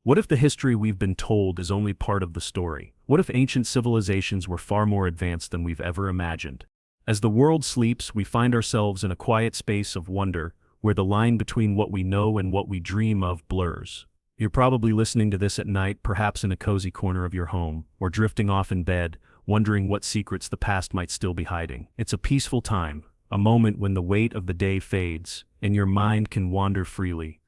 What if the history we've been told is only part of the story? What if ancient civilizations were far more advanced than we've ever imagined? As the world sleeps, we find ourselves in a quiet space of wonder, where the line between what we know and what we dream of blurs. You're probably listening to this at night, perhaps in a cozy corner of your home, or drifting off in bed, wondering what secrets the past might still be hiding. It's a peaceful time, a moment when the weight of the day fades, and your mind can wander freely.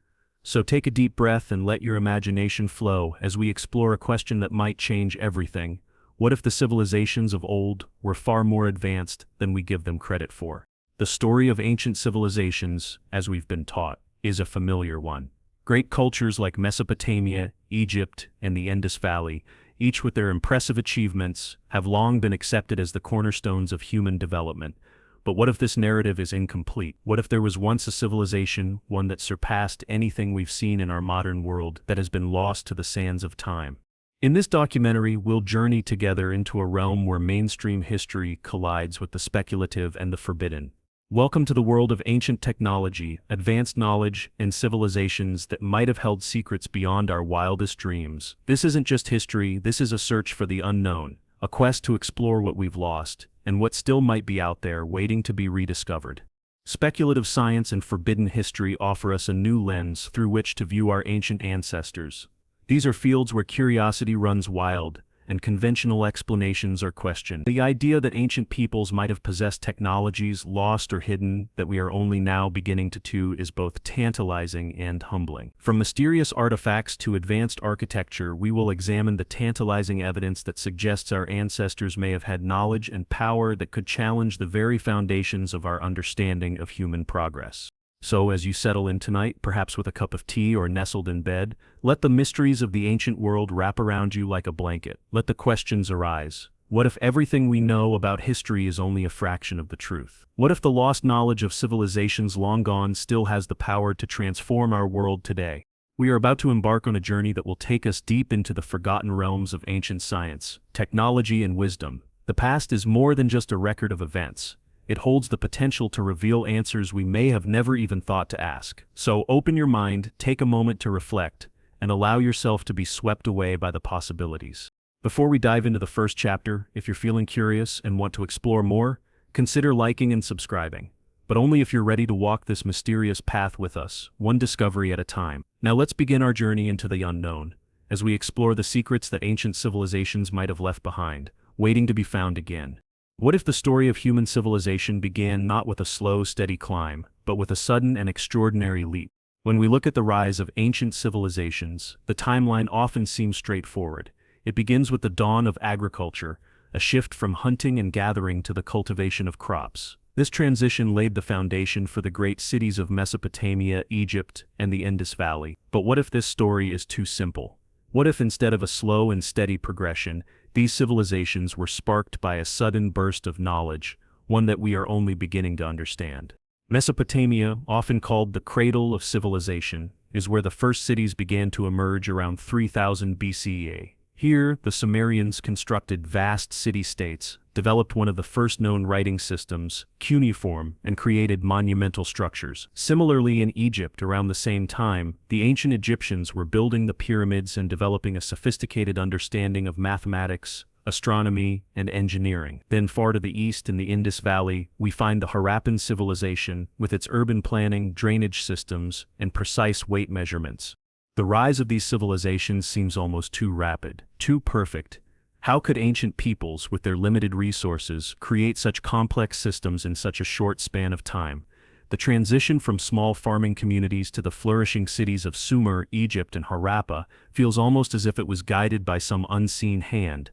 So take a deep breath and let your imagination flow as we explore a question that might change everything. What if the civilizations of old were far more advanced than we give them credit for? The story of ancient civilizations, as we've been taught, is a familiar one. Great cultures like Mesopotamia, Egypt, and the Indus Valley, each with their impressive achievements, have long been accepted as the cornerstones of human development. But what if this narrative is incomplete? What if there was once a civilization, one that surpassed anything we've seen in our modern world, that has been lost to the sands of time? In this documentary, we'll journey together into a realm where mainstream history collides with the speculative and the forbidden. Welcome to the world of ancient technology, advanced knowledge, and civilizations that might have held secrets beyond our wildest dreams. This isn't just history, this is a search for the unknown, a quest to explore what we've lost, and what still might be out there waiting to be rediscovered. Speculative science and forbidden history offer us a new lens through which to view our ancient ancestors. These are fields where curiosity runs wild, and conventional explanations are questioned. The idea that ancient peoples might have possessed technologies lost or hidden that we are only now beginning to is both tantalizing and humbling. From mysterious artifacts to advanced architecture, we will examine the tantalizing evidence that suggests our ancestors may have had knowledge and power that could challenge the very foundations of our understanding of human progress. So as you settle in tonight, perhaps with a cup of tea or nestled in bed, let the mysteries of the ancient world wrap around you like a blanket. Let the questions arise. What if everything we know about history is only a fraction of the truth? What if the lost knowledge of civilizations long gone still has the power to transform our world today? We are about to embark on a journey that will take us deep into the forgotten realms of ancient science, technology, and wisdom. The past is more than just a record of events. It holds the potential to reveal answers we may have never even thought to ask. So open your mind, take a moment to reflect, and allow yourself to be swept away by the possibilities. Before we dive into the first chapter, if you're feeling curious and want to explore more, consider liking and subscribing. But only if you're ready to walk this mysterious path with us, one discovery at a time. Now let's begin our journey into the unknown, as we explore the secrets that ancient civilizations might have left behind, waiting to be found again. What if the story of human civilization began not with a slow, steady climb, but with a sudden and extraordinary leap? When we look at the rise of ancient civilizations, the timeline often seems straightforward. It begins with the dawn of agriculture, a shift from hunting and gathering to the cultivation of crops. This transition laid the foundation for the great cities of Mesopotamia, Egypt, and the Indus Valley. But what if this story is too simple? What if instead of a slow and steady progression, these civilizations were sparked by a sudden burst of knowledge, one that we are only beginning to understand? Mesopotamia, often called the cradle of civilization, is where the first cities began to emerge around 3000 BCE. Here, the Sumerians constructed vast city-states, developed one of the first known writing systems, cuneiform, and created monumental structures. Similarly, in Egypt around the same time, the ancient Egyptians were building the pyramids and developing a sophisticated understanding of mathematics, astronomy, and engineering. Then far to the east in the Indus Valley, we find the Harappan civilization with its urban planning, drainage systems, and precise weight measurements. The rise of these civilizations seems almost too rapid, too perfect. How could ancient peoples, with their limited resources, create such complex systems in such a short span of time? The transition from small farming communities to the flourishing cities of Sumer, Egypt, and Harappa feels almost as if it was guided by some unseen hand.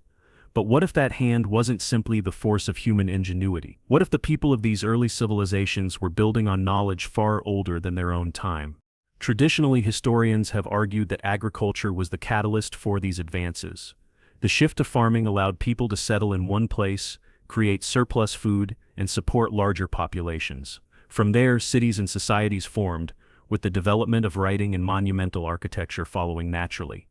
But what if that hand wasn't simply the force of human ingenuity? What if the people of these early civilizations were building on knowledge far older than their own time? Traditionally, historians have argued that agriculture was the catalyst for these advances. The shift to farming allowed people to settle in one place, create surplus food, and support larger populations. From there, cities and societies formed, with the development of writing and monumental architecture following naturally.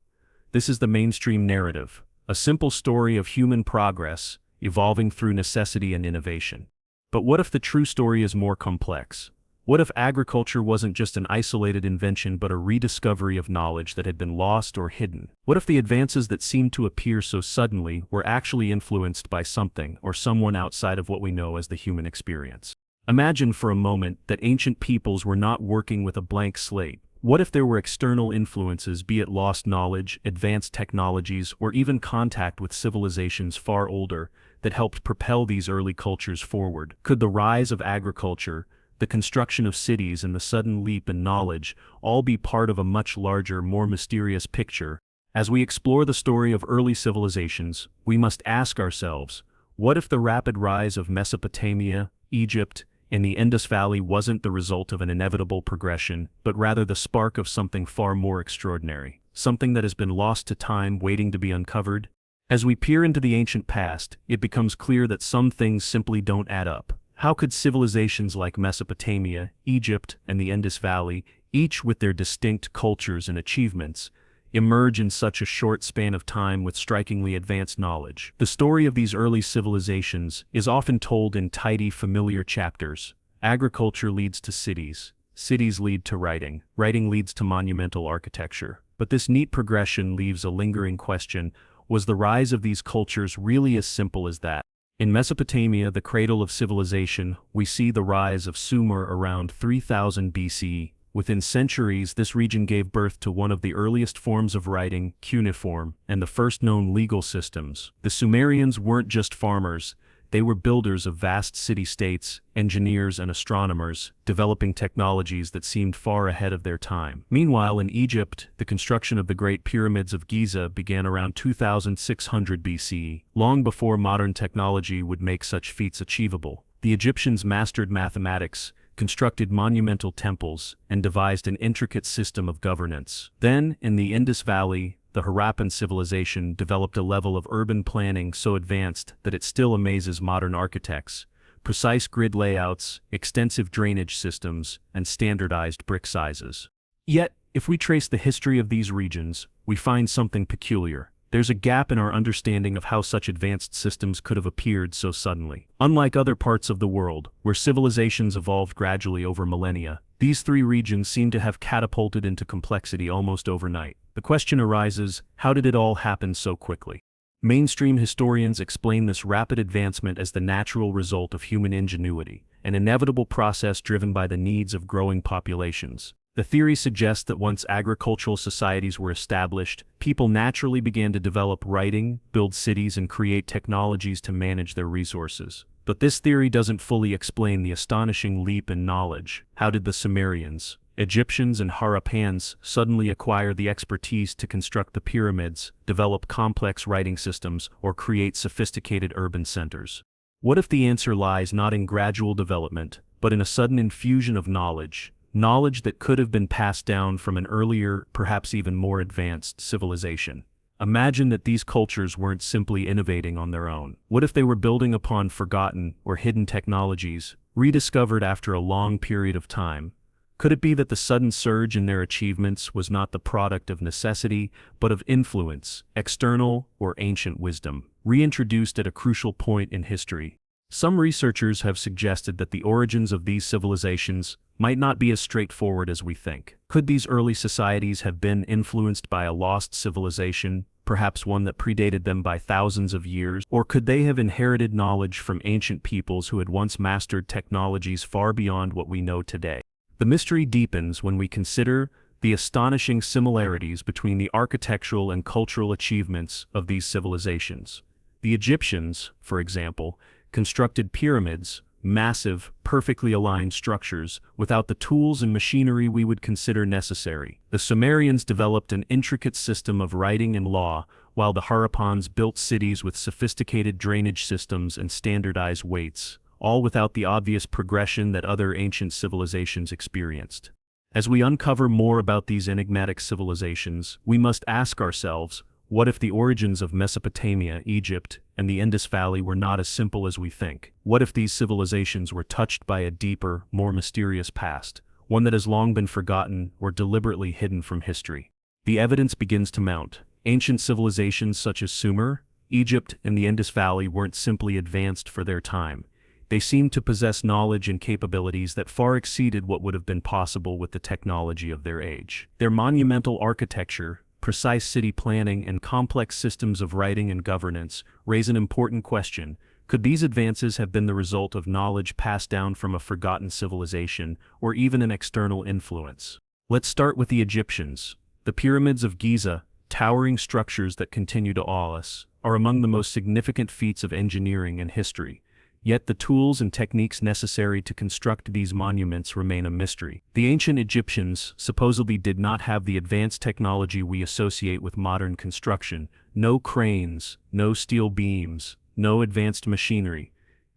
This is the mainstream narrative, a simple story of human progress, evolving through necessity and innovation. But what if the true story is more complex? What if agriculture wasn't just an isolated invention but a rediscovery of knowledge that had been lost or hidden? What if the advances that seemed to appear so suddenly were actually influenced by something or someone outside of what we know as the human experience? Imagine for a moment that ancient peoples were not working with a blank slate. What if there were external influences, be it lost knowledge, advanced technologies, or even contact with civilizations far older, that helped propel these early cultures forward? Could the rise of agriculture, the construction of cities, and the sudden leap in knowledge all be part of a much larger, more mysterious picture? As we explore the story of early civilizations, we must ask ourselves, what if the rapid rise of Mesopotamia, Egypt, and the Indus Valley wasn't the result of an inevitable progression, but rather the spark of something far more extraordinary, something that has been lost to time waiting to be uncovered? As we peer into the ancient past, it becomes clear that some things simply don't add up. How could civilizations like Mesopotamia, Egypt, and the Indus Valley, each with their distinct cultures and achievements, emerge in such a short span of time with strikingly advanced knowledge? The story of these early civilizations is often told in tidy, familiar chapters. Agriculture leads to cities. Cities lead to writing. Writing leads to monumental architecture. But this neat progression leaves a lingering question: was the rise of these cultures really as simple as that? In Mesopotamia, the cradle of civilization, we see the rise of Sumer around 3000 BCE. Within centuries, this region gave birth to one of the earliest forms of writing, cuneiform, and the first known legal systems. The Sumerians weren't just farmers, they were builders of vast city-states, engineers and astronomers, developing technologies that seemed far ahead of their time. Meanwhile, in Egypt, the construction of the Great Pyramids of Giza began around 2600 BCE, long before modern technology would make such feats achievable. The Egyptians mastered mathematics, constructed monumental temples, and devised an intricate system of governance. Then, in the Indus Valley, the Harappan civilization developed a level of urban planning so advanced that it still amazes modern architects: precise grid layouts, extensive drainage systems, and standardized brick sizes. Yet, if we trace the history of these regions, we find something peculiar. There's a gap in our understanding of how such advanced systems could have appeared so suddenly. Unlike other parts of the world, where civilizations evolved gradually over millennia, these three regions seem to have catapulted into complexity almost overnight. The question arises, how did it all happen so quickly? Mainstream historians explain this rapid advancement as the natural result of human ingenuity, an inevitable process driven by the needs of growing populations. The theory suggests that once agricultural societies were established, people naturally began to develop writing, build cities, and create technologies to manage their resources. But this theory doesn't fully explain the astonishing leap in knowledge. How did the Sumerians, Egyptians, and Harappans suddenly acquire the expertise to construct the pyramids, develop complex writing systems, or create sophisticated urban centers? What if the answer lies not in gradual development, but in a sudden infusion of knowledge? Knowledge that could have been passed down from an earlier, perhaps even more advanced civilization. Imagine that these cultures weren't simply innovating on their own. What if they were building upon forgotten or hidden technologies, rediscovered after a long period of time? Could it be that the sudden surge in their achievements was not the product of necessity, but of influence, external or ancient wisdom, reintroduced at a crucial point in history? Some researchers have suggested that the origins of these civilizations might not be as straightforward as we think. Could these early societies have been influenced by a lost civilization, perhaps one that predated them by thousands of years? Or could they have inherited knowledge from ancient peoples who had once mastered technologies far beyond what we know today? The mystery deepens when we consider the astonishing similarities between the architectural and cultural achievements of these civilizations. The Egyptians, for example, constructed pyramids, massive, perfectly aligned structures, without the tools and machinery we would consider necessary. The Sumerians developed an intricate system of writing and law, while the Harappans built cities with sophisticated drainage systems and standardized weights, all without the obvious progression that other ancient civilizations experienced. As we uncover more about these enigmatic civilizations, we must ask ourselves, what if the origins of Mesopotamia, Egypt, and the Indus Valley were not as simple as we think? What if these civilizations were touched by a deeper, more mysterious past, one that has long been forgotten or deliberately hidden from history? The evidence begins to mount. Ancient civilizations such as Sumer, Egypt, and the Indus Valley weren't simply advanced for their time. they seemed to possess knowledge and capabilities that far exceeded what would have been possible with the technology of their age. Their monumental architecture, precise city planning, and complex systems of writing and governance raise an important question. Could these advances have been the result of knowledge passed down from a forgotten civilization, or even an external influence? Let's start with the Egyptians. The pyramids of Giza, towering structures that continue to awe us, are among the most significant feats of engineering in history. Yet the tools and techniques necessary to construct these monuments remain a mystery. The ancient Egyptians supposedly did not have the advanced technology we associate with modern construction: no cranes, no steel beams, no advanced machinery.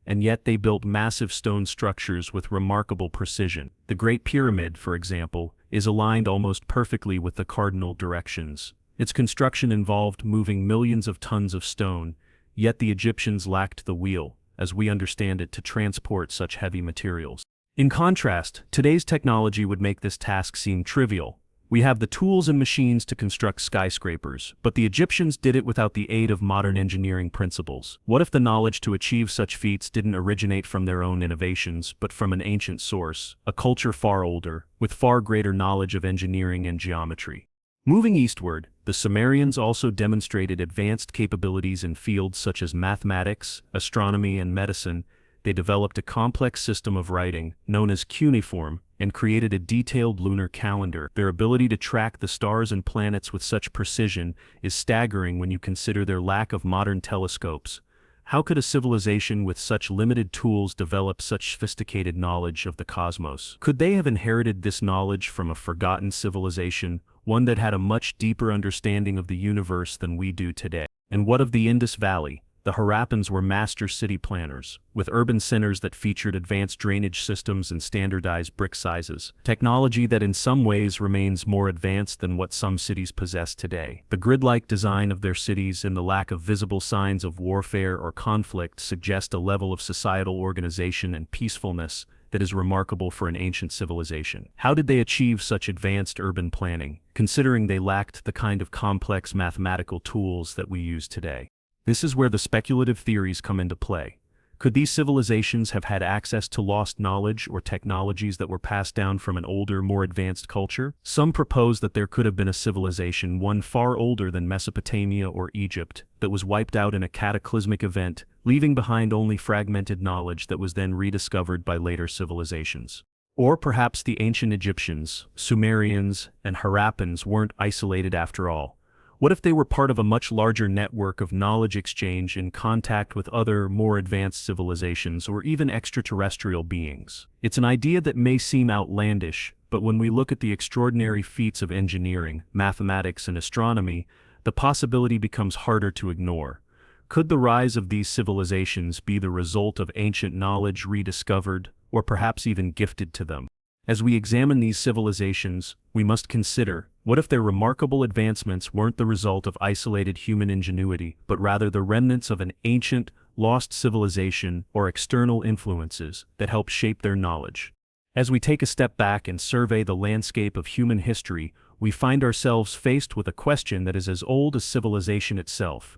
And yet they built massive stone structures with remarkable precision. The Great Pyramid, for example, is aligned almost perfectly with the cardinal directions. Its construction involved moving millions of tons of stone, yet the Egyptians lacked the wheel, as we understand it, to transport such heavy materials. In contrast, today's technology would make this task seem trivial. We have the tools and machines to construct skyscrapers, but the Egyptians did it without the aid of modern engineering principles. What if the knowledge to achieve such feats didn't originate from their own innovations, but from an ancient source, a culture far older, with far greater knowledge of engineering and geometry? Moving eastward, the Sumerians also demonstrated advanced capabilities in fields such as mathematics, astronomy, and medicine. They developed a complex system of writing, known as cuneiform, and created a detailed lunar calendar. Their ability to track the stars and planets with such precision is staggering when you consider their lack of modern telescopes. How could a civilization with such limited tools develop such sophisticated knowledge of the cosmos? Could they have inherited this knowledge from a forgotten civilization, one that had a much deeper understanding of the universe than we do today? And what of the Indus Valley? The Harappans were master city planners, with urban centers that featured advanced drainage systems and standardized brick sizes, technology that in some ways remains more advanced than what some cities possess today. The grid-like design of their cities and the lack of visible signs of warfare or conflict suggest a level of societal organization and peacefulness that is remarkable for an ancient civilization. How did they achieve such advanced urban planning, considering they lacked the kind of complex mathematical tools that we use today? This is where the speculative theories come into play. Could these civilizations have had access to lost knowledge or technologies that were passed down from an older, more advanced culture? Some propose that there could have been a civilization, one far older than Mesopotamia or Egypt, that was wiped out in a cataclysmic event, leaving behind only fragmented knowledge that was then rediscovered by later civilizations. Or perhaps the ancient Egyptians, Sumerians, and Harappans weren't isolated after all. What if they were part of a much larger network of knowledge exchange in contact with other, more advanced civilizations or even extraterrestrial beings? It's an idea that may seem outlandish, but when we look at the extraordinary feats of engineering, mathematics, and astronomy, the possibility becomes harder to ignore. Could the rise of these civilizations be the result of ancient knowledge rediscovered, or perhaps even gifted to them? As we examine these civilizations, we must consider, what if their remarkable advancements weren't the result of isolated human ingenuity, but rather the remnants of an ancient, lost civilization or external influences that helped shape their knowledge? As we take a step back and survey the landscape of human history, we find ourselves faced with a question that is as old as civilization itself.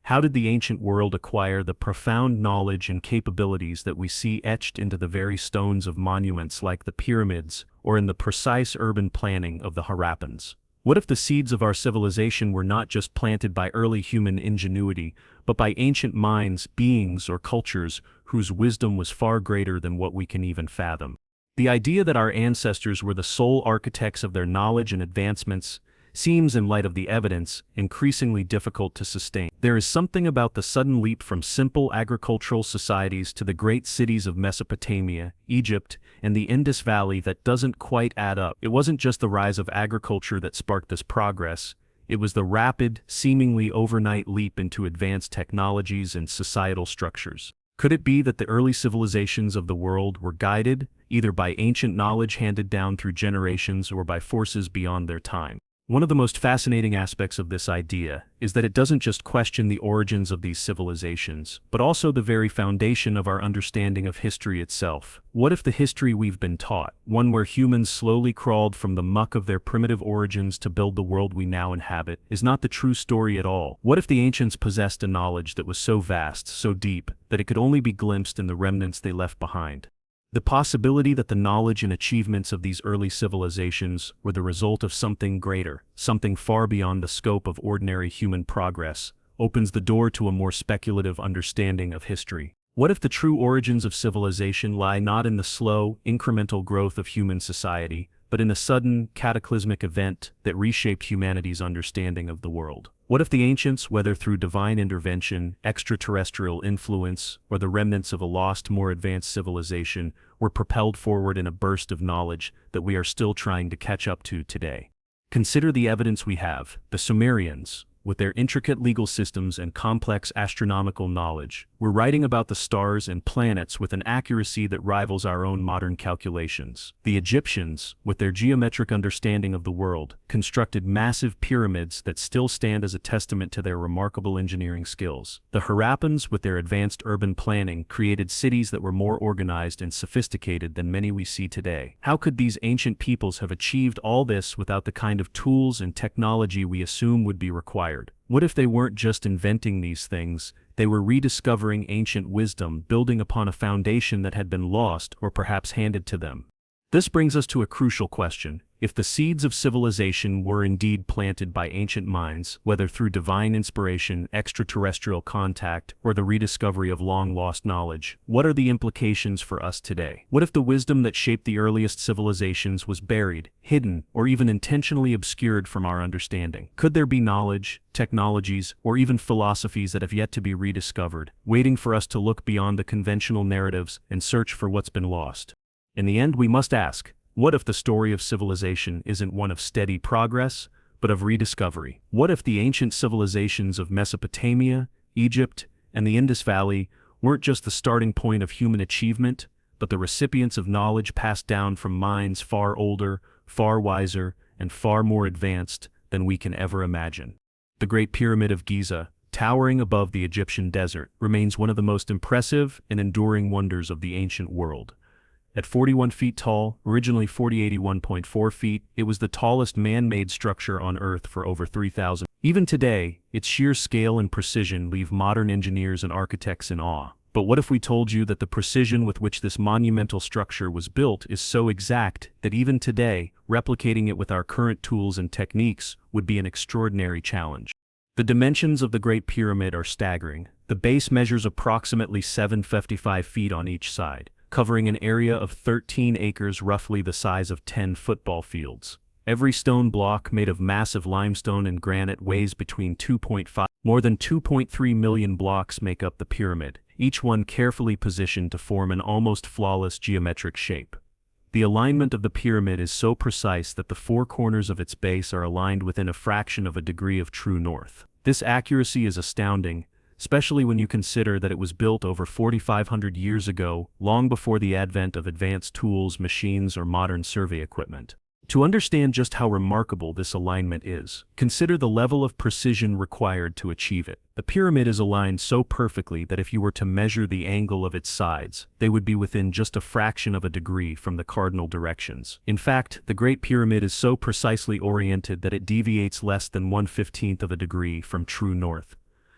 How did the ancient world acquire the profound knowledge and capabilities that we see etched into the very stones of monuments like the pyramids, or in the precise urban planning of the Harappans? What if the seeds of our civilization were not just planted by early human ingenuity, but by ancient minds, beings, or cultures whose wisdom was far greater than what we can even fathom? The idea that our ancestors were the sole architects of their knowledge and advancements seems, in light of the evidence, increasingly difficult to sustain. There is something about the sudden leap from simple agricultural societies to the great cities of Mesopotamia, Egypt, and the Indus Valley that doesn't quite add up. It wasn't just the rise of agriculture that sparked this progress. It was the rapid, seemingly overnight leap into advanced technologies and societal structures. Could it be that the early civilizations of the world were guided, either by ancient knowledge handed down through generations or by forces beyond their time? One of the most fascinating aspects of this idea is that it doesn't just question the origins of these civilizations, but also the very foundation of our understanding of history itself. What if the history we've been taught, one where humans slowly crawled from the muck of their primitive origins to build the world we now inhabit, is not the true story at all? What if the ancients possessed a knowledge that was so vast, so deep, that it could only be glimpsed in the remnants they left behind? The possibility that the knowledge and achievements of these early civilizations were the result of something greater, something far beyond the scope of ordinary human progress, opens the door to a more speculative understanding of history. What if the true origins of civilization lie not in the slow, incremental growth of human society, but in a sudden, cataclysmic event that reshaped humanity's understanding of the world? What if the ancients, whether through divine intervention, extraterrestrial influence, or the remnants of a lost, more advanced civilization, were propelled forward in a burst of knowledge that we are still trying to catch up to today? Consider the evidence we have. The Sumerians, with their intricate legal systems and complex astronomical knowledge, were writing about the stars and planets with an accuracy that rivals our own modern calculations. The Egyptians, with their geometric understanding of the world, constructed massive pyramids that still stand as a testament to their remarkable engineering skills. The Harappans, with their advanced urban planning, created cities that were more organized and sophisticated than many we see today. How could these ancient peoples have achieved all this without the kind of tools and technology we assume would be required? What if they weren't just inventing these things, they were rediscovering ancient wisdom, building upon a foundation that had been lost or perhaps handed to them? This brings us to a crucial question. If the seeds of civilization were indeed planted by ancient minds, whether through divine inspiration, extraterrestrial contact, or the rediscovery of long-lost knowledge, what are the implications for us today? What if the wisdom that shaped the earliest civilizations was buried, hidden, or even intentionally obscured from our understanding? Could there be knowledge, technologies, or even philosophies that have yet to be rediscovered, waiting for us to look beyond the conventional narratives and search for what's been lost? In the end, we must ask, what if the story of civilization isn't one of steady progress, but of rediscovery? What if the ancient civilizations of Mesopotamia, Egypt, and the Indus Valley weren't just the starting point of human achievement, but the recipients of knowledge passed down from minds far older, far wiser, and far more advanced than we can ever imagine? The Great Pyramid of Giza, towering above the Egyptian desert, remains one of the most impressive and enduring wonders of the ancient world. At 41 feet tall, originally 81.4 feet, it was the tallest man-made structure on Earth for over 3,000. Even today, its sheer scale and precision leave modern engineers and architects in awe. But what if we told you that the precision with which this monumental structure was built is so exact that even today, replicating it with our current tools and techniques would be an extraordinary challenge? The dimensions of the Great Pyramid are staggering. The base measures approximately 755 feet on each side, covering an area of 13 acres, roughly the size of 10 football fields. Every stone block, made of massive limestone and granite, weighs between 2.5. More than 2.3 million blocks make up the pyramid, each one carefully positioned to form an almost flawless geometric shape. The alignment of the pyramid is so precise that the four corners of its base are aligned within a fraction of a degree of true north. This accuracy is astounding, especially when you consider that it was built over 4,500 years ago, long before the advent of advanced tools, machines, or modern survey equipment. To understand just how remarkable this alignment is, consider the level of precision required to achieve it. The pyramid is aligned so perfectly that if you were to measure the angle of its sides, they would be within just a fraction of a degree from the cardinal directions. In fact, the Great Pyramid is so precisely oriented that it deviates less than 1/15 of a degree from true north.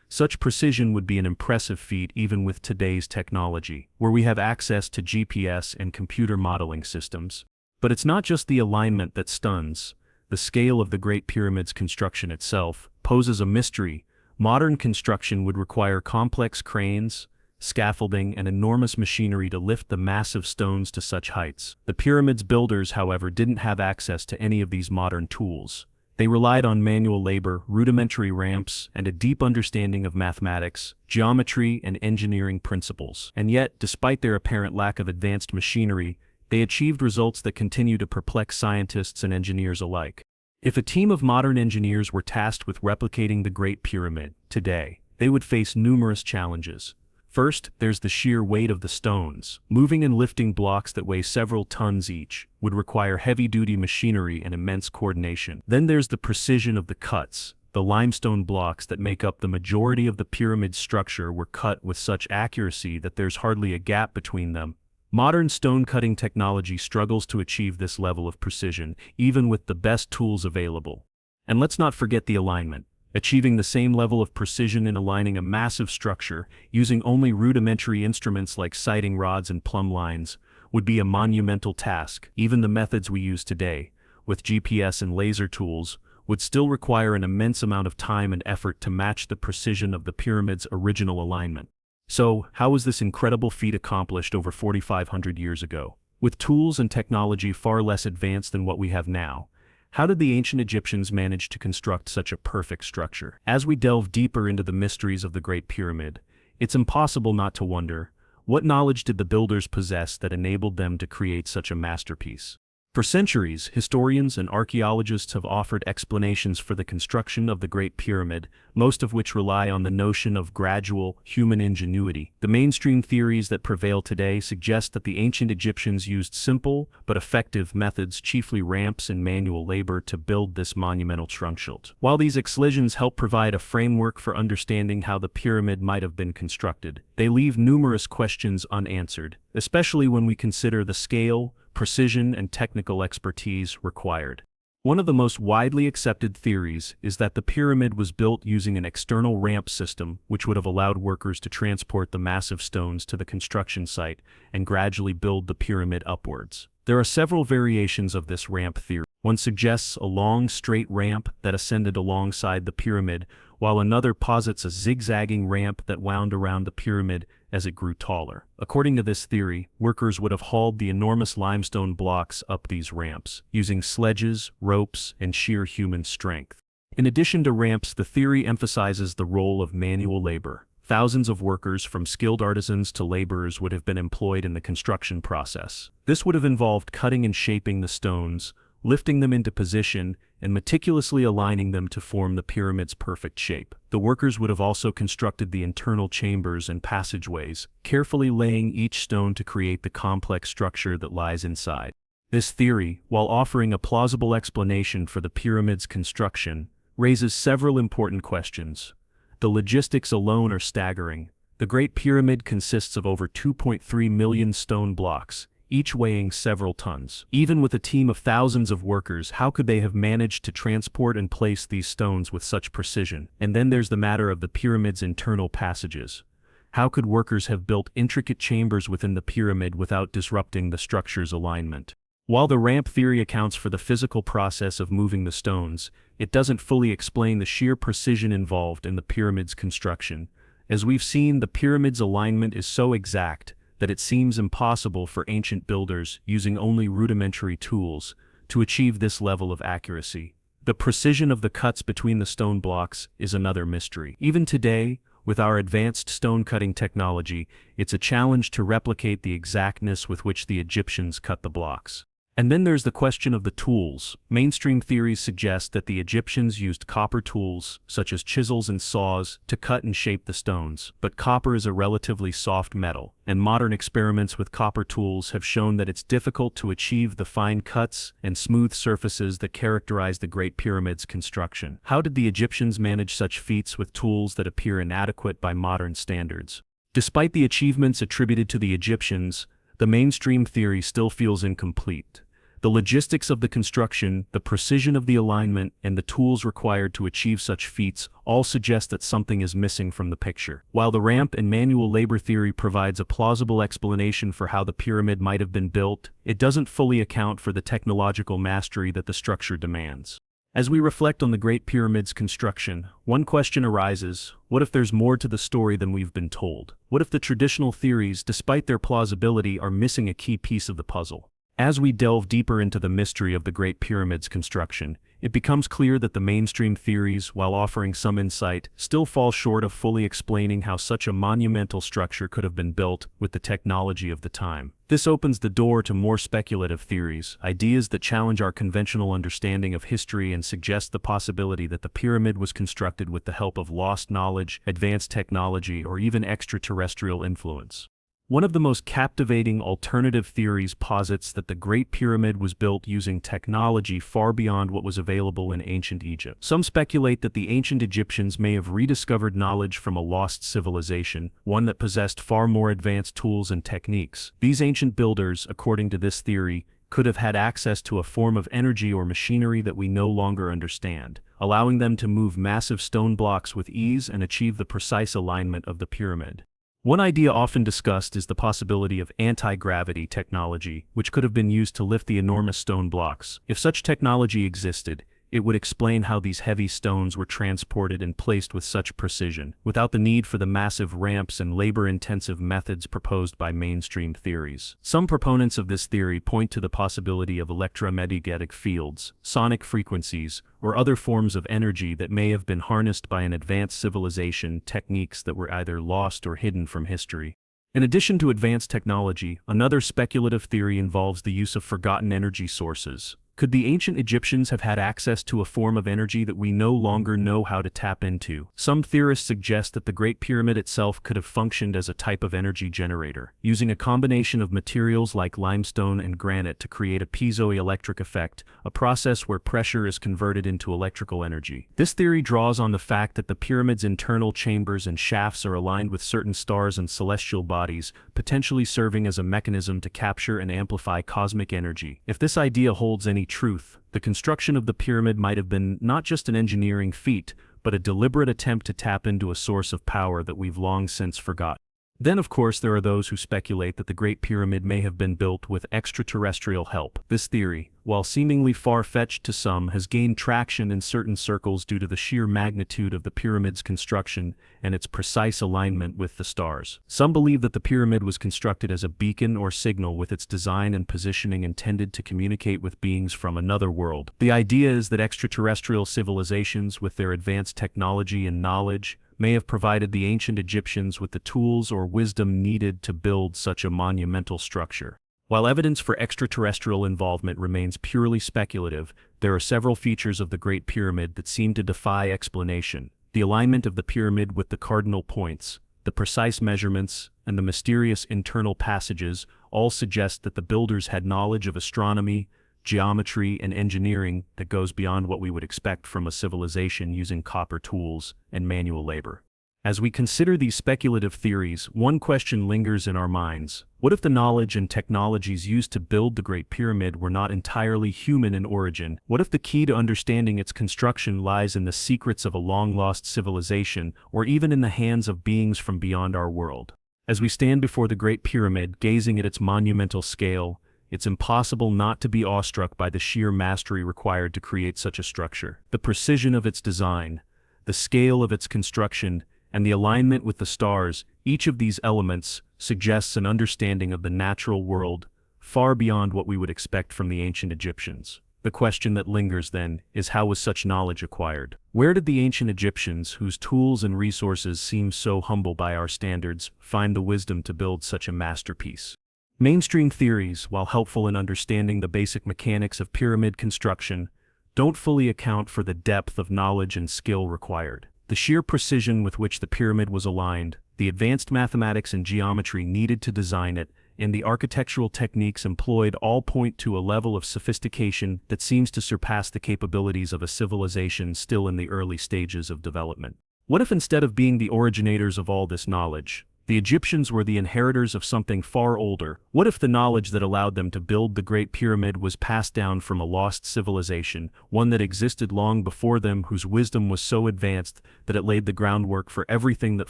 Such precision would be an impressive feat even with today's technology, where we have access to GPS and computer modeling systems. But it's not just the alignment that stuns. The scale of the Great Pyramid's construction itself poses a mystery. Modern construction would require complex cranes, scaffolding, and enormous machinery to lift the massive stones to such heights. The pyramid's builders, however, didn't have access to any of these modern tools. They relied on manual labor, rudimentary ramps, and a deep understanding of mathematics, geometry, and engineering principles. And yet, despite their apparent lack of advanced machinery, they achieved results that continue to perplex scientists and engineers alike. If a team of modern engineers were tasked with replicating the Great Pyramid today, they would face numerous challenges. First, there's the sheer weight of the stones. Moving and lifting blocks that weigh several tons each would require heavy-duty machinery and immense coordination. Then there's the precision of the cuts. The limestone blocks that make up the majority of the pyramid structure were cut with such accuracy that there's hardly a gap between them. Modern stone cutting technology struggles to achieve this level of precision, even with the best tools available. And let's not forget the alignment. Achieving the same level of precision in aligning a massive structure, using only rudimentary instruments like sighting rods and plumb lines, would be a monumental task. Even the methods we use today, with GPS and laser tools, would still require an immense amount of time and effort to match the precision of the pyramid's original alignment. So, how was this incredible feat accomplished over 4,500 years ago? With tools and technology far less advanced than what we have now, how did the ancient Egyptians manage to construct such a perfect structure? As we delve deeper into the mysteries of the Great Pyramid, it's impossible not to wonder, what knowledge did the builders possess that enabled them to create such a masterpiece? For centuries, historians and archaeologists have offered explanations for the construction of the Great Pyramid, most of which rely on the notion of gradual, human ingenuity. The mainstream theories that prevail today suggest that the ancient Egyptians used simple but effective methods, chiefly ramps and manual labor, to build this monumental structure. While these explanations help provide a framework for understanding how the pyramid might have been constructed, they leave numerous questions unanswered, especially when we consider the scale, precision, and technical expertise required. One of the most widely accepted theories is that the pyramid was built using an external ramp system, which would have allowed workers to transport the massive stones to the construction site and gradually build the pyramid upwards. There are several variations of this ramp theory. One suggests a long, straight ramp that ascended alongside the pyramid, while another posits a zigzagging ramp that wound around the pyramid as it grew taller. According to this theory, workers would have hauled the enormous limestone blocks up these ramps, using sledges, ropes, and sheer human strength. In addition to ramps, the theory emphasizes the role of manual labor. Thousands of workers, from skilled artisans to laborers, would have been employed in the construction process. This would have involved cutting and shaping the stones, lifting them into position, and meticulously aligning them to form the pyramid's perfect shape. The workers would have also constructed the internal chambers and passageways, carefully laying each stone to create the complex structure that lies inside. This theory, while offering a plausible explanation for the pyramid's construction, raises several important questions. The logistics alone are staggering. The Great Pyramid consists of over 2.3 million stone blocks, each weighing several tons. Even with a team of thousands of workers, how could they have managed to transport and place these stones with such precision? And then there's the matter of the pyramid's internal passages. How could workers have built intricate chambers within the pyramid without disrupting the structure's alignment? While the ramp theory accounts for the physical process of moving the stones, it doesn't fully explain the sheer precision involved in the pyramid's construction. As we've seen, the pyramid's alignment is so exact that it seems impossible for ancient builders, using only rudimentary tools, to achieve this level of accuracy. The precision of the cuts between the stone blocks is another mystery. Even today, with our advanced stone-cutting technology, it's a challenge to replicate the exactness with which the Egyptians cut the blocks. And then there's the question of the tools. Mainstream theories suggest that the Egyptians used copper tools, such as chisels and saws, to cut and shape the stones. But copper is a relatively soft metal, and modern experiments with copper tools have shown that it's difficult to achieve the fine cuts and smooth surfaces that characterize the Great Pyramid's construction. How did the Egyptians manage such feats with tools that appear inadequate by modern standards? Despite the achievements attributed to the Egyptians, the mainstream theory still feels incomplete. The logistics of the construction, the precision of the alignment, and the tools required to achieve such feats all suggest that something is missing from the picture. While the ramp and manual labor theory provides a plausible explanation for how the pyramid might have been built, it doesn't fully account for the technological mastery that the structure demands. As we reflect on the Great Pyramid's construction, one question arises: what if there's more to the story than we've been told? What if the traditional theories, despite their plausibility, are missing a key piece of the puzzle? As we delve deeper into the mystery of the Great Pyramid's construction, it becomes clear that the mainstream theories, while offering some insight, still fall short of fully explaining how such a monumental structure could have been built with the technology of the time. This opens the door to more speculative theories, ideas that challenge our conventional understanding of history and suggest the possibility that the pyramid was constructed with the help of lost knowledge, advanced technology, or even extraterrestrial influence. One of the most captivating alternative theories posits that the Great Pyramid was built using technology far beyond what was available in ancient Egypt. Some speculate that the ancient Egyptians may have rediscovered knowledge from a lost civilization, one that possessed far more advanced tools and techniques. These ancient builders, according to this theory, could have had access to a form of energy or machinery that we no longer understand, allowing them to move massive stone blocks with ease and achieve the precise alignment of the pyramid. One idea often discussed is the possibility of anti-gravity technology, which could have been used to lift the enormous stone blocks. If such technology existed, it would explain how these heavy stones were transported and placed with such precision, without the need for the massive ramps and labor-intensive methods proposed by mainstream theories. Some proponents of this theory point to the possibility of electromagnetic fields, sonic frequencies, or other forms of energy that may have been harnessed by an advanced civilization, techniques that were either lost or hidden from history. In addition to advanced technology, another speculative theory involves the use of forgotten energy sources. Could the ancient Egyptians have had access to a form of energy that we no longer know how to tap into? Some theorists suggest that the Great Pyramid itself could have functioned as a type of energy generator, using a combination of materials like limestone and granite to create a piezoelectric effect, a process where pressure is converted into electrical energy. This theory draws on the fact that the pyramid's internal chambers and shafts are aligned with certain stars and celestial bodies, potentially serving as a mechanism to capture and amplify cosmic energy. If this idea holds any truth, the construction of the pyramid might have been not just an engineering feat, but a deliberate attempt to tap into a source of power that we've long since forgotten. Then, of course, there are those who speculate that the Great Pyramid may have been built with extraterrestrial help. This theory, while seemingly far-fetched to some, has gained traction in certain circles due to the sheer magnitude of the pyramid's construction and its precise alignment with the stars. Some believe that the pyramid was constructed as a beacon or signal, with its design and positioning intended to communicate with beings from another world. The idea is that extraterrestrial civilizations, with their advanced technology and knowledge, may have provided the ancient Egyptians with the tools or wisdom needed to build such a monumental structure. While evidence for extraterrestrial involvement remains purely speculative, there are several features of the Great Pyramid that seem to defy explanation. The alignment of the pyramid with the cardinal points, the precise measurements, and the mysterious internal passages all suggest that the builders had knowledge of astronomy, geometry, and engineering that goes beyond what we would expect from a civilization using copper tools and manual labor. As we consider these speculative theories, one question lingers in our minds. What if the knowledge and technologies used to build the Great Pyramid were not entirely human in origin? What if the key to understanding its construction lies in the secrets of a long-lost civilization, or even in the hands of beings from beyond our world? As we stand before the Great Pyramid, gazing at its monumental scale, it's impossible not to be awestruck by the sheer mastery required to create such a structure. The precision of its design, the scale of its construction, and the alignment with the stars, each of these elements suggests an understanding of the natural world far beyond what we would expect from the ancient Egyptians. The question that lingers then is, how was such knowledge acquired? Where did the ancient Egyptians, whose tools and resources seem so humble by our standards, find the wisdom to build such a masterpiece? Mainstream theories, while helpful in understanding the basic mechanics of pyramid construction, don't fully account for the depth of knowledge and skill required. The sheer precision with which the pyramid was aligned, the advanced mathematics and geometry needed to design it, and the architectural techniques employed all point to a level of sophistication that seems to surpass the capabilities of a civilization still in the early stages of development. What if, instead of being the originators of all this knowledge, the Egyptians were the inheritors of something far older? What if the knowledge that allowed them to build the Great Pyramid was passed down from a lost civilization, one that existed long before them, whose wisdom was so advanced that it laid the groundwork for everything that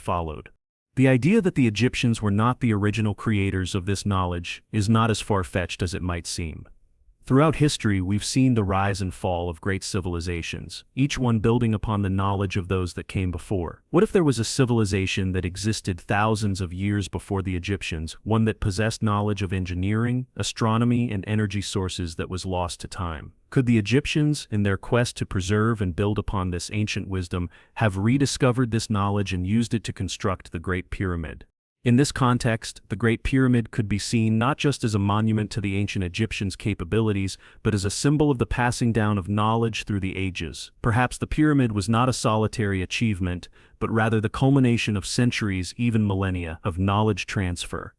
followed? The idea that the Egyptians were not the original creators of this knowledge is not as far-fetched as it might seem. Throughout history, we've seen the rise and fall of great civilizations, each one building upon the knowledge of those that came before. What if there was a civilization that existed thousands of years before the Egyptians, one that possessed knowledge of engineering, astronomy, and energy sources that was lost to time? Could the Egyptians, in their quest to preserve and build upon this ancient wisdom, have rediscovered this knowledge and used it to construct the Great Pyramid? In this context, the Great Pyramid could be seen not just as a monument to the ancient Egyptians' capabilities, but as a symbol of the passing down of knowledge through the ages. Perhaps the pyramid was not a solitary achievement, but rather the culmination of centuries, even millennia, of knowledge transfer.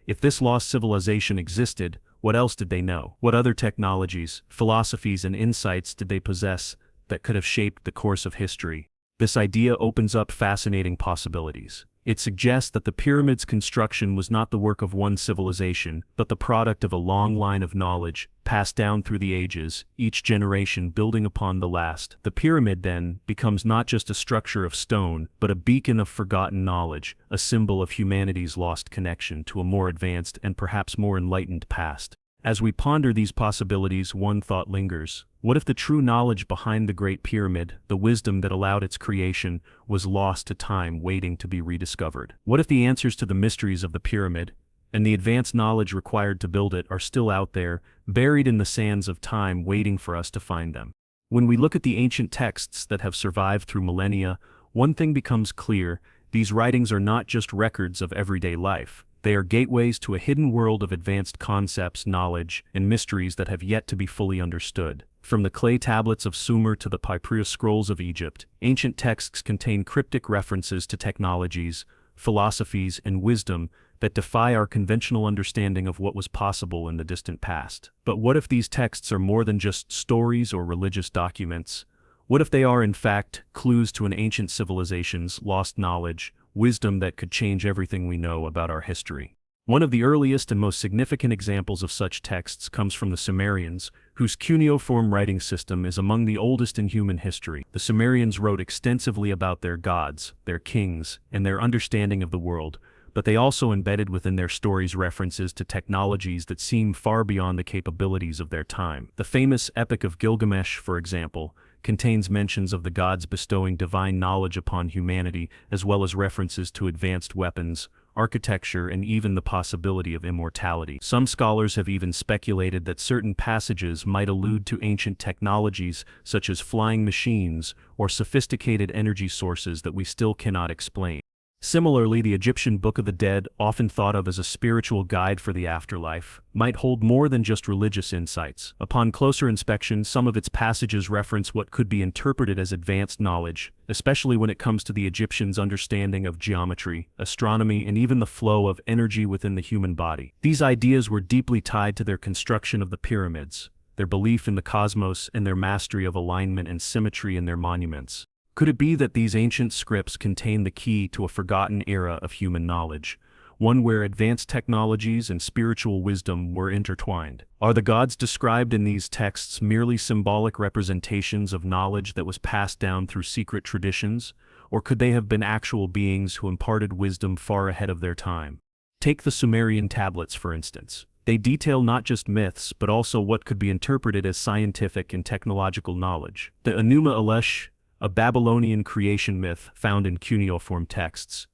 If this lost civilization existed, what else did they know? What other technologies, philosophies, and insights did they possess that could have shaped the course of history? This idea opens up fascinating possibilities. It suggests that the pyramid's construction was not the work of one civilization, but the product of a long line of knowledge, passed down through the ages, each generation building upon the last. The pyramid, then, becomes not just a structure of stone, but a beacon of forgotten knowledge, a symbol of humanity's lost connection to a more advanced and perhaps more enlightened past. As we ponder these possibilities, one thought lingers. What if the true knowledge behind the Great Pyramid, the wisdom that allowed its creation, was lost to time, waiting to be rediscovered? What if the answers to the mysteries of the pyramid, and the advanced knowledge required to build it, are still out there, buried in the sands of time, waiting for us to find them? When we look at the ancient texts that have survived through millennia, one thing becomes clear: these writings are not just records of everyday life. They are gateways to a hidden world of advanced concepts, knowledge, and mysteries that have yet to be fully understood. From the clay tablets of Sumer to the papyrus scrolls of Egypt, ancient texts contain cryptic references to technologies, philosophies, and wisdom that defy our conventional understanding of what was possible in the distant past. But what if these texts are more than just stories or religious documents? What if they are, in fact, clues to an ancient civilization's lost knowledge, wisdom that could change everything we know about our history? One of the earliest and most significant examples of such texts comes from the Sumerians, whose cuneiform writing system is among the oldest in human history. The Sumerians wrote extensively about their gods, their kings, and their understanding of the world, but they also embedded within their stories references to technologies that seem far beyond the capabilities of their time. The famous Epic of Gilgamesh, for example, contains mentions of the gods bestowing divine knowledge upon humanity, as well as references to advanced weapons, architecture, and even the possibility of immortality. Some scholars have even speculated that certain passages might allude to ancient technologies such as flying machines or sophisticated energy sources that we still cannot explain. Similarly, the Egyptian Book of the Dead, often thought of as a spiritual guide for the afterlife, might hold more than just religious insights. Upon closer inspection, some of its passages reference what could be interpreted as advanced knowledge, especially when it comes to the Egyptians' understanding of geometry, astronomy, and even the flow of energy within the human body. These ideas were deeply tied to their construction of the pyramids, their belief in the cosmos, and their mastery of alignment and symmetry in their monuments. Could it be that these ancient scripts contain the key to a forgotten era of human knowledge, one where advanced technologies and spiritual wisdom were intertwined? Are the gods described in these texts merely symbolic representations of knowledge that was passed down through secret traditions, or could they have been actual beings who imparted wisdom far ahead of their time? Take the Sumerian tablets, for instance. They detail not just myths, but also what could be interpreted as scientific and technological knowledge. The Enuma Elish, a Babylonian creation myth found in cuneiform texts,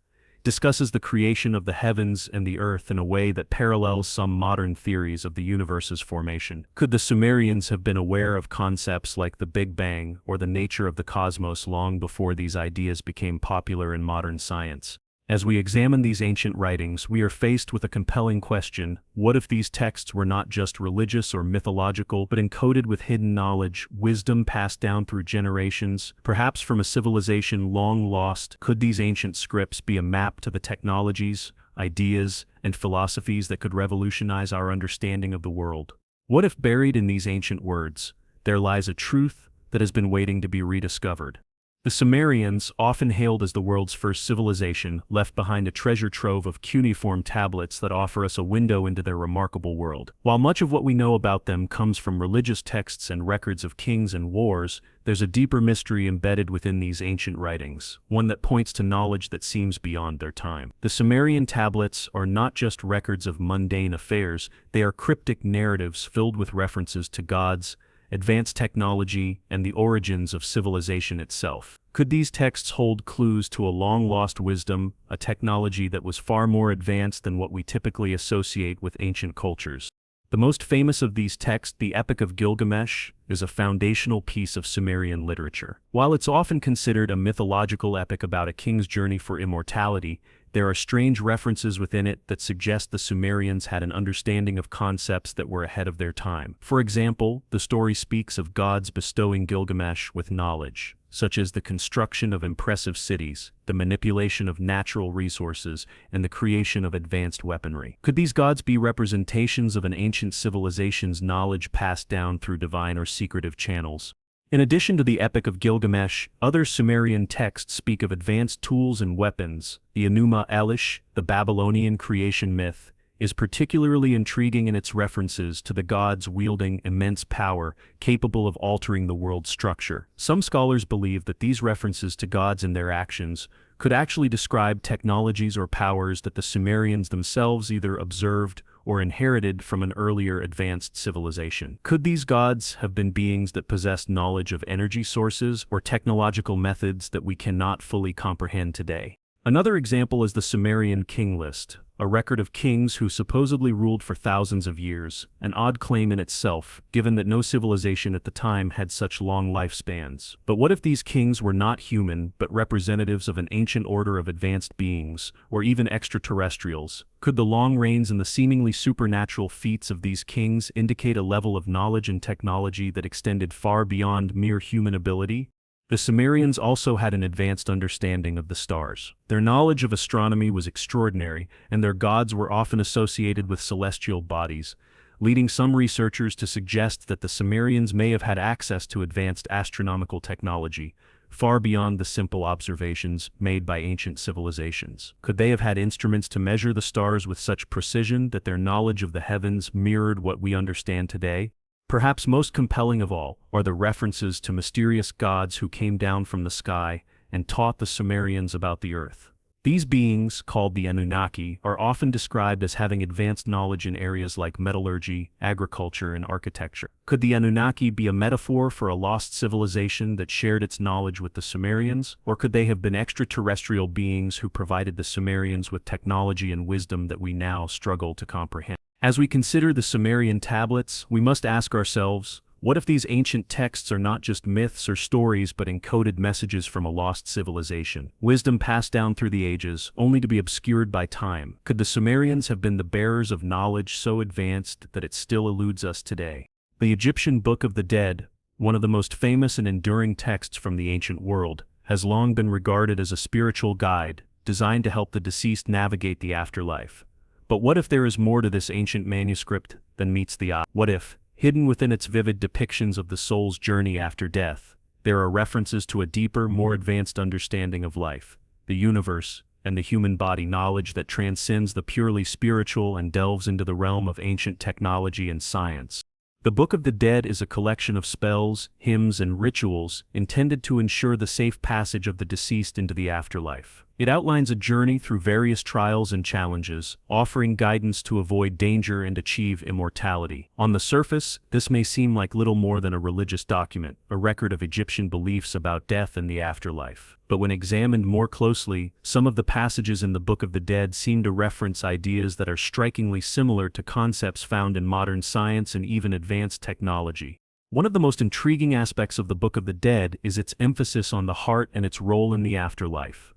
discusses the creation of the heavens and the earth in a way that parallels some modern theories of the universe's formation. Could the Sumerians have been aware of concepts like the Big Bang or the nature of the cosmos long before these ideas became popular in modern science? As we examine these ancient writings, we are faced with a compelling question: what if these texts were not just religious or mythological, but encoded with hidden knowledge, wisdom passed down through generations, perhaps from a civilization long lost? Could these ancient scripts be a map to the technologies, ideas, and philosophies that could revolutionize our understanding of the world? What if buried in these ancient words, there lies a truth that has been waiting to be rediscovered? The Sumerians, often hailed as the world's first civilization, left behind a treasure trove of cuneiform tablets that offer us a window into their remarkable world. While much of what we know about them comes from religious texts and records of kings and wars, there's a deeper mystery embedded within these ancient writings, one that points to knowledge that seems beyond their time. The Sumerian tablets are not just records of mundane affairs, they are cryptic narratives filled with references to gods, advanced technology, and the origins of civilization itself. Could these texts hold clues to a long-lost wisdom, a technology that was far more advanced than what we typically associate with ancient cultures? The most famous of these texts, the Epic of Gilgamesh, is a foundational piece of Sumerian literature. While it's often considered a mythological epic about a king's journey for immortality, there are strange references within it that suggest the Sumerians had an understanding of concepts that were ahead of their time. For example, the story speaks of gods bestowing Gilgamesh with knowledge, such as the construction of impressive cities, the manipulation of natural resources, and the creation of advanced weaponry. Could these gods be representations of an ancient civilization's knowledge passed down through divine or secretive channels? In addition to the Epic of Gilgamesh, other Sumerian texts speak of advanced tools and weapons. The Enuma Elish, the Babylonian creation myth, is particularly intriguing in its references to the gods wielding immense power, capable of altering the world's structure. Some scholars believe that these references to gods and their actions could actually describe technologies or powers that the Sumerians themselves either observed or inherited from an earlier advanced civilization. Could these gods have been beings that possessed knowledge of energy sources or technological methods that we cannot fully comprehend today? Another example is the Sumerian king list, a record of kings who supposedly ruled for thousands of years, an odd claim in itself, given that no civilization at the time had such long lifespans. But what if these kings were not human, but representatives of an ancient order of advanced beings, or even extraterrestrials? Could the long reigns and the seemingly supernatural feats of these kings indicate a level of knowledge and technology that extended far beyond mere human ability? The Sumerians also had an advanced understanding of the stars. Their knowledge of astronomy was extraordinary, and their gods were often associated with celestial bodies, leading some researchers to suggest that the Sumerians may have had access to advanced astronomical technology, far beyond the simple observations made by ancient civilizations. Could they have had instruments to measure the stars with such precision that their knowledge of the heavens mirrored what we understand today? Perhaps most compelling of all are the references to mysterious gods who came down from the sky and taught the Sumerians about the earth. These beings, called the Anunnaki, are often described as having advanced knowledge in areas like metallurgy, agriculture, and architecture. Could the Anunnaki be a metaphor for a lost civilization that shared its knowledge with the Sumerians? Or could they have been extraterrestrial beings who provided the Sumerians with technology and wisdom that we now struggle to comprehend? As we consider the Sumerian tablets, we must ask ourselves, what if these ancient texts are not just myths or stories but encoded messages from a lost civilization? Wisdom passed down through the ages, only to be obscured by time. Could the Sumerians have been the bearers of knowledge so advanced that it still eludes us today? The Egyptian Book of the Dead, one of the most famous and enduring texts from the ancient world, has long been regarded as a spiritual guide, designed to help the deceased navigate the afterlife. But what if there is more to this ancient manuscript than meets the eye? What if, hidden within its vivid depictions of the soul's journey after death, there are references to a deeper, more advanced understanding of life, the universe, and the human body, knowledge that transcends the purely spiritual and delves into the realm of ancient technology and science? The Book of the Dead is a collection of spells, hymns, and rituals intended to ensure the safe passage of the deceased into the afterlife. It outlines a journey through various trials and challenges, offering guidance to avoid danger and achieve immortality. On the surface, this may seem like little more than a religious document, a record of Egyptian beliefs about death and the afterlife. But when examined more closely, some of the passages in the Book of the Dead seem to reference ideas that are strikingly similar to concepts found in modern science and even advanced technology. One of the most intriguing aspects of the Book of the Dead is its emphasis on the heart and its role in the afterlife.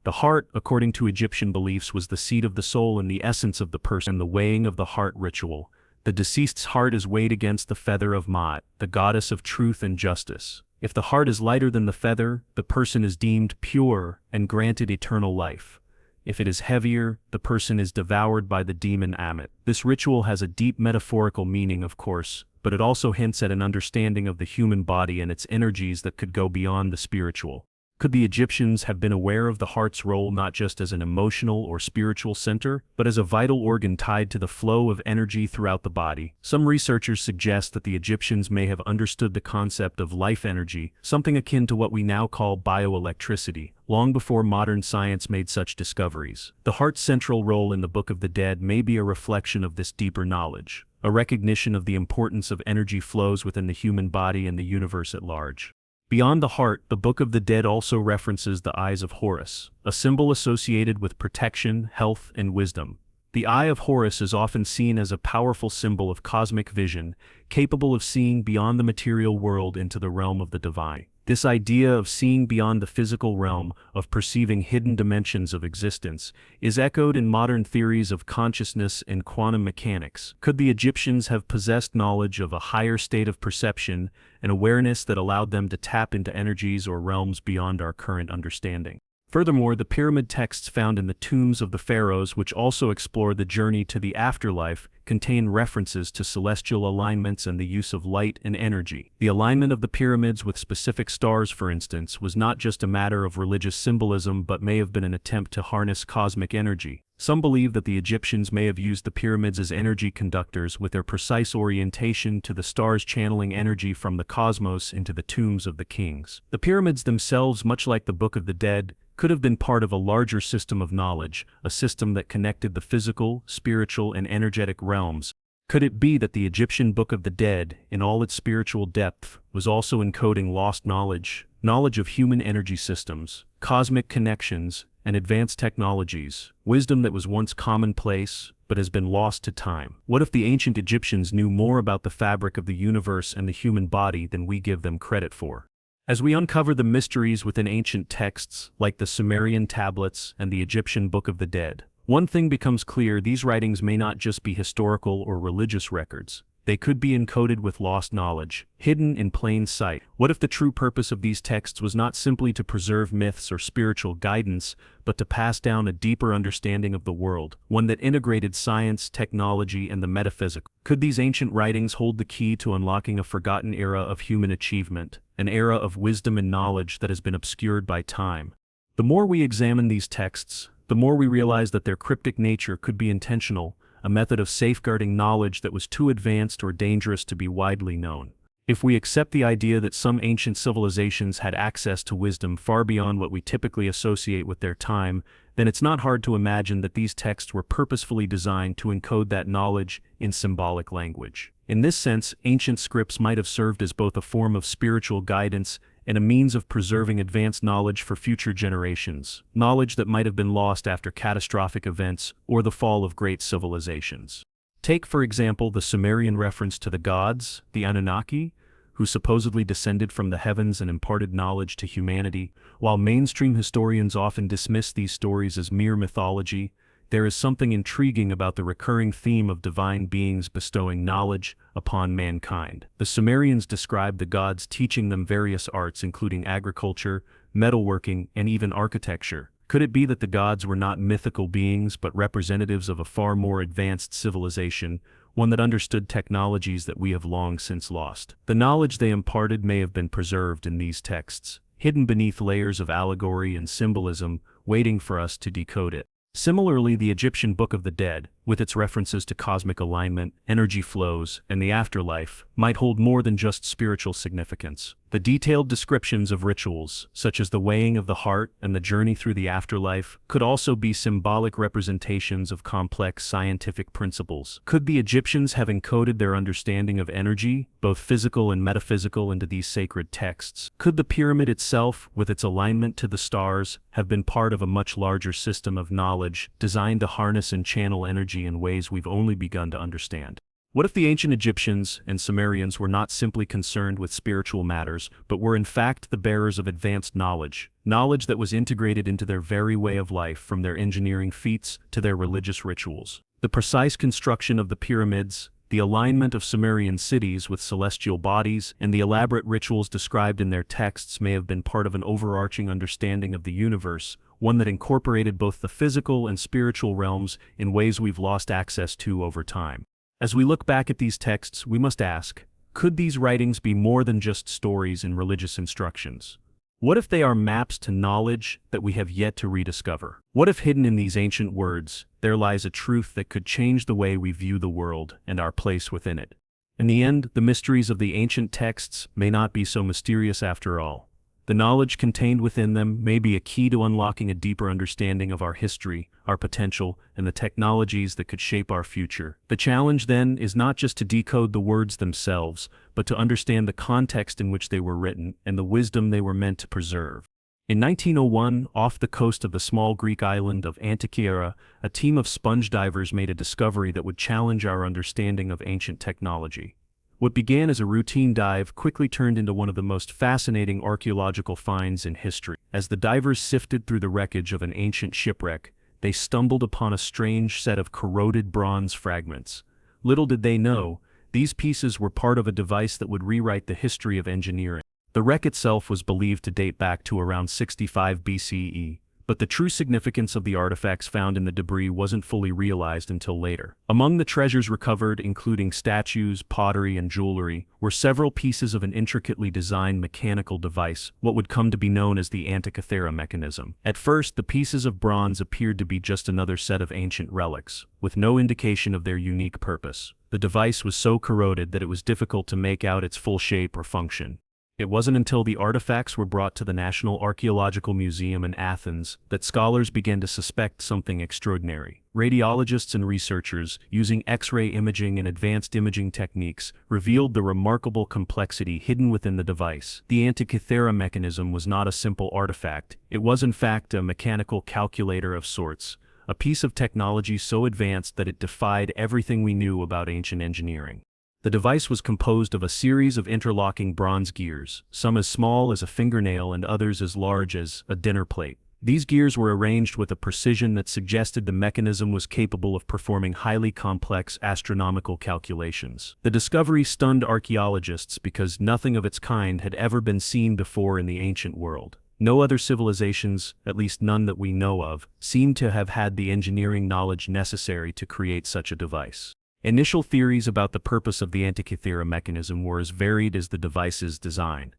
The heart, according to Egyptian beliefs, was the seat of the soul and the essence of the person. The weighing of the heart ritual. The deceased's heart is weighed against the feather of Maat, the goddess of truth and justice. If the heart is lighter than the feather, the person is deemed pure and granted eternal life. If it is heavier, the person is devoured by the demon Ammit. This ritual has a deep metaphorical meaning, of course, but it also hints at an understanding of the human body and its energies that could go beyond the spiritual. Could the Egyptians have been aware of the heart's role not just as an emotional or spiritual center, but as a vital organ tied to the flow of energy throughout the body? Some researchers suggest that the Egyptians may have understood the concept of life energy, something akin to what we now call bioelectricity, long before modern science made such discoveries. The heart's central role in the Book of the Dead may be a reflection of this deeper knowledge, a recognition of the importance of energy flows within the human body and the universe at large. Beyond the heart, the Book of the Dead also references the eyes of Horus, a symbol associated with protection, health, and wisdom. The Eye of Horus is often seen as a powerful symbol of cosmic vision, capable of seeing beyond the material world into the realm of the divine. This idea of seeing beyond the physical realm, of perceiving hidden dimensions of existence, is echoed in modern theories of consciousness and quantum mechanics. Could the Egyptians have possessed knowledge of a higher state of perception, an awareness that allowed them to tap into energies or realms beyond our current understanding? Furthermore, the pyramid texts found in the tombs of the pharaohs, which also explore the journey to the afterlife, contain references to celestial alignments and the use of light and energy. The alignment of the pyramids with specific stars, for instance, was not just a matter of religious symbolism but may have been an attempt to harness cosmic energy. Some believe that the Egyptians may have used the pyramids as energy conductors, with their precise orientation to the stars channeling energy from the cosmos into the tombs of the kings. The pyramids themselves, much like the Book of the Dead, could have been part of a larger system of knowledge, a system that connected the physical, spiritual, and energetic realms. Could it be that the Egyptian Book of the Dead, in all its spiritual depth, was also encoding lost knowledge, knowledge of human energy systems, cosmic connections, and advanced technologies, wisdom that was once commonplace but has been lost to time? What if the ancient Egyptians knew more about the fabric of the universe and the human body than we give them credit for? As we uncover the mysteries within ancient texts, like the Sumerian tablets and the Egyptian Book of the Dead, one thing becomes clear: these writings may not just be historical or religious records. They could be encoded with lost knowledge, hidden in plain sight. What if the true purpose of these texts was not simply to preserve myths or spiritual guidance, but to pass down a deeper understanding of the world, one that integrated science, technology, and the metaphysical? Could these ancient writings hold the key to unlocking a forgotten era of human achievement, an era of wisdom and knowledge that has been obscured by time? The more we examine these texts, the more we realize that their cryptic nature could be intentional, a method of safeguarding knowledge that was too advanced or dangerous to be widely known. If we accept the idea that some ancient civilizations had access to wisdom far beyond what we typically associate with their time, then it's not hard to imagine that these texts were purposefully designed to encode that knowledge in symbolic language. In this sense, ancient scripts might have served as both a form of spiritual guidance and a means of preserving advanced knowledge for future generations, knowledge that might have been lost after catastrophic events or the fall of great civilizations. Take, for example, the Sumerian reference to the gods, the Anunnaki, who supposedly descended from the heavens and imparted knowledge to humanity. While mainstream historians often dismiss these stories as mere mythology, there is something intriguing about the recurring theme of divine beings bestowing knowledge upon mankind. The Sumerians described the gods teaching them various arts, including agriculture, metalworking, and even architecture. Could it be that the gods were not mythical beings but representatives of a far more advanced civilization, one that understood technologies that we have long since lost? The knowledge they imparted may have been preserved in these texts, hidden beneath layers of allegory and symbolism, waiting for us to decode it. Similarly, the Egyptian Book of the Dead, with its references to cosmic alignment, energy flows, and the afterlife, might hold more than just spiritual significance. The detailed descriptions of rituals, such as the weighing of the heart and the journey through the afterlife, could also be symbolic representations of complex scientific principles. Could the Egyptians have encoded their understanding of energy, both physical and metaphysical, into these sacred texts? Could the pyramid itself, with its alignment to the stars, have been part of a much larger system of knowledge designed to harness and channel energy in ways we've only begun to understand? What if the ancient Egyptians and Sumerians were not simply concerned with spiritual matters, but were in fact the bearers of advanced knowledge, knowledge that was integrated into their very way of life, from their engineering feats to their religious rituals? The precise construction of the pyramids, the alignment of Sumerian cities with celestial bodies, and the elaborate rituals described in their texts may have been part of an overarching understanding of the universe, one that incorporated both the physical and spiritual realms in ways we've lost access to over time. As we look back at these texts, we must ask, could these writings be more than just stories and religious instructions? What if they are maps to knowledge that we have yet to rediscover? What if hidden in these ancient words, there lies a truth that could change the way we view the world and our place within it? In the end, the mysteries of the ancient texts may not be so mysterious after all. The knowledge contained within them may be a key to unlocking a deeper understanding of our history, our potential, and the technologies that could shape our future. The challenge, then, is not just to decode the words themselves, but to understand the context in which they were written and the wisdom they were meant to preserve. In 1901, off the coast of the small Greek island of Antikythera, a team of sponge divers made a discovery that would challenge our understanding of ancient technology. What began as a routine dive quickly turned into one of the most fascinating archaeological finds in history. As the divers sifted through the wreckage of an ancient shipwreck, they stumbled upon a strange set of corroded bronze fragments. Little did they know, these pieces were part of a device that would rewrite the history of engineering. The wreck itself was believed to date back to around 65 BCE, but the true significance of the artifacts found in the debris wasn't fully realized until later. Among the treasures recovered, including statues, pottery, and jewelry, were several pieces of an intricately designed mechanical device, what would come to be known as the Antikythera mechanism. At first, the pieces of bronze appeared to be just another set of ancient relics, with no indication of their unique purpose. The device was so corroded that it was difficult to make out its full shape or function. It wasn't until the artifacts were brought to the National Archaeological Museum in Athens that scholars began to suspect something extraordinary. Radiologists and researchers, using X-ray imaging and advanced imaging techniques, revealed the remarkable complexity hidden within the device. The Antikythera mechanism was not a simple artifact. It was in fact a mechanical calculator of sorts, a piece of technology so advanced that it defied everything we knew about ancient engineering. The device was composed of a series of interlocking bronze gears, some as small as a fingernail and others as large as a dinner plate. These gears were arranged with a precision that suggested the mechanism was capable of performing highly complex astronomical calculations. The discovery stunned archaeologists because nothing of its kind had ever been seen before in the ancient world. No other civilizations, at least none that we know of, seem to have had the engineering knowledge necessary to create such a device. Initial theories about the purpose of the Antikythera mechanism were as varied as the device's design.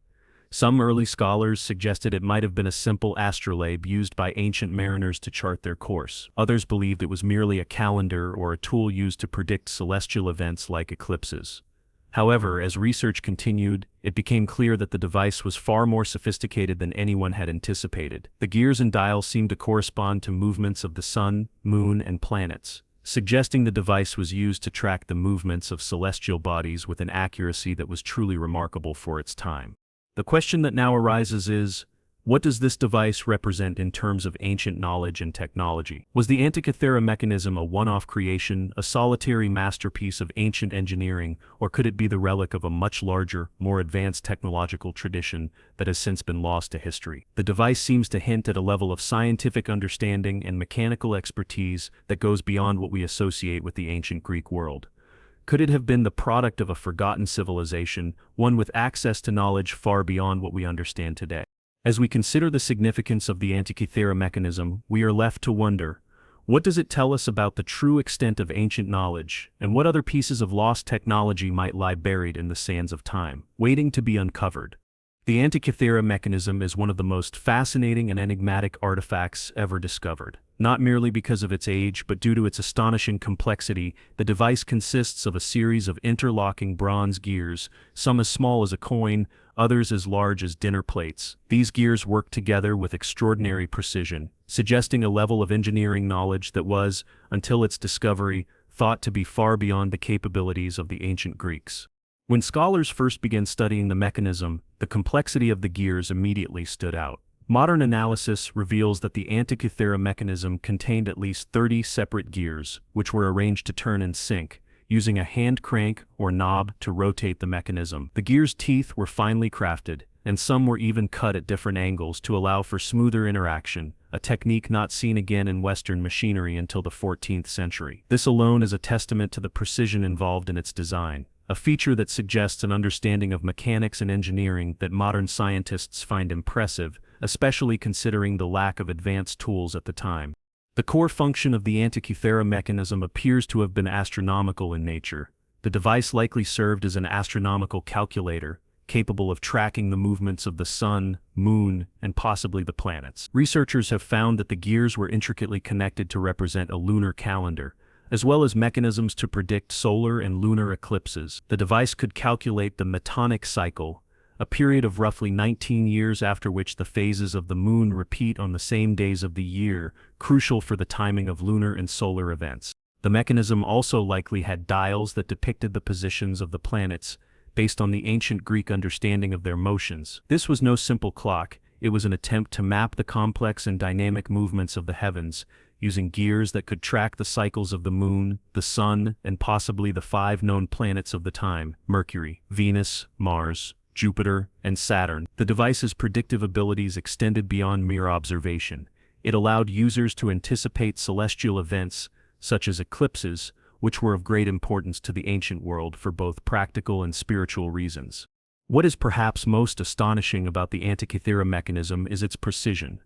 Some early scholars suggested it might have been a simple astrolabe used by ancient mariners to chart their course. Others believed it was merely a calendar or a tool used to predict celestial events like eclipses. However, as research continued, it became clear that the device was far more sophisticated than anyone had anticipated. The gears and dials seemed to correspond to movements of the sun, moon, and planets, suggesting the device was used to track the movements of celestial bodies with an accuracy that was truly remarkable for its time. The question that now arises is, what does this device represent in terms of ancient knowledge and technology? Was the Antikythera mechanism a one-off creation, a solitary masterpiece of ancient engineering, or could it be the relic of a much larger, more advanced technological tradition that has since been lost to history? The device seems to hint at a level of scientific understanding and mechanical expertise that goes beyond what we associate with the ancient Greek world. Could it have been the product of a forgotten civilization, one with access to knowledge far beyond what we understand today? As we consider the significance of the Antikythera mechanism, we are left to wonder, what does it tell us about the true extent of ancient knowledge, and what other pieces of lost technology might lie buried in the sands of time, waiting to be uncovered? The Antikythera mechanism is one of the most fascinating and enigmatic artifacts ever discovered. Not merely because of its age, but due to its astonishing complexity, the device consists of a series of interlocking bronze gears, some as small as a coin, others as large as dinner plates. These gears work together with extraordinary precision, suggesting a level of engineering knowledge that was, until its discovery, thought to be far beyond the capabilities of the ancient Greeks. When scholars first began studying the mechanism, the complexity of the gears immediately stood out. Modern analysis reveals that the Antikythera mechanism contained at least 30 separate gears, which were arranged to turn in sync, using a hand crank or knob to rotate the mechanism. The gears' teeth were finely crafted, and some were even cut at different angles to allow for smoother interaction, a technique not seen again in Western machinery until the 14th century. This alone is a testament to the precision involved in its design, a feature that suggests an understanding of mechanics and engineering that modern scientists find impressive, especially considering the lack of advanced tools at the time. The core function of the Antikythera mechanism appears to have been astronomical in nature. The device likely served as an astronomical calculator, capable of tracking the movements of the sun, moon, and possibly the planets. Researchers have found that the gears were intricately connected to represent a lunar calendar, as well as mechanisms to predict solar and lunar eclipses. The device could calculate the metonic cycle, a period of roughly 19 years after which the phases of the moon repeat on the same days of the year, crucial for the timing of lunar and solar events. The mechanism also likely had dials that depicted the positions of the planets, based on the ancient Greek understanding of their motions. This was no simple clock, it was an attempt to map the complex and dynamic movements of the heavens, using gears that could track the cycles of the moon, the sun, and possibly the 5 known planets of the time: Mercury, Venus, Mars, Jupiter, and Saturn. The device's predictive abilities extended beyond mere observation. It allowed users to anticipate celestial events, such as eclipses, which were of great importance to the ancient world for both practical and spiritual reasons. What is perhaps most astonishing about the Antikythera mechanism is its precision.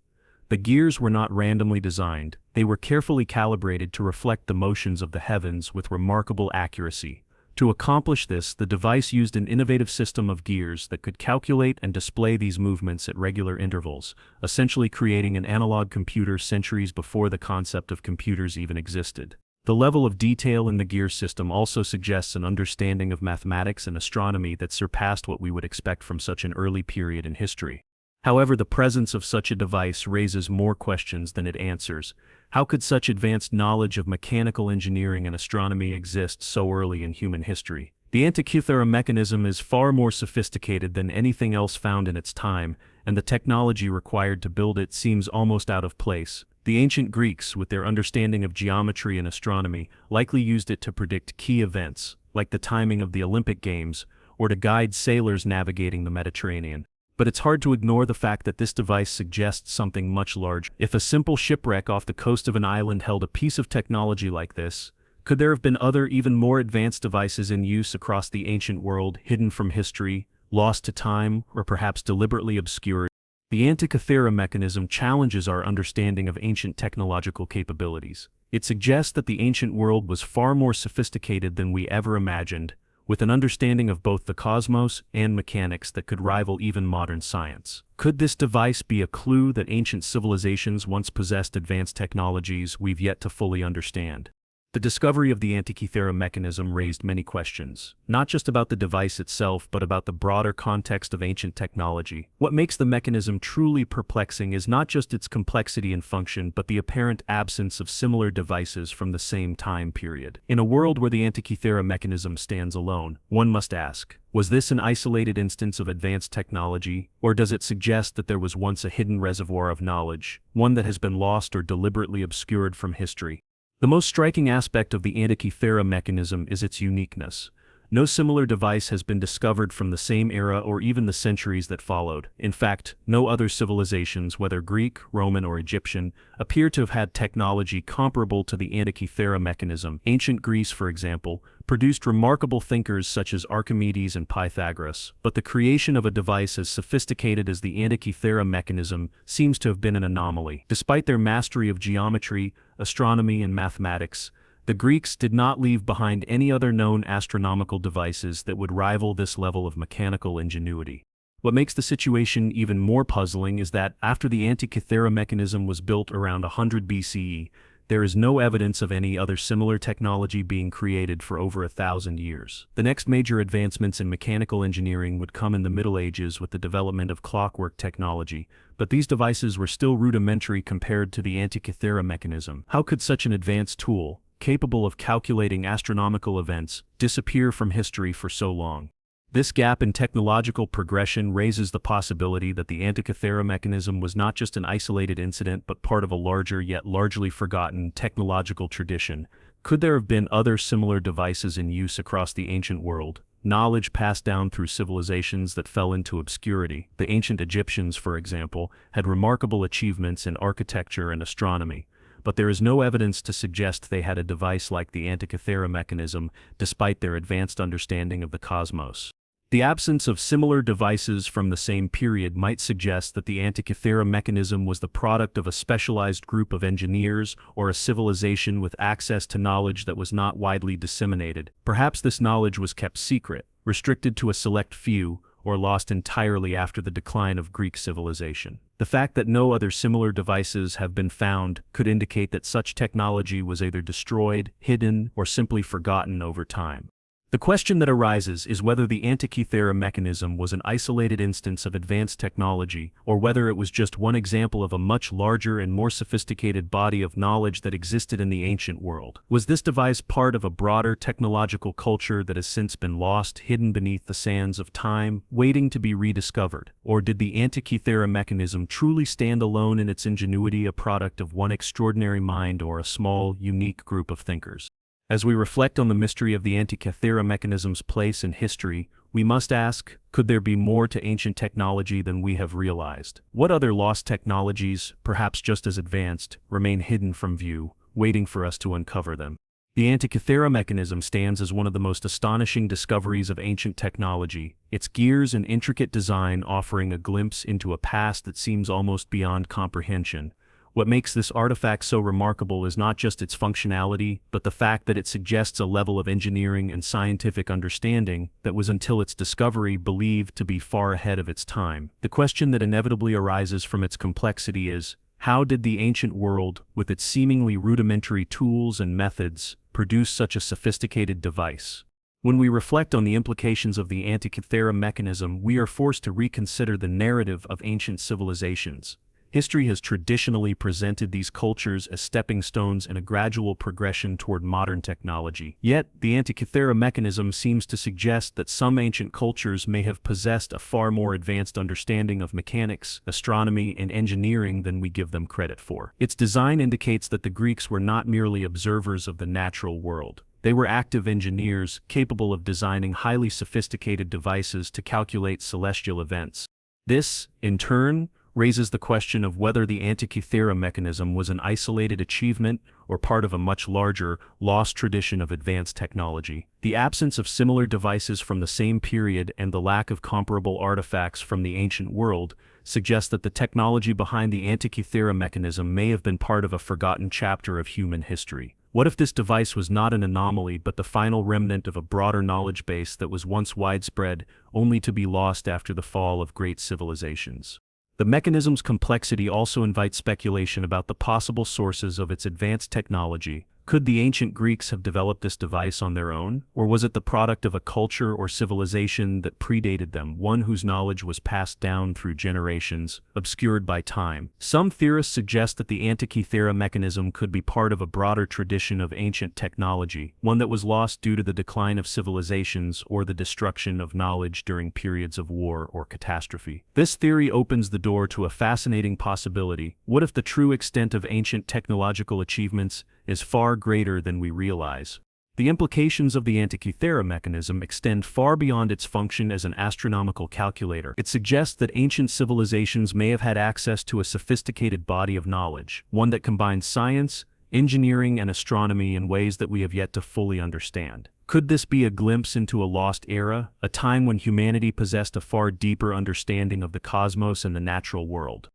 The gears were not randomly designed, they were carefully calibrated to reflect the motions of the heavens with remarkable accuracy. To accomplish this, the device used an innovative system of gears that could calculate and display these movements at regular intervals, essentially creating an analog computer centuries before the concept of computers even existed. The level of detail in the gear system also suggests an understanding of mathematics and astronomy that surpassed what we would expect from such an early period in history. However, the presence of such a device raises more questions than it answers. How could such advanced knowledge of mechanical engineering and astronomy exist so early in human history? The Antikythera mechanism is far more sophisticated than anything else found in its time, and the technology required to build it seems almost out of place. The ancient Greeks, with their understanding of geometry and astronomy, likely used it to predict key events, like the timing of the Olympic Games, or to guide sailors navigating the Mediterranean. But it's hard to ignore the fact that this device suggests something much larger. If a simple shipwreck off the coast of an island held a piece of technology like this, could there have been other, even more advanced devices in use across the ancient world, hidden from history, lost to time, or perhaps deliberately obscured? The Antikythera mechanism challenges our understanding of ancient technological capabilities. It suggests that the ancient world was far more sophisticated than we ever imagined, with an understanding of both the cosmos and mechanics that could rival even modern science. Could this device be a clue that ancient civilizations once possessed advanced technologies we've yet to fully understand? The discovery of the Antikythera mechanism raised many questions, not just about the device itself but about the broader context of ancient technology. What makes the mechanism truly perplexing is not just its complexity and function but the apparent absence of similar devices from the same time period. In a world where the Antikythera mechanism stands alone, one must ask, was this an isolated instance of advanced technology, or does it suggest that there was once a hidden reservoir of knowledge, one that has been lost or deliberately obscured from history? The most striking aspect of the Antikythera mechanism is its uniqueness. No similar device has been discovered from the same era or even the centuries that followed. In fact, no other civilizations, whether Greek, Roman, or Egyptian, appear to have had technology comparable to the Antikythera mechanism. Ancient Greece, for example, produced remarkable thinkers such as Archimedes and Pythagoras, but the creation of a device as sophisticated as the Antikythera mechanism seems to have been an anomaly. Despite their mastery of geometry, astronomy, and mathematics, the Greeks did not leave behind any other known astronomical devices that would rival this level of mechanical ingenuity. What makes the situation even more puzzling is that, after the Antikythera mechanism was built around 100 BCE, there is no evidence of any other similar technology being created for over 1,000 years. The next major advancements in mechanical engineering would come in the Middle Ages with the development of clockwork technology, but these devices were still rudimentary compared to the Antikythera mechanism. How could such an advanced tool, capable of calculating astronomical events, disappear from history for so long? This gap in technological progression raises the possibility that the Antikythera mechanism was not just an isolated incident but part of a larger yet largely forgotten technological tradition. Could there have been other similar devices in use across the ancient world, knowledge passed down through civilizations that fell into obscurity? The ancient Egyptians, for example, had remarkable achievements in architecture and astronomy, but there is no evidence to suggest they had a device like the Antikythera mechanism despite their advanced understanding of the cosmos. The absence of similar devices from the same period might suggest that the Antikythera mechanism was the product of a specialized group of engineers or a civilization with access to knowledge that was not widely disseminated. Perhaps this knowledge was kept secret, restricted to a select few, or lost entirely after the decline of Greek civilization. The fact that no other similar devices have been found could indicate that such technology was either destroyed, hidden, or simply forgotten over time. The question that arises is whether the Antikythera mechanism was an isolated instance of advanced technology, or whether it was just one example of a much larger and more sophisticated body of knowledge that existed in the ancient world. Was this device part of a broader technological culture that has since been lost, hidden beneath the sands of time, waiting to be rediscovered? Or did the Antikythera mechanism truly stand alone in its ingenuity, a product of one extraordinary mind or a small, unique group of thinkers? As we reflect on the mystery of the Antikythera mechanism's place in history, we must ask, could there be more to ancient technology than we have realized? What other lost technologies, perhaps just as advanced, remain hidden from view, waiting for us to uncover them? The Antikythera mechanism stands as one of the most astonishing discoveries of ancient technology, its gears and intricate design offering a glimpse into a past that seems almost beyond comprehension. What makes this artifact so remarkable is not just its functionality, but the fact that it suggests a level of engineering and scientific understanding that was until its discovery believed to be far ahead of its time. The question that inevitably arises from its complexity is, how did the ancient world, with its seemingly rudimentary tools and methods, produce such a sophisticated device? When we reflect on the implications of the Antikythera mechanism, we are forced to reconsider the narrative of ancient civilizations. History has traditionally presented these cultures as stepping stones in a gradual progression toward modern technology. Yet, the Antikythera mechanism seems to suggest that some ancient cultures may have possessed a far more advanced understanding of mechanics, astronomy, and engineering than we give them credit for. Its design indicates that the Greeks were not merely observers of the natural world. They were active engineers, capable of designing highly sophisticated devices to calculate celestial events. This, in turn, raises the question of whether the Antikythera mechanism was an isolated achievement or part of a much larger, lost tradition of advanced technology. The absence of similar devices from the same period and the lack of comparable artifacts from the ancient world suggest that the technology behind the Antikythera mechanism may have been part of a forgotten chapter of human history. What if this device was not an anomaly but the final remnant of a broader knowledge base that was once widespread, only to be lost after the fall of great civilizations? The mechanism's complexity also invites speculation about the possible sources of its advanced technology. Could the ancient Greeks have developed this device on their own, or was it the product of a culture or civilization that predated them, one whose knowledge was passed down through generations, obscured by time? Some theorists suggest that the Antikythera mechanism could be part of a broader tradition of ancient technology, one that was lost due to the decline of civilizations or the destruction of knowledge during periods of war or catastrophe. This theory opens the door to a fascinating possibility. What if the true extent of ancient technological achievements is far greater than we realize? The implications of the Antikythera mechanism extend far beyond its function as an astronomical calculator. It suggests that ancient civilizations may have had access to a sophisticated body of knowledge, one that combines science, engineering, and astronomy in ways that we have yet to fully understand. Could this be a glimpse into a lost era, a time when humanity possessed a far deeper understanding of the cosmos and the natural world?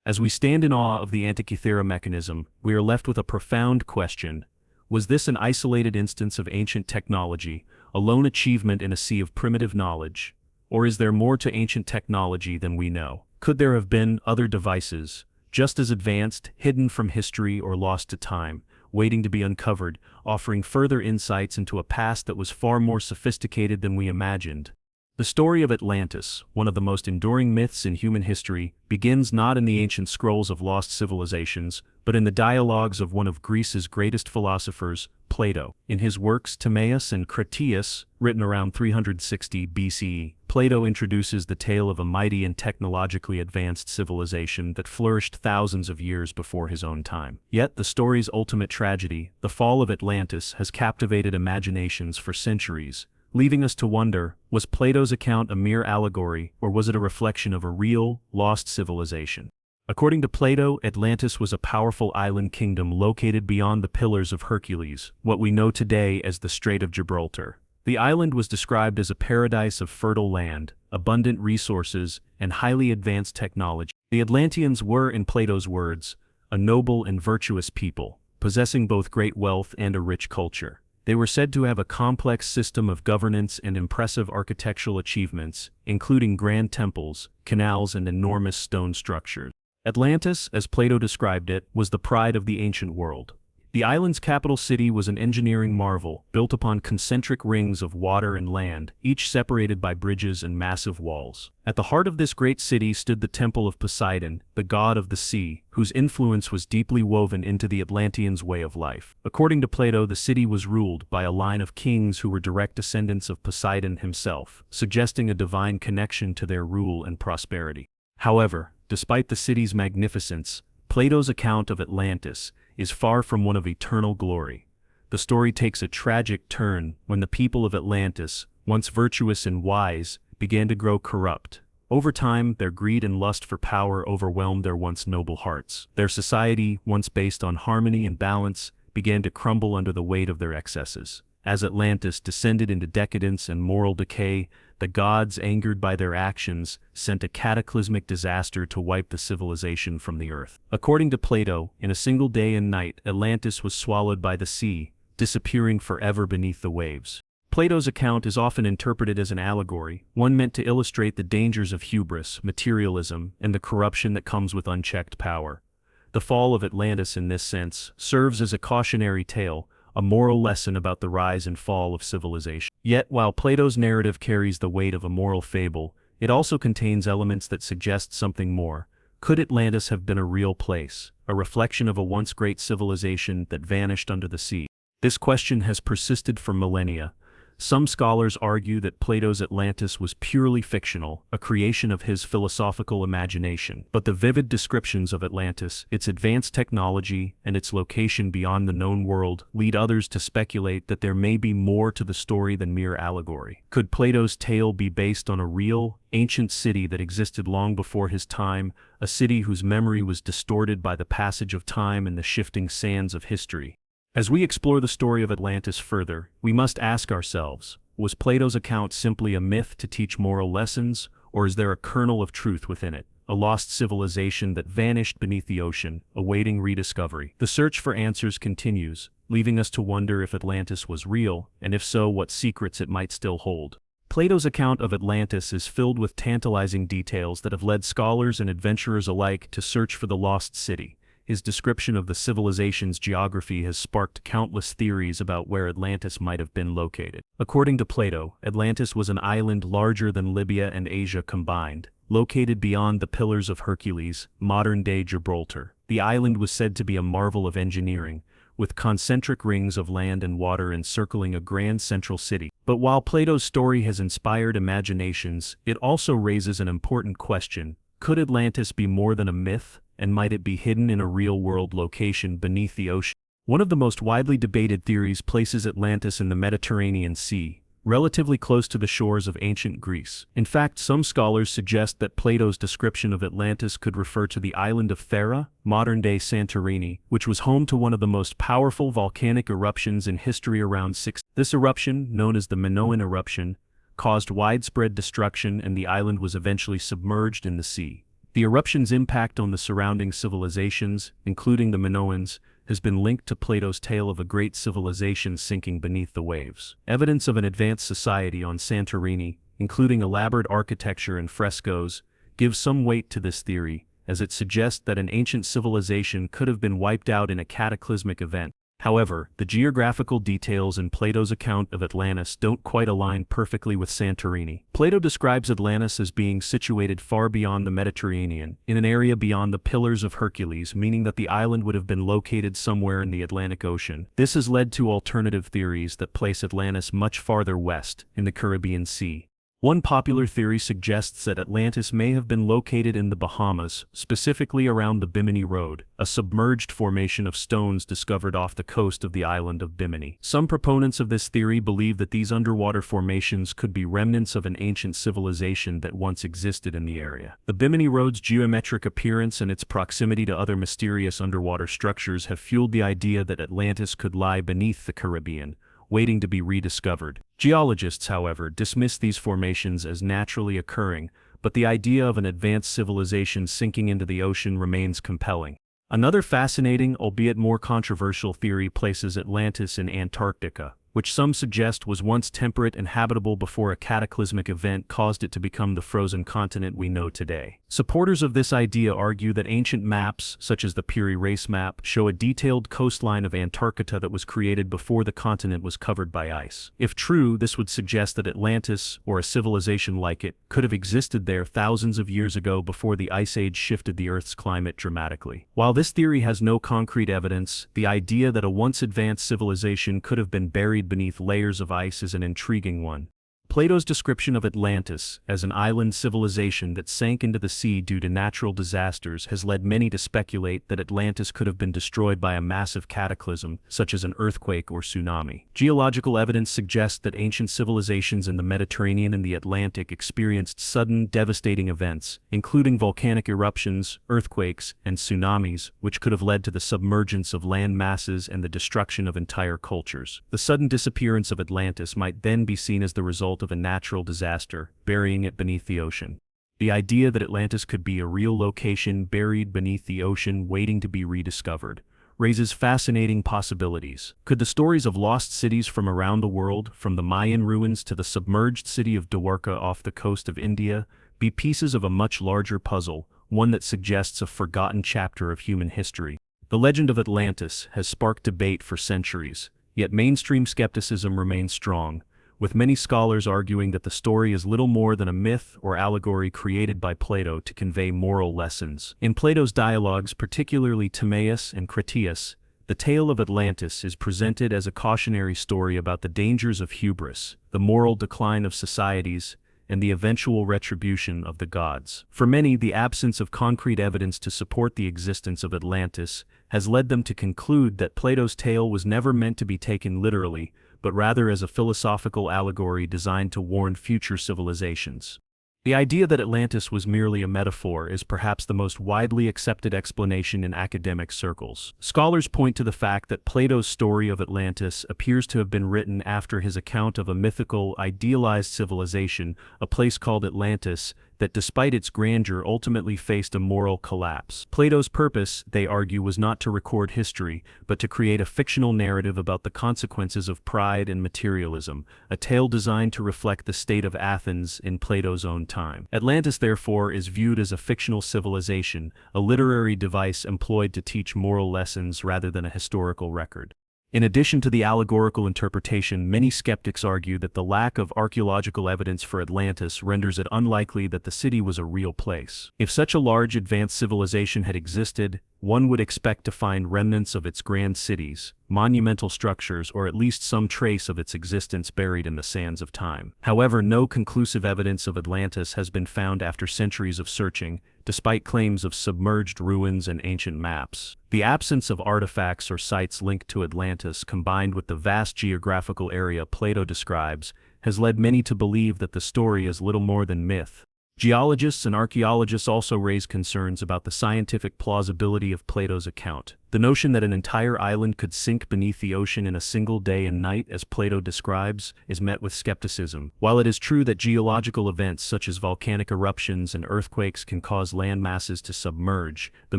As we stand in awe of the Antikythera mechanism, we are left with a profound question. Was this an isolated instance of ancient technology, a lone achievement in a sea of primitive knowledge? Or is there more to ancient technology than we know? Could there have been other devices, just as advanced, hidden from history or lost to time, waiting to be uncovered, offering further insights into a past that was far more sophisticated than we imagined? The story of Atlantis, one of the most enduring myths in human history, begins not in the ancient scrolls of lost civilizations, but in the dialogues of one of Greece's greatest philosophers, Plato. In his works Timaeus and Critias, written around 360 BCE, Plato introduces the tale of a mighty and technologically advanced civilization that flourished thousands of years before his own time. Yet the story's ultimate tragedy, the fall of Atlantis, has captivated imaginations for centuries, leaving us to wonder, was Plato's account a mere allegory, or was it a reflection of a real, lost civilization? According to Plato, Atlantis was a powerful island kingdom located beyond the Pillars of Hercules, what we know today as the Strait of Gibraltar. The island was described as a paradise of fertile land, abundant resources, and highly advanced technology. The Atlanteans were, in Plato's words, a noble and virtuous people, possessing both great wealth and a rich culture. They were said to have a complex system of governance and impressive architectural achievements, including grand temples, canals, and enormous stone structures. Atlantis, as Plato described it, was the pride of the ancient world. The island's capital city was an engineering marvel, built upon concentric rings of water and land, each separated by bridges and massive walls. At the heart of this great city stood the temple of Poseidon, the god of the sea, whose influence was deeply woven into the Atlanteans' way of life. According to Plato, the city was ruled by a line of kings who were direct descendants of Poseidon himself, suggesting a divine connection to their rule and prosperity. However, despite the city's magnificence, Plato's account of Atlantis is far from one of eternal glory. The story takes a tragic turn when the people of Atlantis, once virtuous and wise, began to grow corrupt. Over time, their greed and lust for power overwhelmed their once noble hearts. Their society, once based on harmony and balance, began to crumble under the weight of their excesses. As Atlantis descended into decadence and moral decay, the gods, angered by their actions, sent a cataclysmic disaster to wipe the civilization from the earth. According to Plato, in a single day and night, Atlantis was swallowed by the sea, disappearing forever beneath the waves. Plato's account is often interpreted as an allegory, one meant to illustrate the dangers of hubris, materialism, and the corruption that comes with unchecked power. The fall of Atlantis, in this sense, serves as a cautionary tale, a moral lesson about the rise and fall of civilization. Yet, while Plato's narrative carries the weight of a moral fable, it also contains elements that suggest something more. Could Atlantis have been a real place, a reflection of a once great civilization that vanished under the sea? This question has persisted for millennia. Some scholars argue that Plato's Atlantis was purely fictional, a creation of his philosophical imagination. But the vivid descriptions of Atlantis, its advanced technology, and its location beyond the known world lead others to speculate that there may be more to the story than mere allegory. Could Plato's tale be based on a real, ancient city that existed long before his time, a city whose memory was distorted by the passage of time and the shifting sands of history? As we explore the story of Atlantis further, we must ask ourselves, was Plato's account simply a myth to teach moral lessons, or is there a kernel of truth within it, a lost civilization that vanished beneath the ocean, awaiting rediscovery? The search for answers continues, leaving us to wonder if Atlantis was real, and if so, what secrets it might still hold. Plato's account of Atlantis is filled with tantalizing details that have led scholars and adventurers alike to search for the lost city. His description of the civilization's geography has sparked countless theories about where Atlantis might have been located. According to Plato, Atlantis was an island larger than Libya and Asia combined, located beyond the Pillars of Hercules, modern-day Gibraltar. The island was said to be a marvel of engineering, with concentric rings of land and water encircling a grand central city. But while Plato's story has inspired imaginations, it also raises an important question. Could Atlantis be more than a myth? And might it be hidden in a real-world location beneath the ocean? One of the most widely debated theories places Atlantis in the Mediterranean Sea, relatively close to the shores of ancient Greece. In fact, some scholars suggest that Plato's description of Atlantis could refer to the island of Thera, modern-day Santorini, which was home to one of the most powerful volcanic eruptions in history around 6. This eruption, known as the Minoan eruption, caused widespread destruction and the island was eventually submerged in the sea. The eruption's impact on the surrounding civilizations, including the Minoans, has been linked to Plato's tale of a great civilization sinking beneath the waves. Evidence of an advanced society on Santorini, including elaborate architecture and frescoes, gives some weight to this theory, as it suggests that an ancient civilization could have been wiped out in a cataclysmic event. However, the geographical details in Plato's account of Atlantis don't quite align perfectly with Santorini. Plato describes Atlantis as being situated far beyond the Mediterranean, in an area beyond the Pillars of Hercules, meaning that the island would have been located somewhere in the Atlantic Ocean. This has led to alternative theories that place Atlantis much farther west, in the Caribbean Sea. One popular theory suggests that Atlantis may have been located in the Bahamas, specifically around the Bimini Road, a submerged formation of stones discovered off the coast of the island of Bimini. Some proponents of this theory believe that these underwater formations could be remnants of an ancient civilization that once existed in the area. The Bimini Road's geometric appearance and its proximity to other mysterious underwater structures have fueled the idea that Atlantis could lie beneath the Caribbean, waiting to be rediscovered. Geologists, however, dismiss these formations as naturally occurring, but the idea of an advanced civilization sinking into the ocean remains compelling. Another fascinating, albeit more controversial theory places Atlantis in Antarctica, which some suggest was once temperate and habitable before a cataclysmic event caused it to become the frozen continent we know today. Supporters of this idea argue that ancient maps, such as the Piri Reis map, show a detailed coastline of Antarctica that was created before the continent was covered by ice. If true, this would suggest that Atlantis, or a civilization like it, could have existed there thousands of years ago before the Ice Age shifted the Earth's climate dramatically. While this theory has no concrete evidence, the idea that a once advanced civilization could have been buried beneath layers of ice is an intriguing one. Plato's description of Atlantis as an island civilization that sank into the sea due to natural disasters has led many to speculate that Atlantis could have been destroyed by a massive cataclysm, such as an earthquake or tsunami. Geological evidence suggests that ancient civilizations in the Mediterranean and the Atlantic experienced sudden, devastating events, including volcanic eruptions, earthquakes, and tsunamis, which could have led to the submergence of land masses and the destruction of entire cultures. The sudden disappearance of Atlantis might then be seen as the result of a natural disaster, burying it beneath the ocean. The idea that Atlantis could be a real location buried beneath the ocean waiting to be rediscovered raises fascinating possibilities. Could the stories of lost cities from around the world, from the Mayan ruins to the submerged city of Dwarka off the coast of India, be pieces of a much larger puzzle, one that suggests a forgotten chapter of human history? The legend of Atlantis has sparked debate for centuries, yet mainstream skepticism remains strong, with many scholars arguing that the story is little more than a myth or allegory created by Plato to convey moral lessons. In Plato's dialogues, particularly Timaeus and Critias, the tale of Atlantis is presented as a cautionary story about the dangers of hubris, the moral decline of societies, and the eventual retribution of the gods. For many, the absence of concrete evidence to support the existence of Atlantis has led them to conclude that Plato's tale was never meant to be taken literally, but rather as a philosophical allegory designed to warn future civilizations. The idea that Atlantis was merely a metaphor is perhaps the most widely accepted explanation in academic circles. Scholars point to the fact that Plato's story of Atlantis appears to have been written after his account of a mythical, idealized civilization, a place called Atlantis, that despite its grandeur ultimately faced a moral collapse. Plato's purpose, they argue, was not to record history, but to create a fictional narrative about the consequences of pride and materialism, a tale designed to reflect the state of Athens in Plato's own time. Atlantis, therefore, is viewed as a fictional civilization, a literary device employed to teach moral lessons rather than a historical record. In addition to the allegorical interpretation, many skeptics argue that the lack of archaeological evidence for Atlantis renders it unlikely that the city was a real place. If such a large advanced civilization had existed, one would expect to find remnants of its grand cities, monumental structures, or at least some trace of its existence buried in the sands of time. However, no conclusive evidence of Atlantis has been found after centuries of searching, despite claims of submerged ruins and ancient maps. The absence of artifacts or sites linked to Atlantis, combined with the vast geographical area Plato describes, has led many to believe that the story is little more than myth. Geologists and archaeologists also raise concerns about the scientific plausibility of Plato's account. The notion that an entire island could sink beneath the ocean in a single day and night, as Plato describes, is met with skepticism. While it is true that geological events such as volcanic eruptions and earthquakes can cause land masses to submerge, the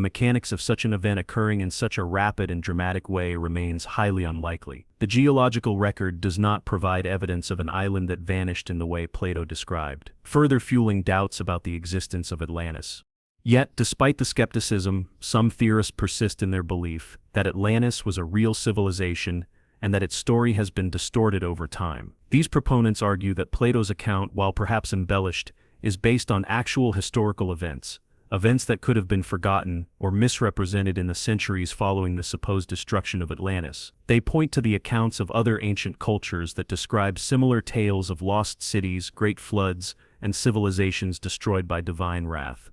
mechanics of such an event occurring in such a rapid and dramatic way remains highly unlikely. The geological record does not provide evidence of an island that vanished in the way Plato described, further fueling doubts about the existence of Atlantis. Yet, despite the skepticism, some theorists persist in their belief that Atlantis was a real civilization and that its story has been distorted over time. These proponents argue that Plato's account, while perhaps embellished, is based on actual historical events that could have been forgotten or misrepresented in the centuries following the supposed destruction of Atlantis. They point to the accounts of other ancient cultures that describe similar tales of lost cities, great floods, and civilizations destroyed by divine wrath.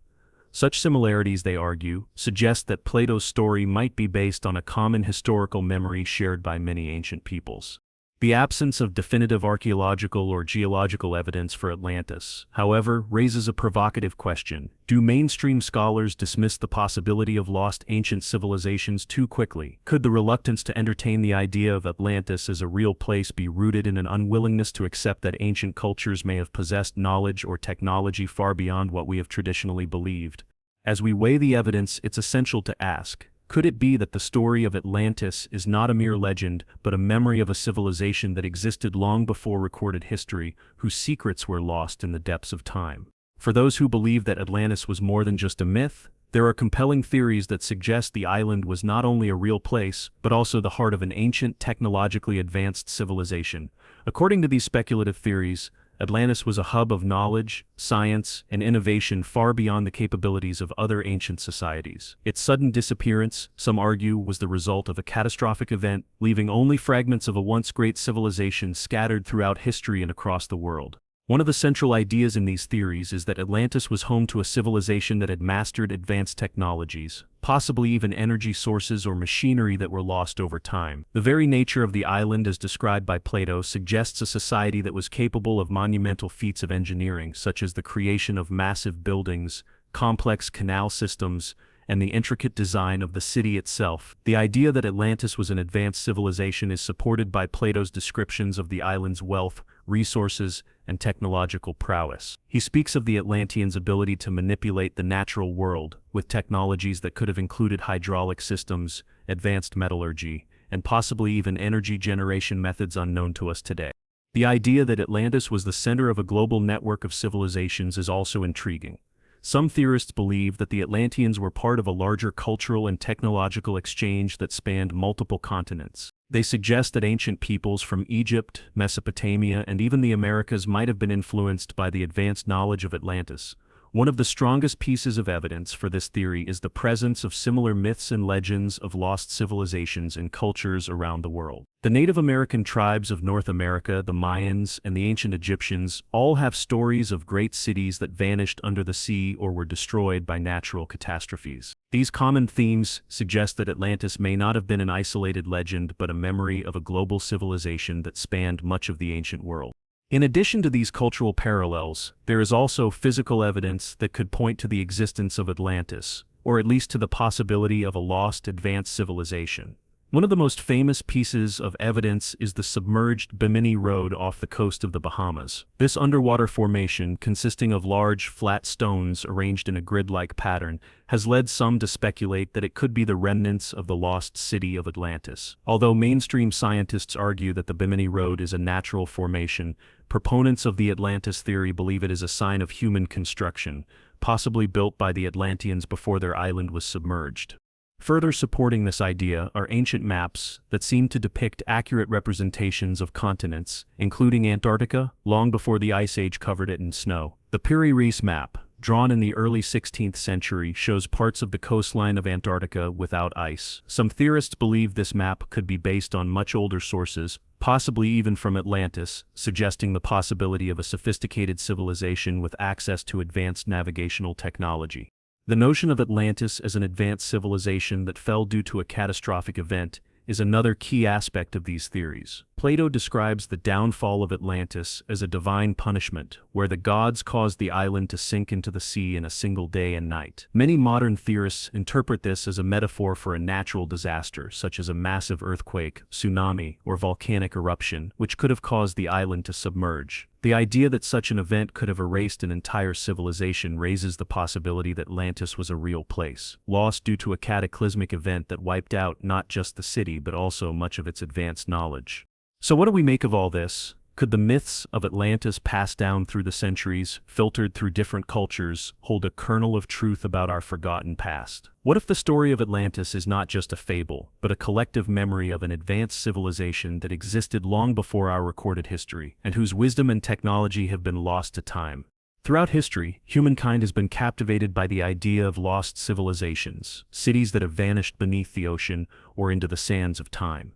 Such similarities, they argue, suggest that Plato's story might be based on a common historical memory shared by many ancient peoples. The absence of definitive archaeological or geological evidence for Atlantis, however, raises a provocative question. Do mainstream scholars dismiss the possibility of lost ancient civilizations too quickly? Could the reluctance to entertain the idea of Atlantis as a real place be rooted in an unwillingness to accept that ancient cultures may have possessed knowledge or technology far beyond what we have traditionally believed? As we weigh the evidence, it's essential to ask, Could it be that the story of Atlantis is not a mere legend, but a memory of a civilization that existed long before recorded history, whose secrets were lost in the depths of time? For those who believe that Atlantis was more than just a myth, there are compelling theories that suggest the island was not only a real place, but also the heart of an ancient, technologically advanced civilization. According to these speculative theories, Atlantis was a hub of knowledge, science, and innovation far beyond the capabilities of other ancient societies. Its sudden disappearance, some argue, was the result of a catastrophic event, leaving only fragments of a once great civilization scattered throughout history and across the world. One of the central ideas in these theories is that Atlantis was home to a civilization that had mastered advanced technologies, possibly even energy sources or machinery that were lost over time. The very nature of the island as described by Plato suggests a society that was capable of monumental feats of engineering, such as the creation of massive buildings, complex canal systems, and the intricate design of the city itself. The idea that Atlantis was an advanced civilization is supported by Plato's descriptions of the island's wealth, resources, and technological prowess. He speaks of the Atlanteans' ability to manipulate the natural world, with technologies that could have included hydraulic systems, advanced metallurgy, and possibly even energy generation methods unknown to us today. The idea that Atlantis was the center of a global network of civilizations is also intriguing. Some theorists believe that the Atlanteans were part of a larger cultural and technological exchange that spanned multiple continents. They suggest that ancient peoples from Egypt, Mesopotamia, and even the Americas might have been influenced by the advanced knowledge of Atlantis. One of the strongest pieces of evidence for this theory is the presence of similar myths and legends of lost civilizations and cultures around the world. The Native American tribes of North America, the Mayans, and the ancient Egyptians all have stories of great cities that vanished under the sea or were destroyed by natural catastrophes. These common themes suggest that Atlantis may not have been an isolated legend but a memory of a global civilization that spanned much of the ancient world. In addition to these cultural parallels, there is also physical evidence that could point to the existence of Atlantis, or at least to the possibility of a lost advanced civilization. One of the most famous pieces of evidence is the submerged Bimini Road off the coast of the Bahamas. This underwater formation, consisting of large, flat stones arranged in a grid-like pattern, has led some to speculate that it could be the remnants of the lost city of Atlantis. Although mainstream scientists argue that the Bimini Road is a natural formation, proponents of the Atlantis theory believe it is a sign of human construction, possibly built by the Atlanteans before their island was submerged. Further supporting this idea are ancient maps that seem to depict accurate representations of continents, including Antarctica, long before the Ice Age covered it in snow. The Piri-Reis map, drawn in the early 16th century, shows parts of the coastline of Antarctica without ice. Some theorists believe this map could be based on much older sources, possibly even from Atlantis, suggesting the possibility of a sophisticated civilization with access to advanced navigational technology. The notion of Atlantis as an advanced civilization that fell due to a catastrophic event is another key aspect of these theories. Plato describes the downfall of Atlantis as a divine punishment, where the gods caused the island to sink into the sea in a single day and night. Many modern theorists interpret this as a metaphor for a natural disaster, such as a massive earthquake, tsunami, or volcanic eruption, which could have caused the island to submerge. The idea that such an event could have erased an entire civilization raises the possibility that Atlantis was a real place, lost due to a cataclysmic event that wiped out not just the city but also much of its advanced knowledge. So what do we make of all this? Could the myths of Atlantis passed down through the centuries, filtered through different cultures, hold a kernel of truth about our forgotten past? What if the story of Atlantis is not just a fable, but a collective memory of an advanced civilization that existed long before our recorded history, and whose wisdom and technology have been lost to time? Throughout history, humankind has been captivated by the idea of lost civilizations, cities that have vanished beneath the ocean or into the sands of time.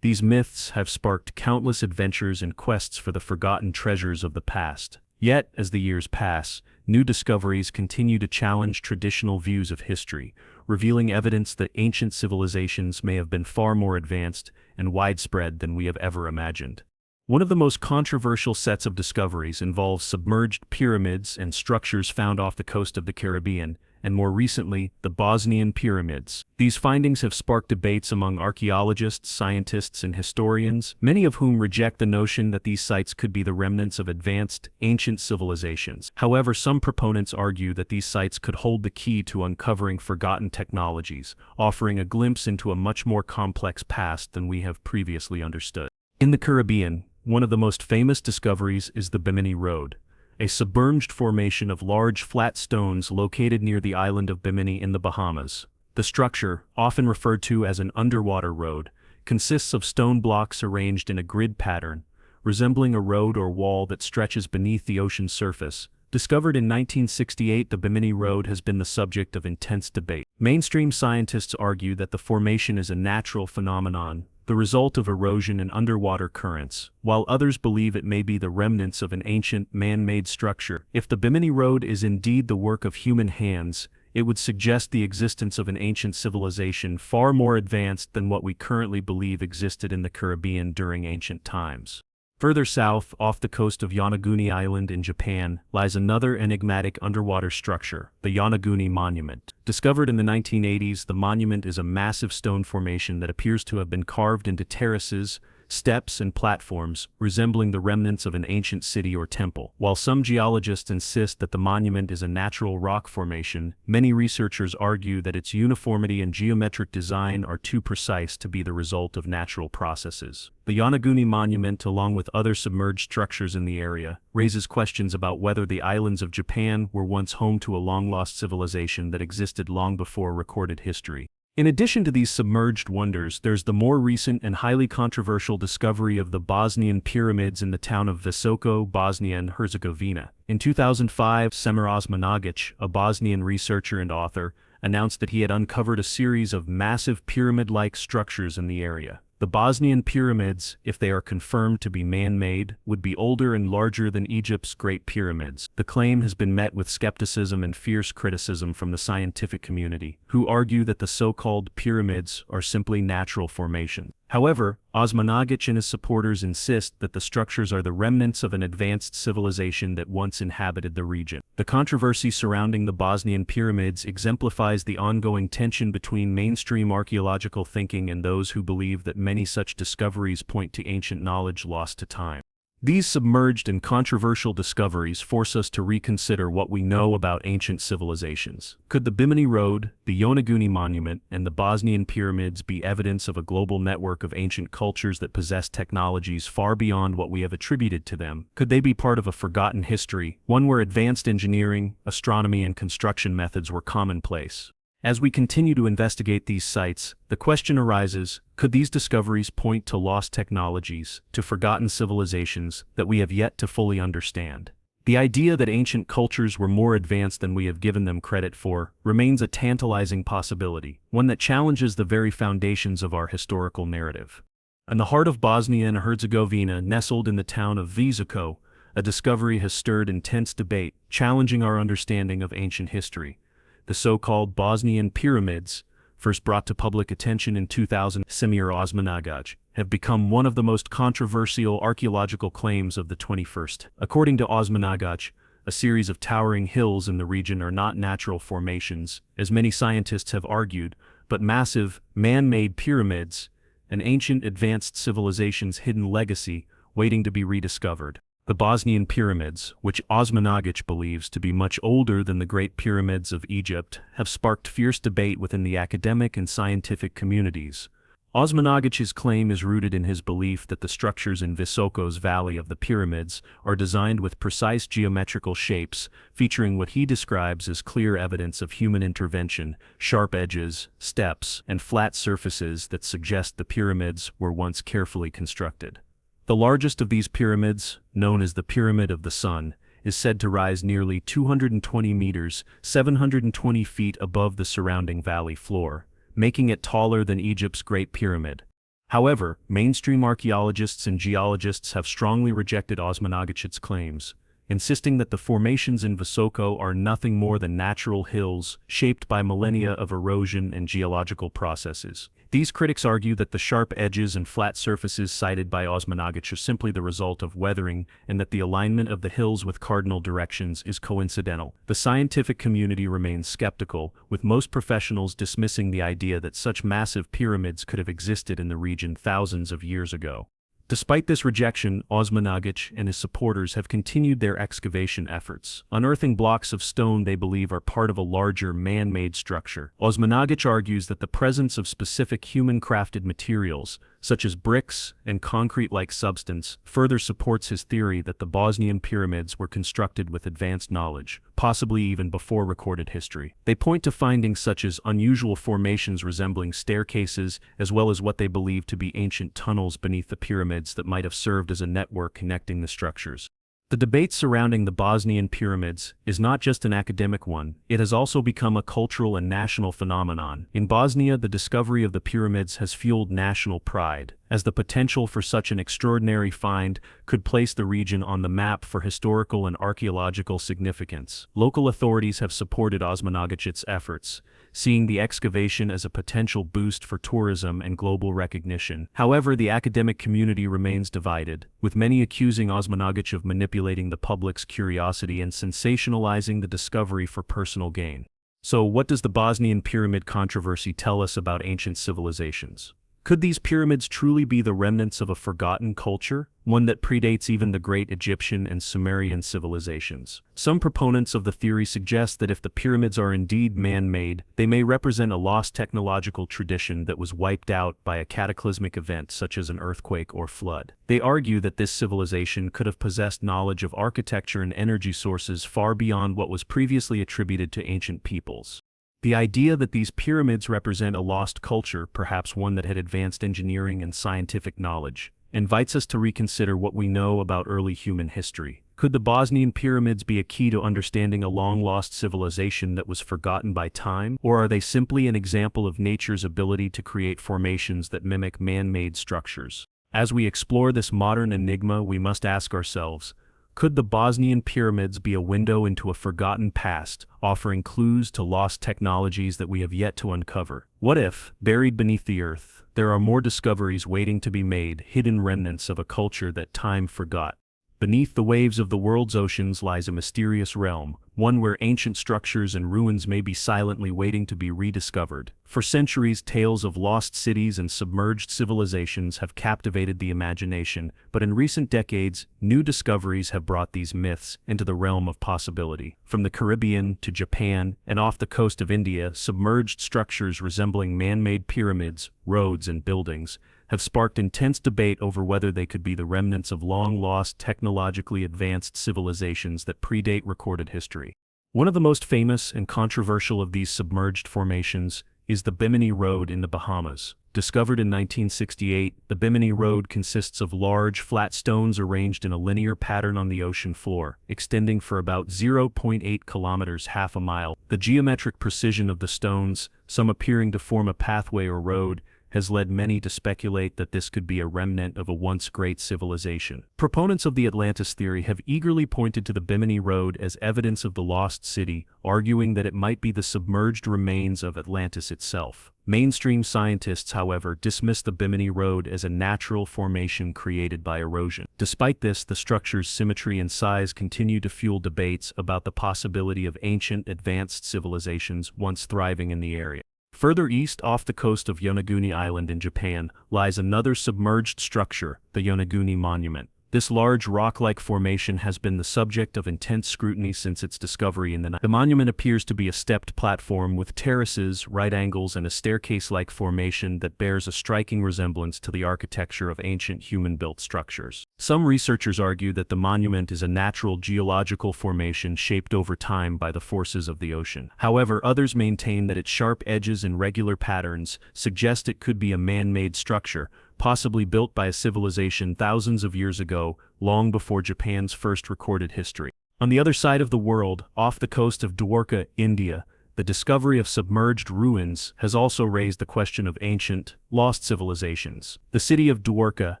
These myths have sparked countless adventures and quests for the forgotten treasures of the past. Yet, as the years pass, new discoveries continue to challenge traditional views of history, revealing evidence that ancient civilizations may have been far more advanced and widespread than we have ever imagined. One of the most controversial sets of discoveries involves submerged pyramids and structures found off the coast of the Caribbean, and more recently, the Bosnian pyramids. These findings have sparked debates among archaeologists, scientists, and historians, many of whom reject the notion that these sites could be the remnants of advanced, ancient civilizations. However, some proponents argue that these sites could hold the key to uncovering forgotten technologies, offering a glimpse into a much more complex past than we have previously understood. In the Caribbean, one of the most famous discoveries is the Bimini Road, a submerged formation of large flat stones located near the island of Bimini in the Bahamas. The structure, often referred to as an underwater road, consists of stone blocks arranged in a grid pattern, resembling a road or wall that stretches beneath the ocean's surface. Discovered in 1968, the Bimini Road has been the subject of intense debate. Mainstream scientists argue that the formation is a natural phenomenon, the result of erosion and underwater currents, while others believe it may be the remnants of an ancient, man-made structure. If the Bimini Road is indeed the work of human hands, it would suggest the existence of an ancient civilization far more advanced than what we currently believe existed in the Caribbean during ancient times. Further south, off the coast of Yonaguni Island in Japan, lies another enigmatic underwater structure, the Yonaguni Monument. Discovered in the 1980s, the monument is a massive stone formation that appears to have been carved into terraces, steps, and platforms, resembling the remnants of an ancient city or temple. While some geologists insist that the monument is a natural rock formation, many researchers argue that its uniformity and geometric design are too precise to be the result of natural processes. The Yonaguni Monument, along with other submerged structures in the area, raises questions about whether the islands of Japan were once home to a long-lost civilization that existed long before recorded history. In addition to these submerged wonders, there's the more recent and highly controversial discovery of the Bosnian pyramids in the town of Visoko, Bosnia and Herzegovina. In 2005, Semir Osmanagić, a Bosnian researcher and author, announced that he had uncovered a series of massive pyramid-like structures in the area. The Bosnian pyramids, if they are confirmed to be man-made, would be older and larger than Egypt's Great Pyramids. The claim has been met with skepticism and fierce criticism from the scientific community, who argue that the so-called pyramids are simply natural formations. However, Osmanagić and his supporters insist that the structures are the remnants of an advanced civilization that once inhabited the region. The controversy surrounding the Bosnian pyramids exemplifies the ongoing tension between mainstream archaeological thinking and those who believe that many such discoveries point to ancient knowledge lost to time. These submerged and controversial discoveries force us to reconsider what we know about ancient civilizations. Could the Bimini Road, the Yonaguni Monument, and the Bosnian pyramids be evidence of a global network of ancient cultures that possess technologies far beyond what we have attributed to them? Could they be part of a forgotten history, one where advanced engineering, astronomy, and construction methods were commonplace? As we continue to investigate these sites, the question arises, could these discoveries point to lost technologies, to forgotten civilizations that we have yet to fully understand? The idea that ancient cultures were more advanced than we have given them credit for remains a tantalizing possibility, one that challenges the very foundations of our historical narrative. In the heart of Bosnia and Herzegovina, nestled in the town of Visoko, a discovery has stirred intense debate, challenging our understanding of ancient history. The so-called Bosnian pyramids, first brought to public attention in 2000, Semir Osmanagić, have become one of the most controversial archaeological claims of the 21st. According to Osmanagić, a series of towering hills in the region are not natural formations, as many scientists have argued, but massive, man-made pyramids, an ancient advanced civilization's hidden legacy waiting to be rediscovered. The Bosnian pyramids, which Osmanagić believes to be much older than the Great Pyramids of Egypt, have sparked fierce debate within the academic and scientific communities. Osmanagić's claim is rooted in his belief that the structures in Visoko's Valley of the Pyramids are designed with precise geometrical shapes, featuring what he describes as clear evidence of human intervention, sharp edges, steps, and flat surfaces that suggest the pyramids were once carefully constructed. The largest of these pyramids, known as the Pyramid of the Sun, is said to rise nearly 220 meters, 720 feet above the surrounding valley floor, making it taller than Egypt's Great Pyramid. However, mainstream archaeologists and geologists have strongly rejected Osmanagić's claims, insisting that the formations in Visoko are nothing more than natural hills shaped by millennia of erosion and geological processes. These critics argue that the sharp edges and flat surfaces cited by Osmanagach are simply the result of weathering and that the alignment of the hills with cardinal directions is coincidental. The scientific community remains skeptical, with most professionals dismissing the idea that such massive pyramids could have existed in the region thousands of years ago. Despite this rejection, Osmanagach and his supporters have continued their excavation efforts, unearthing blocks of stone they believe are part of a larger man-made structure. Osmanagach argues that the presence of specific human-crafted materials, such as bricks and concrete-like substance, further supports his theory that the Bosnian pyramids were constructed with advanced knowledge, possibly even before recorded history. They point to findings such as unusual formations resembling staircases, as well as what they believe to be ancient tunnels beneath the pyramids that might have served as a network connecting the structures. The debate surrounding the Bosnian pyramids is not just an academic one, it has also become a cultural and national phenomenon. In Bosnia, the discovery of the pyramids has fueled national pride, as the potential for such an extraordinary find could place the region on the map for historical and archaeological significance. Local authorities have supported Osmanagach's efforts, seeing the excavation as a potential boost for tourism and global recognition. However, the academic community remains divided, with many accusing Osmanagach of manipulating the public's curiosity and sensationalizing the discovery for personal gain. So, what does the Bosnian pyramid controversy tell us about ancient civilizations? Could these pyramids truly be the remnants of a forgotten culture, one that predates even the great Egyptian and Sumerian civilizations? Some proponents of the theory suggest that if the pyramids are indeed man-made, they may represent a lost technological tradition that was wiped out by a cataclysmic event such as an earthquake or flood. They argue that this civilization could have possessed knowledge of architecture and energy sources far beyond what was previously attributed to ancient peoples. The idea that these pyramids represent a lost culture, perhaps one that had advanced engineering and scientific knowledge, invites us to reconsider what we know about early human history. Could the Bosnian pyramids be a key to understanding a long-lost civilization that was forgotten by time? Or are they simply an example of nature's ability to create formations that mimic man-made structures? As we explore this modern enigma, we must ask ourselves, could the Bosnian pyramids be a window into a forgotten past, offering clues to lost technologies that we have yet to uncover? What if, buried beneath the earth, there are more discoveries waiting to be made, hidden remnants of a culture that time forgot? Beneath the waves of the world's oceans lies a mysterious realm, one where ancient structures and ruins may be silently waiting to be rediscovered. For centuries, tales of lost cities and submerged civilizations have captivated the imagination, but in recent decades, new discoveries have brought these myths into the realm of possibility. From the Caribbean to Japan and off the coast of India, submerged structures resembling man-made pyramids, roads, and buildings have sparked intense debate over whether they could be the remnants of long-lost technologically advanced civilizations that predate recorded history. One of the most famous and controversial of these submerged formations is the Bimini Road in the Bahamas. Discovered in 1968, the Bimini Road consists of large, flat stones arranged in a linear pattern on the ocean floor, extending for about 0.8 kilometers, half a mile. The geometric precision of the stones, some appearing to form a pathway or road, has led many to speculate that this could be a remnant of a once great civilization. Proponents of the Atlantis theory have eagerly pointed to the Bimini Road as evidence of the lost city, arguing that it might be the submerged remains of Atlantis itself. Mainstream scientists, however, dismiss the Bimini Road as a natural formation created by erosion. Despite this, the structure's symmetry and size continue to fuel debates about the possibility of ancient, advanced civilizations once thriving in the area. Further east, off the coast of Yonaguni Island in Japan, lies another submerged structure, the Yonaguni Monument. This large rock-like formation has been the subject of intense scrutiny since its discovery in the 1990s. The monument appears to be a stepped platform with terraces, right angles, and a staircase-like formation that bears a striking resemblance to the architecture of ancient human-built structures. Some researchers argue that the monument is a natural geological formation shaped over time by the forces of the ocean. However, others maintain that its sharp edges and regular patterns suggest it could be a man-made structure, possibly built by a civilization thousands of years ago, long before Japan's first recorded history. On the other side of the world, off the coast of Dwarka, India, the discovery of submerged ruins has also raised the question of ancient, lost civilizations. The city of Dwarka,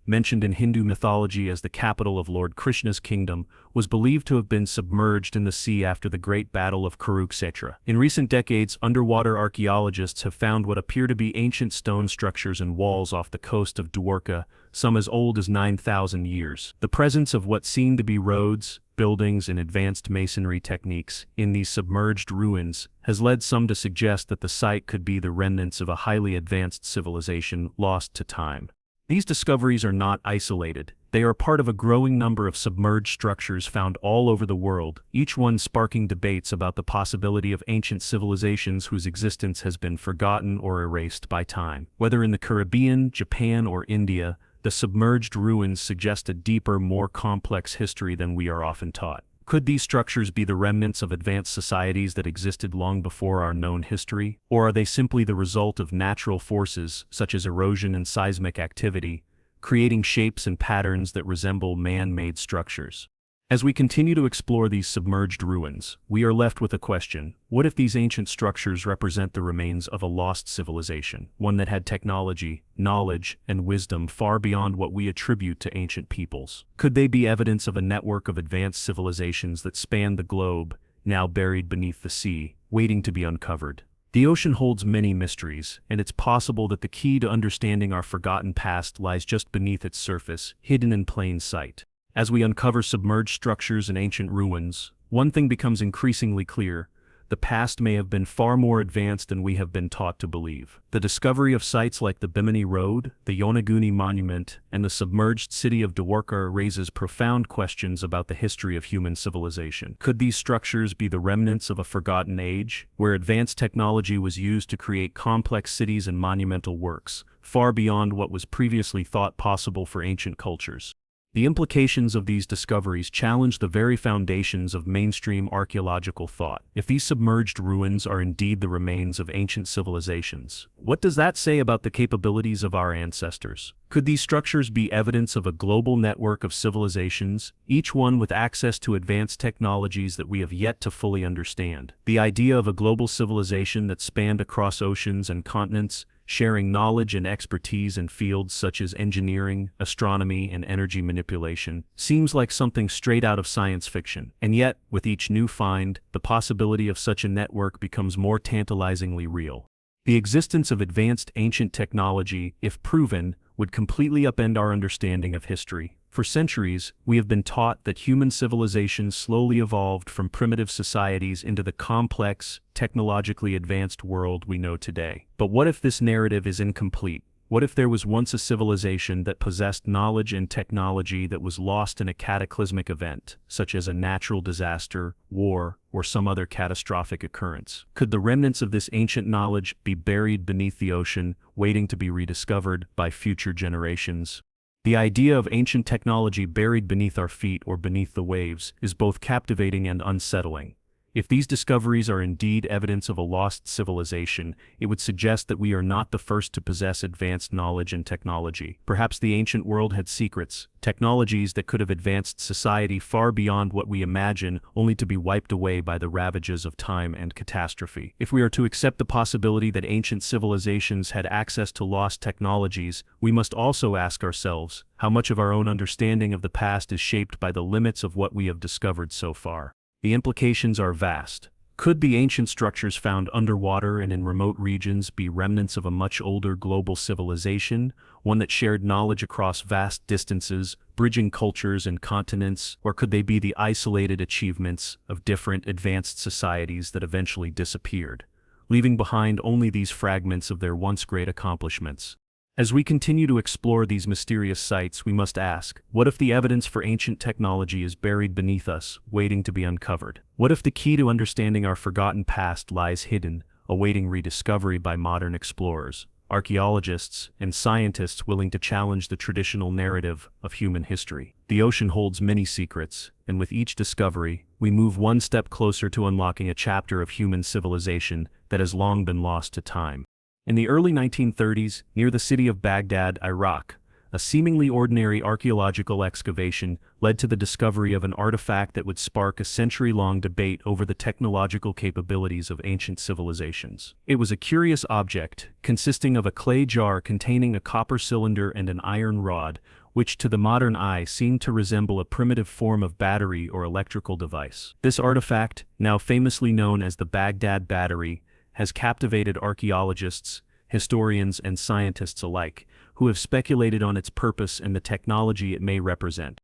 mentioned in Hindu mythology as the capital of Lord Krishna's kingdom, was believed to have been submerged in the sea after the Great Battle of Kurukshetra. In recent decades, underwater archaeologists have found what appear to be ancient stone structures and walls off the coast of Dwarka, some as old as 9,000 years. The presence of what seem to be roads, buildings, and advanced masonry techniques in these submerged ruins has led some to suggest that the site could be the remnants of a highly advanced civilization lost to time. These discoveries are not isolated. They are part of a growing number of submerged structures found all over the world, each one sparking debates about the possibility of ancient civilizations whose existence has been forgotten or erased by time. Whether in the Caribbean, Japan, or India, the submerged ruins suggest a deeper, more complex history than we are often taught. Could these structures be the remnants of advanced societies that existed long before our known history? Or are they simply the result of natural forces, such as erosion and seismic activity, creating shapes and patterns that resemble man-made structures? As we continue to explore these submerged ruins, we are left with a question: what if these ancient structures represent the remains of a lost civilization, one that had technology, knowledge, and wisdom far beyond what we attribute to ancient peoples? Could they be evidence of a network of advanced civilizations that spanned the globe, now buried beneath the sea, waiting to be uncovered? The ocean holds many mysteries, and it's possible that the key to understanding our forgotten past lies just beneath its surface, hidden in plain sight. As we uncover submerged structures and ancient ruins, one thing becomes increasingly clear: the past may have been far more advanced than we have been taught to believe. The discovery of sites like the Bimini Road, the Yonaguni Monument, and the submerged city of Dwarka raises profound questions about the history of human civilization. Could these structures be the remnants of a forgotten age, where advanced technology was used to create complex cities and monumental works, far beyond what was previously thought possible for ancient cultures? The implications of these discoveries challenge the very foundations of mainstream archaeological thought. If these submerged ruins are indeed the remains of ancient civilizations, what does that say about the capabilities of our ancestors? Could these structures be evidence of a global network of civilizations, each one with access to advanced technologies that we have yet to fully understand? The idea of a global civilization that spanned across oceans and continents, sharing knowledge and expertise in fields such as engineering, astronomy, and energy manipulation, seems like something straight out of science fiction. And yet, with each new find, the possibility of such a network becomes more tantalizingly real. The existence of advanced ancient technology, if proven, would completely upend our understanding of history. For centuries, we have been taught that human civilizations slowly evolved from primitive societies into the complex, technologically advanced world we know today. But what if this narrative is incomplete? What if there was once a civilization that possessed knowledge and technology that was lost in a cataclysmic event, such as a natural disaster, war, or some other catastrophic occurrence? Could the remnants of this ancient knowledge be buried beneath the ocean, waiting to be rediscovered by future generations? The idea of ancient technology buried beneath our feet or beneath the waves is both captivating and unsettling. If these discoveries are indeed evidence of a lost civilization, it would suggest that we are not the first to possess advanced knowledge and technology. Perhaps the ancient world had secrets, technologies that could have advanced society far beyond what we imagine, only to be wiped away by the ravages of time and catastrophe. If we are to accept the possibility that ancient civilizations had access to lost technologies, we must also ask ourselves, how much of our own understanding of the past is shaped by the limits of what we have discovered so far? The implications are vast. Could the ancient structures found underwater and in remote regions be remnants of a much older global civilization, one that shared knowledge across vast distances, bridging cultures and continents? Or could they be the isolated achievements of different advanced societies that eventually disappeared, leaving behind only these fragments of their once great accomplishments? As we continue to explore these mysterious sites, we must ask, what if the evidence for ancient technology is buried beneath us, waiting to be uncovered? What if the key to understanding our forgotten past lies hidden, awaiting rediscovery by modern explorers, archaeologists, and scientists willing to challenge the traditional narrative of human history? The ocean holds many secrets, and with each discovery, we move one step closer to unlocking a chapter of human civilization that has long been lost to time. In the early 1930s, near the city of Baghdad, Iraq, a seemingly ordinary archaeological excavation led to the discovery of an artifact that would spark a century-long debate over the technological capabilities of ancient civilizations. It was a curious object, consisting of a clay jar containing a copper cylinder and an iron rod, which to the modern eye seemed to resemble a primitive form of battery or electrical device. This artifact, now famously known as the Baghdad Battery, has captivated archaeologists, historians, and scientists alike, who have speculated on its purpose and the technology it may represent.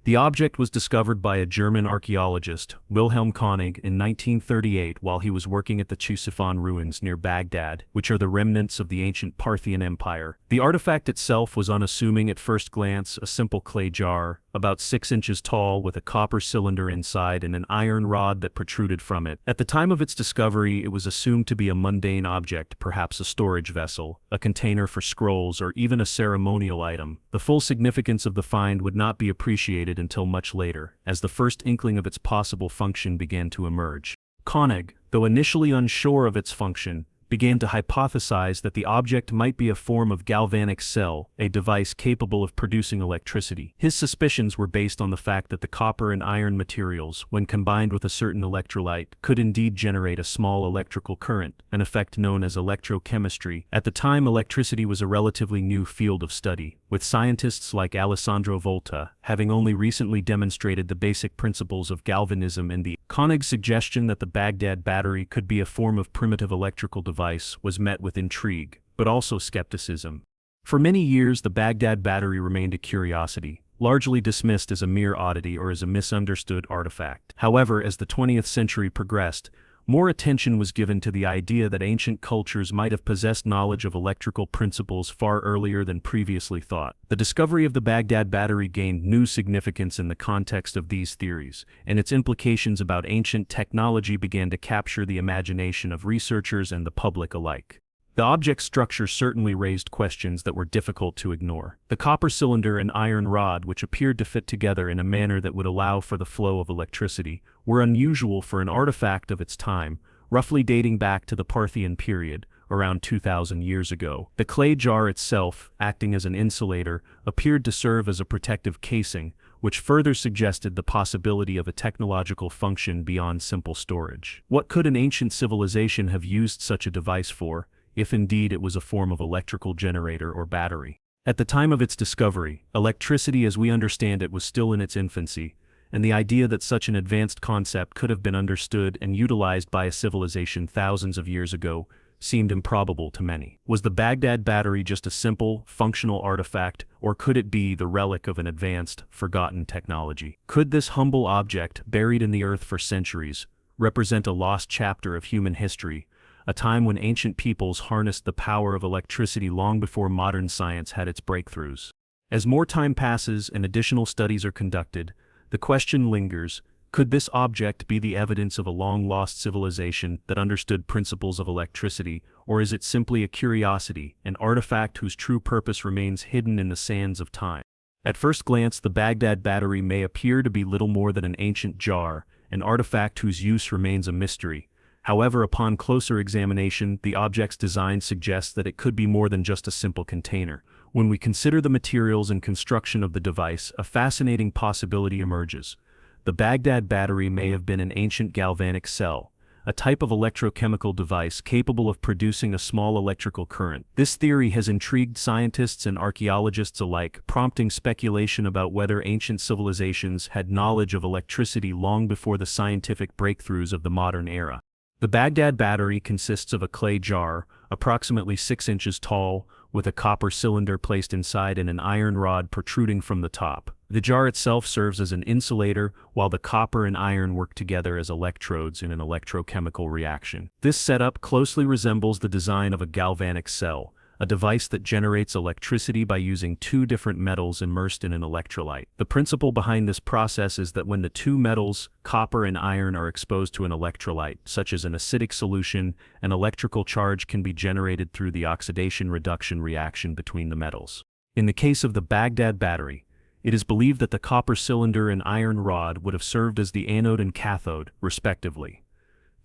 The object was discovered by a German archaeologist, Wilhelm Koenig, in 1938 while he was working at the Ctesiphon ruins near Baghdad, which are the remnants of the ancient Parthian Empire. The artifact itself was unassuming at first glance, a simple clay jar, about 6 inches tall with a copper cylinder inside and an iron rod that protruded from it. At the time of its discovery, it was assumed to be a mundane object, perhaps a storage vessel, a container for scrolls, or even a ceremonial item. The full significance of the find would not be appreciated until much later, as the first inkling of its possible function began to emerge. Koenig, though initially unsure of its function, began to hypothesize that the object might be a form of galvanic cell, a device capable of producing electricity. His suspicions were based on the fact that the copper and iron materials, when combined with a certain electrolyte, could indeed generate a small electrical current, an effect known as electrochemistry. At the time, electricity was a relatively new field of study, with scientists like Alessandro Volta having only recently demonstrated the basic principles of galvanism and the Koenig's suggestion that the Baghdad battery could be a form of primitive electrical device was met with intrigue, but also skepticism. For many years, the Baghdad battery remained a curiosity, largely dismissed as a mere oddity or as a misunderstood artifact. However, as the 20th century progressed, more attention was given to the idea that ancient cultures might have possessed knowledge of electrical principles far earlier than previously thought. The discovery of the Baghdad battery gained new significance in the context of these theories, and its implications about ancient technology began to capture the imagination of researchers and the public alike. The object's structure certainly raised questions that were difficult to ignore. The copper cylinder and iron rod, which appeared to fit together in a manner that would allow for the flow of electricity, were unusual for an artifact of its time, roughly dating back to the Parthian period, around 2,000 years ago. The clay jar itself, acting as an insulator, appeared to serve as a protective casing, which further suggested the possibility of a technological function beyond simple storage. What could an ancient civilization have used such a device for, if indeed it was a form of electrical generator or battery? At the time of its discovery, electricity as we understand it was still in its infancy, and the idea that such an advanced concept could have been understood and utilized by a civilization thousands of years ago seemed improbable to many. Was the Baghdad battery just a simple, functional artifact, or could it be the relic of an advanced, forgotten technology? Could this humble object, buried in the earth for centuries, represent a lost chapter of human history, a time when ancient peoples harnessed the power of electricity long before modern science had its breakthroughs? As more time passes and additional studies are conducted, the question lingers: could this object be the evidence of a long-lost civilization that understood principles of electricity, or is it simply a curiosity, an artifact whose true purpose remains hidden in the sands of time? At first glance, the Baghdad battery may appear to be little more than an ancient jar, an artifact whose use remains a mystery. However, upon closer examination, the object's design suggests that it could be more than just a simple container. When we consider the materials and construction of the device, a fascinating possibility emerges. The Baghdad battery may have been an ancient galvanic cell, a type of electrochemical device capable of producing a small electrical current. This theory has intrigued scientists and archaeologists alike, prompting speculation about whether ancient civilizations had knowledge of electricity long before the scientific breakthroughs of the modern era. The Baghdad battery consists of a clay jar, approximately 6 inches tall, with a copper cylinder placed inside and an iron rod protruding from the top. The jar itself serves as an insulator, while the copper and iron work together as electrodes in an electrochemical reaction. This setup closely resembles the design of a galvanic cell, a device that generates electricity by using two different metals immersed in an electrolyte. The principle behind this process is that when the two metals, copper and iron, are exposed to an electrolyte, such as an acidic solution, an electrical charge can be generated through the oxidation-reduction reaction between the metals. In the case of the Baghdad battery, it is believed that the copper cylinder and iron rod would have served as the anode and cathode, respectively.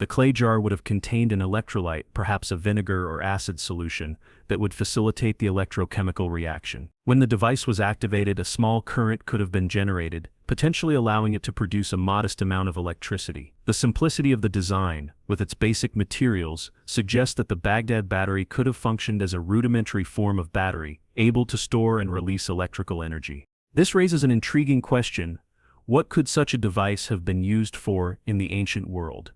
The clay jar would have contained an electrolyte, perhaps a vinegar or acid solution, that would facilitate the electrochemical reaction. When the device was activated, a small current could have been generated, potentially allowing it to produce a modest amount of electricity. The simplicity of the design, with its basic materials, suggests that the Baghdad battery could have functioned as a rudimentary form of battery, able to store and release electrical energy. This raises an intriguing question: what could such a device have been used for in the ancient world?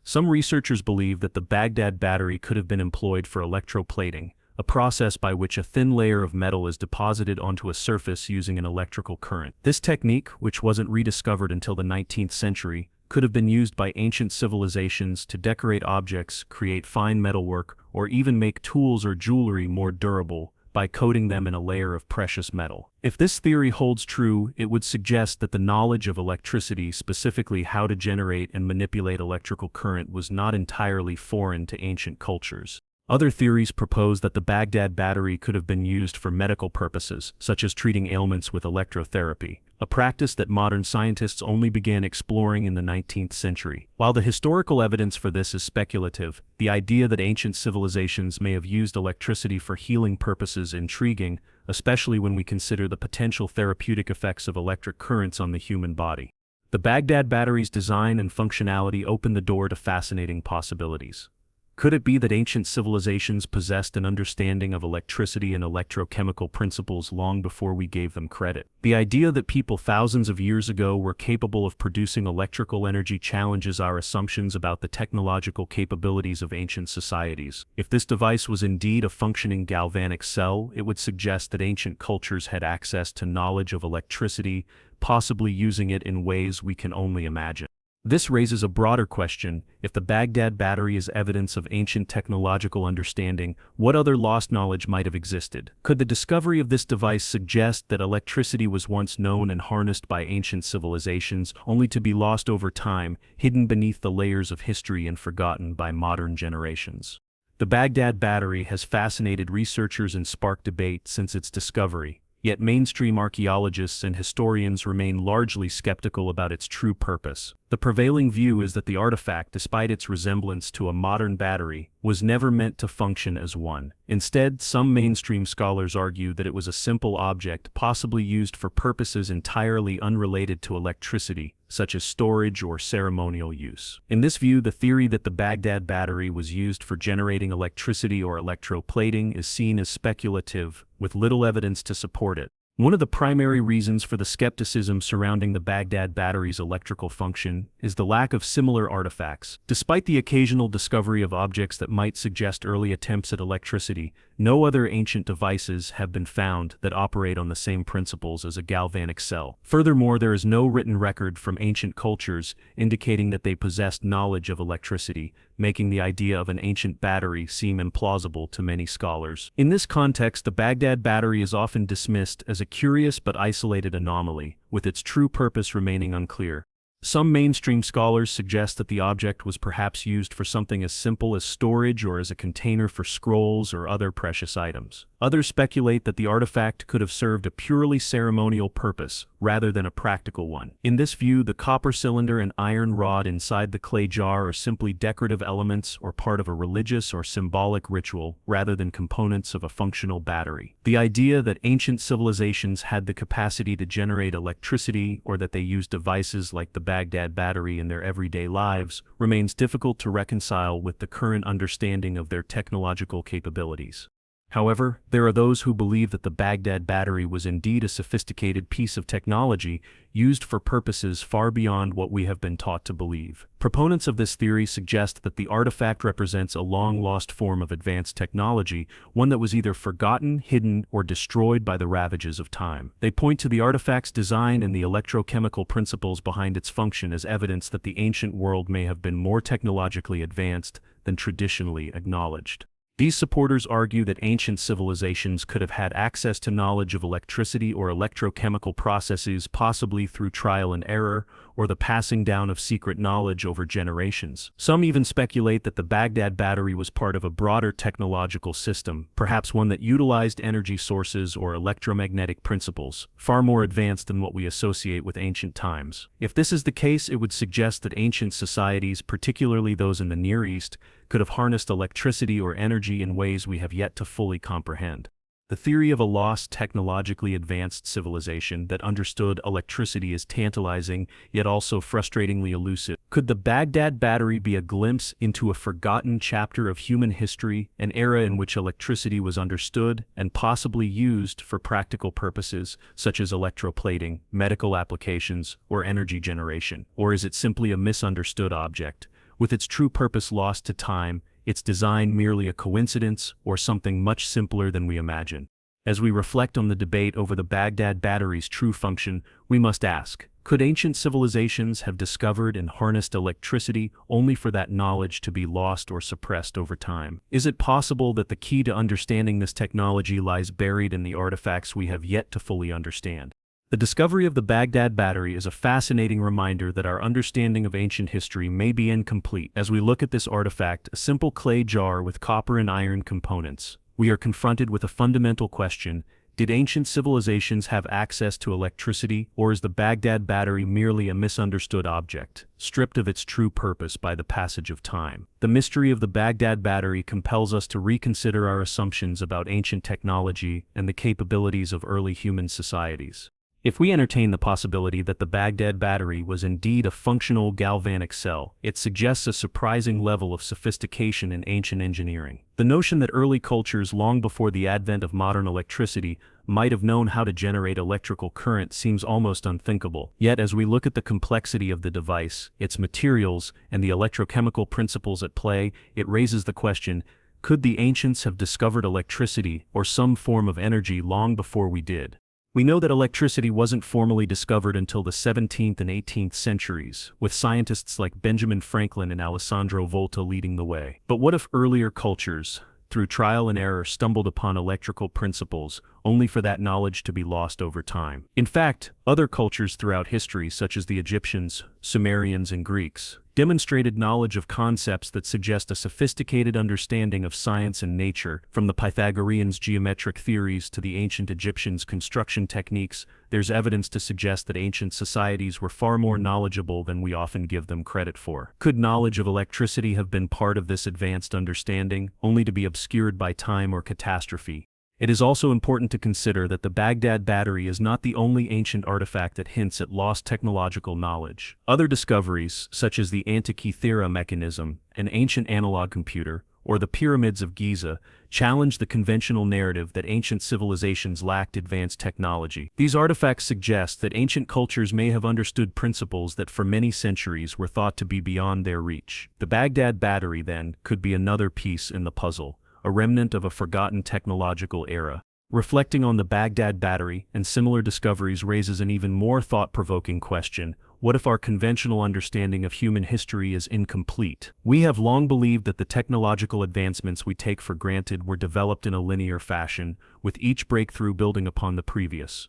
Some researchers believe that the Baghdad battery could have been employed for electroplating, a process by which a thin layer of metal is deposited onto a surface using an electrical current. This technique, which wasn't rediscovered until the 19th century, could have been used by ancient civilizations to decorate objects, create fine metalwork, or even make tools or jewelry more durable by coating them in a layer of precious metal. If this theory holds true, it would suggest that the knowledge of electricity, specifically how to generate and manipulate electrical current, was not entirely foreign to ancient cultures. Other theories propose that the Baghdad battery could have been used for medical purposes, such as treating ailments with electrotherapy, a practice that modern scientists only began exploring in the 19th century. While the historical evidence for this is speculative, the idea that ancient civilizations may have used electricity for healing purposes is intriguing, especially when we consider the potential therapeutic effects of electric currents on the human body. The Baghdad battery's design and functionality open the door to fascinating possibilities. Could it be that ancient civilizations possessed an understanding of electricity and electrochemical principles long before we gave them credit? The idea that people thousands of years ago were capable of producing electrical energy challenges our assumptions about the technological capabilities of ancient societies. If this device was indeed a functioning galvanic cell, it would suggest that ancient cultures had access to knowledge of electricity, possibly using it in ways we can only imagine. This raises a broader question: if the Baghdad battery is evidence of ancient technological understanding, what other lost knowledge might have existed? Could the discovery of this device suggest that electricity was once known and harnessed by ancient civilizations, only to be lost over time, hidden beneath the layers of history and forgotten by modern generations? The Baghdad battery has fascinated researchers and sparked debate since its discovery. Yet mainstream archaeologists and historians remain largely skeptical about its true purpose. The prevailing view is that the artifact, despite its resemblance to a modern battery, was never meant to function as one. Instead, some mainstream scholars argue that it was a simple object, possibly used for purposes entirely unrelated to electricity, such as storage or ceremonial use. In this view, the theory that the Baghdad battery was used for generating electricity or electroplating is seen as speculative, with little evidence to support it. One of the primary reasons for the skepticism surrounding the Baghdad battery's electrical function is the lack of similar artifacts. Despite the occasional discovery of objects that might suggest early attempts at electricity, no other ancient devices have been found that operate on the same principles as a galvanic cell. Furthermore, there is no written record from ancient cultures indicating that they possessed knowledge of electricity, making the idea of an ancient battery seem implausible to many scholars. In this context, the Baghdad battery is often dismissed as a curious but isolated anomaly, with its true purpose remaining unclear. Some mainstream scholars suggest that the object was perhaps used for something as simple as storage or as a container for scrolls or other precious items. Others speculate that the artifact could have served a purely ceremonial purpose, rather than a practical one. In this view, the copper cylinder and iron rod inside the clay jar are simply decorative elements or part of a religious or symbolic ritual, rather than components of a functional battery. The idea that ancient civilizations had the capacity to generate electricity, or that they used devices like the Baghdad battery in their everyday lives, remains difficult to reconcile with the current understanding of their technological capabilities. However, there are those who believe that the Baghdad battery was indeed a sophisticated piece of technology used for purposes far beyond what we have been taught to believe. Proponents of this theory suggest that the artifact represents a long-lost form of advanced technology, one that was either forgotten, hidden, or destroyed by the ravages of time. They point to the artifact's design and the electrochemical principles behind its function as evidence that the ancient world may have been more technologically advanced than traditionally acknowledged. These supporters argue that ancient civilizations could have had access to knowledge of electricity or electrochemical processes, possibly through trial and error, or the passing down of secret knowledge over generations. Some even speculate that the Baghdad battery was part of a broader technological system, perhaps one that utilized energy sources or electromagnetic principles, far more advanced than what we associate with ancient times. If this is the case, it would suggest that ancient societies, particularly those in the Near East, could have harnessed electricity or energy in ways we have yet to fully comprehend. The theory of a lost, technologically advanced civilization that understood electricity is tantalizing, yet also frustratingly elusive. Could the Baghdad battery be a glimpse into a forgotten chapter of human history, an era in which electricity was understood and possibly used for practical purposes, such as electroplating, medical applications, or energy generation? Or is it simply a misunderstood object, with its true purpose lost to time, its design merely a coincidence, or something much simpler than we imagine? As we reflect on the debate over the Baghdad battery's true function, we must ask, could ancient civilizations have discovered and harnessed electricity only for that knowledge to be lost or suppressed over time? Is it possible that the key to understanding this technology lies buried in the artifacts we have yet to fully understand? The discovery of the Baghdad battery is a fascinating reminder that our understanding of ancient history may be incomplete. As we look at this artifact, a simple clay jar with copper and iron components, we are confronted with a fundamental question: did ancient civilizations have access to electricity, or is the Baghdad battery merely a misunderstood object, stripped of its true purpose by the passage of time? The mystery of the Baghdad battery compels us to reconsider our assumptions about ancient technology and the capabilities of early human societies. If we entertain the possibility that the Baghdad battery was indeed a functional galvanic cell, it suggests a surprising level of sophistication in ancient engineering. The notion that early cultures long before the advent of modern electricity might have known how to generate electrical current seems almost unthinkable. Yet as we look at the complexity of the device, its materials, and the electrochemical principles at play, it raises the question: could the ancients have discovered electricity or some form of energy long before we did? We know that electricity wasn't formally discovered until the 17th and 18th centuries, with scientists like Benjamin Franklin and Alessandro Volta leading the way. But what if earlier cultures, through trial and error, stumbled upon electrical principles, only for that knowledge to be lost over time? In fact, other cultures throughout history, such as the Egyptians, Sumerians, and Greeks, demonstrated knowledge of concepts that suggest a sophisticated understanding of science and nature. From the Pythagoreans' geometric theories to the ancient Egyptians' construction techniques, there's evidence to suggest that ancient societies were far more knowledgeable than we often give them credit for. Could knowledge of electricity have been part of this advanced understanding, only to be obscured by time or catastrophe? It is also important to consider that the Baghdad battery is not the only ancient artifact that hints at lost technological knowledge. Other discoveries, such as the Antikythera mechanism, an ancient analog computer, or the pyramids of Giza, challenge the conventional narrative that ancient civilizations lacked advanced technology. These artifacts suggest that ancient cultures may have understood principles that for many centuries were thought to be beyond their reach. The Baghdad battery, then, could be another piece in the puzzle, a remnant of a forgotten technological era. Reflecting on the Baghdad battery and similar discoveries raises an even more thought-provoking question: what if our conventional understanding of human history is incomplete? We have long believed that the technological advancements we take for granted were developed in a linear fashion, with each breakthrough building upon the previous.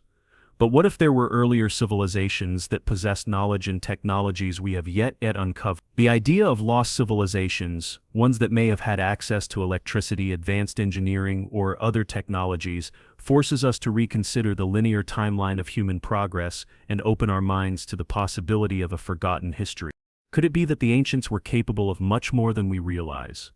But what if there were earlier civilizations that possessed knowledge and technologies we have yet uncovered? The idea of lost civilizations, ones that may have had access to electricity, advanced engineering, or other technologies, forces us to reconsider the linear timeline of human progress and open our minds to the possibility of a forgotten history. Could it be that the ancients were capable of much more than we realize?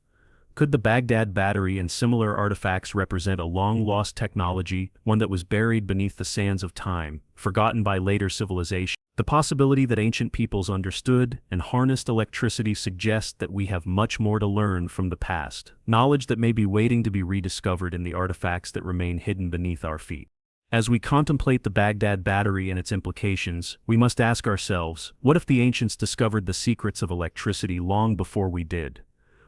Could the Baghdad battery and similar artifacts represent a long-lost technology, one that was buried beneath the sands of time, forgotten by later civilization? The possibility that ancient peoples understood and harnessed electricity suggests that we have much more to learn from the past, knowledge that may be waiting to be rediscovered in the artifacts that remain hidden beneath our feet. As we contemplate the Baghdad battery and its implications, we must ask ourselves, what if the ancients discovered the secrets of electricity long before we did?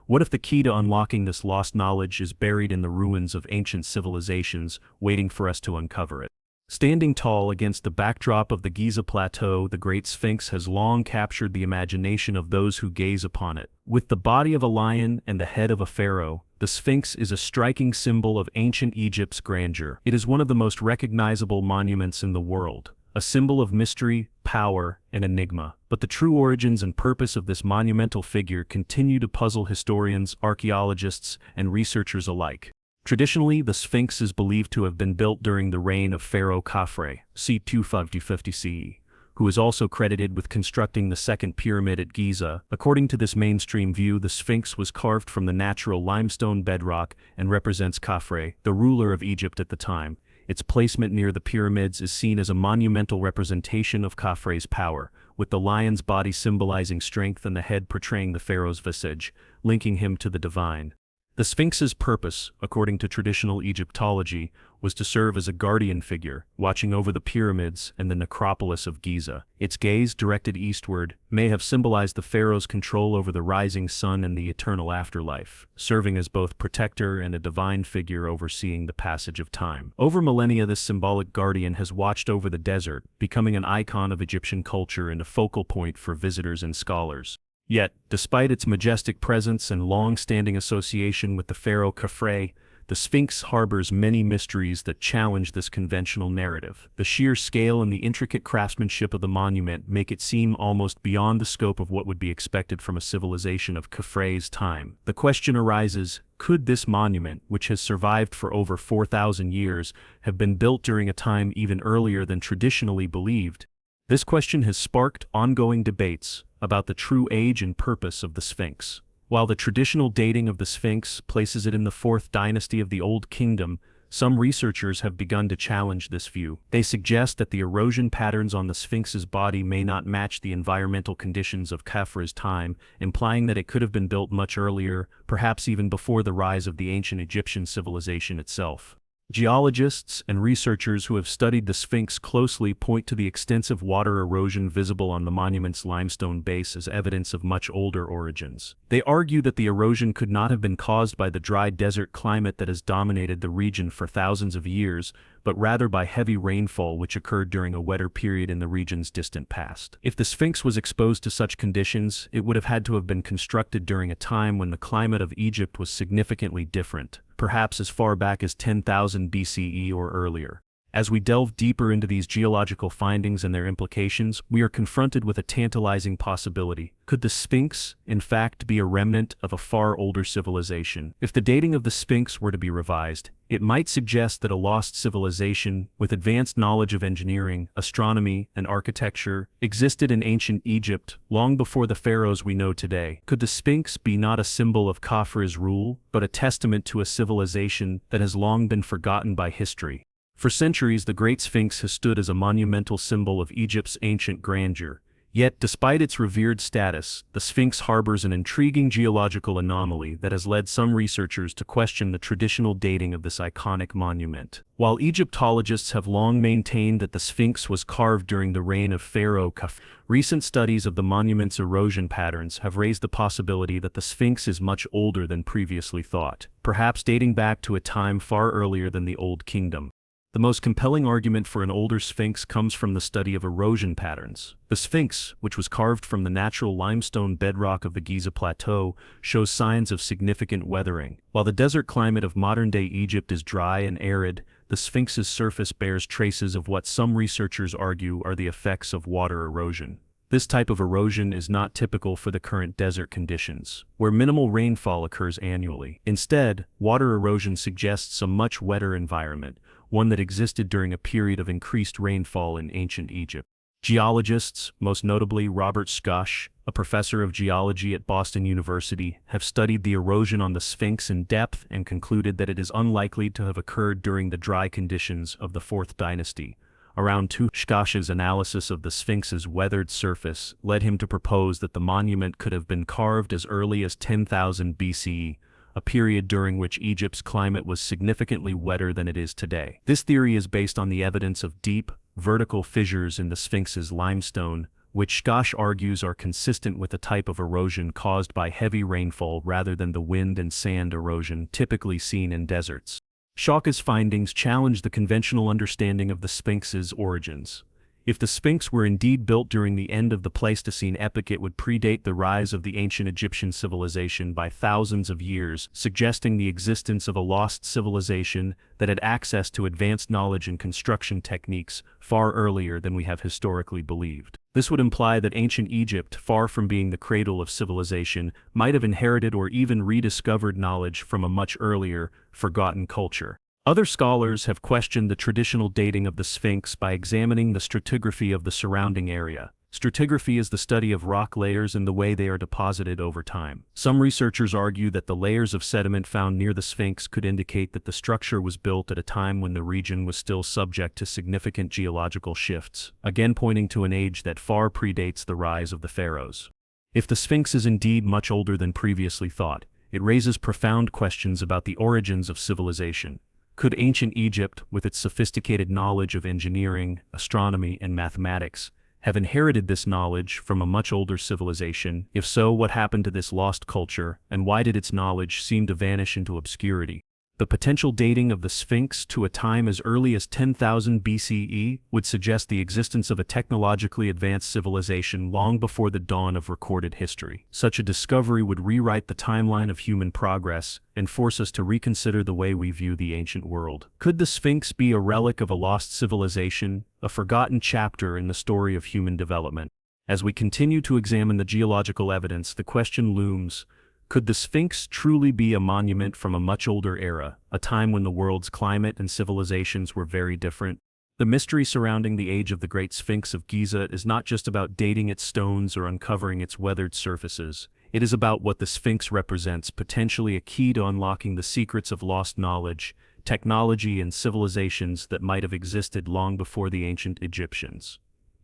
What if the key to unlocking this lost knowledge is buried in the ruins of ancient civilizations, waiting for us to uncover it? Standing tall against the backdrop of the Giza Plateau, the Great Sphinx has long captured the imagination of those who gaze upon it. With the body of a lion and the head of a pharaoh, the Sphinx is a striking symbol of ancient Egypt's grandeur. It is one of the most recognizable monuments in the world, a symbol of mystery, power, and enigma. But the true origins and purpose of this monumental figure continue to puzzle historians, archaeologists, and researchers alike. Traditionally, the Sphinx is believed to have been built during the reign of Pharaoh Khafre, c. 250 CE, who is also credited with constructing the second pyramid at Giza. According to this mainstream view, the Sphinx was carved from the natural limestone bedrock and represents Khafre, the ruler of Egypt at the time. Its placement near the pyramids is seen as a monumental representation of Khafre's power, with the lion's body symbolizing strength and the head portraying the pharaoh's visage, linking him to the divine. The Sphinx's purpose, according to traditional Egyptology, was to serve as a guardian figure, watching over the pyramids and the necropolis of Giza. Its gaze, directed eastward, may have symbolized the pharaoh's control over the rising sun and the eternal afterlife, serving as both protector and a divine figure overseeing the passage of time. Over millennia, this symbolic guardian has watched over the desert, becoming an icon of Egyptian culture and a focal point for visitors and scholars. Yet, despite its majestic presence and long-standing association with the pharaoh Khafre, the Sphinx harbors many mysteries that challenge this conventional narrative. The sheer scale and the intricate craftsmanship of the monument make it seem almost beyond the scope of what would be expected from a civilization of Khafre's time. The question arises, could this monument, which has survived for over 4,000 years, have been built during a time even earlier than traditionally believed? This question has sparked ongoing debates about the true age and purpose of the Sphinx. While the traditional dating of the Sphinx places it in the 4th dynasty of the Old Kingdom, some researchers have begun to challenge this view. They suggest that the erosion patterns on the Sphinx's body may not match the environmental conditions of Khafre's time, implying that it could have been built much earlier, perhaps even before the rise of the ancient Egyptian civilization itself. Geologists and researchers who have studied the Sphinx closely point to the extensive water erosion visible on the monument's limestone base as evidence of much older origins. They argue that the erosion could not have been caused by the dry desert climate that has dominated the region for thousands of years, but rather by heavy rainfall which occurred during a wetter period in the region's distant past. If the Sphinx was exposed to such conditions, it would have had to have been constructed during a time when the climate of Egypt was significantly different, perhaps as far back as 10,000 BCE or earlier. As we delve deeper into these geological findings and their implications, we are confronted with a tantalizing possibility. Could the Sphinx, in fact, be a remnant of a far older civilization? If the dating of the Sphinx were to be revised, it might suggest that a lost civilization, with advanced knowledge of engineering, astronomy, and architecture, existed in ancient Egypt long before the pharaohs we know today. Could the Sphinx be not a symbol of Khafre's rule, but a testament to a civilization that has long been forgotten by history? For centuries, the Great Sphinx has stood as a monumental symbol of Egypt's ancient grandeur. Yet, despite its revered status, the Sphinx harbors an intriguing geological anomaly that has led some researchers to question the traditional dating of this iconic monument. While Egyptologists have long maintained that the Sphinx was carved during the reign of Pharaoh Khafre, recent studies of the monument's erosion patterns have raised the possibility that the Sphinx is much older than previously thought, perhaps dating back to a time far earlier than the Old Kingdom. The most compelling argument for an older Sphinx comes from the study of erosion patterns. The Sphinx, which was carved from the natural limestone bedrock of the Giza Plateau, shows signs of significant weathering. While the desert climate of modern-day Egypt is dry and arid, the Sphinx's surface bears traces of what some researchers argue are the effects of water erosion. This type of erosion is not typical for the current desert conditions, where minimal rainfall occurs annually. Instead, water erosion suggests a much wetter environment, one that existed during a period of increased rainfall in ancient Egypt. Geologists, most notably Robert Schoch, a professor of geology at Boston University, have studied the erosion on the Sphinx in depth and concluded that it is unlikely to have occurred during the dry conditions of the 4th dynasty. Around Schoch's analysis of the Sphinx's weathered surface led him to propose that the monument could have been carved as early as 10,000 BCE, a period during which Egypt's climate was significantly wetter than it is today. This theory is based on the evidence of deep, vertical fissures in the Sphinx's limestone, which Schoch argues are consistent with the type of erosion caused by heavy rainfall rather than the wind and sand erosion typically seen in deserts. Shawka's findings challenge the conventional understanding of the Sphinx's origins. If the Sphinx were indeed built during the end of the Pleistocene epoch, it would predate the rise of the ancient Egyptian civilization by thousands of years, suggesting the existence of a lost civilization that had access to advanced knowledge and construction techniques far earlier than we have historically believed. This would imply that ancient Egypt, far from being the cradle of civilization, might have inherited or even rediscovered knowledge from a much earlier, forgotten culture. Other scholars have questioned the traditional dating of the Sphinx by examining the stratigraphy of the surrounding area. Stratigraphy is the study of rock layers and the way they are deposited over time. Some researchers argue that the layers of sediment found near the Sphinx could indicate that the structure was built at a time when the region was still subject to significant geological shifts, again pointing to an age that far predates the rise of the pharaohs. If the Sphinx is indeed much older than previously thought, it raises profound questions about the origins of civilization. Could ancient Egypt, with its sophisticated knowledge of engineering, astronomy, and mathematics, have inherited this knowledge from a much older civilization? If so, what happened to this lost culture, and why did its knowledge seem to vanish into obscurity? The potential dating of the Sphinx to a time as early as 10,000 BCE would suggest the existence of a technologically advanced civilization long before the dawn of recorded history. Such a discovery would rewrite the timeline of human progress and force us to reconsider the way we view the ancient world. Could the Sphinx be a relic of a lost civilization, a forgotten chapter in the story of human development? As we continue to examine the geological evidence, the question looms: could the Sphinx truly be a monument from a much older era, a time when the world's climate and civilizations were very different? The mystery surrounding the age of the Great Sphinx of Giza is not just about dating its stones or uncovering its weathered surfaces. It is about what the Sphinx represents, potentially a key to unlocking the secrets of lost knowledge, technology, and civilizations that might have existed long before the ancient Egyptians.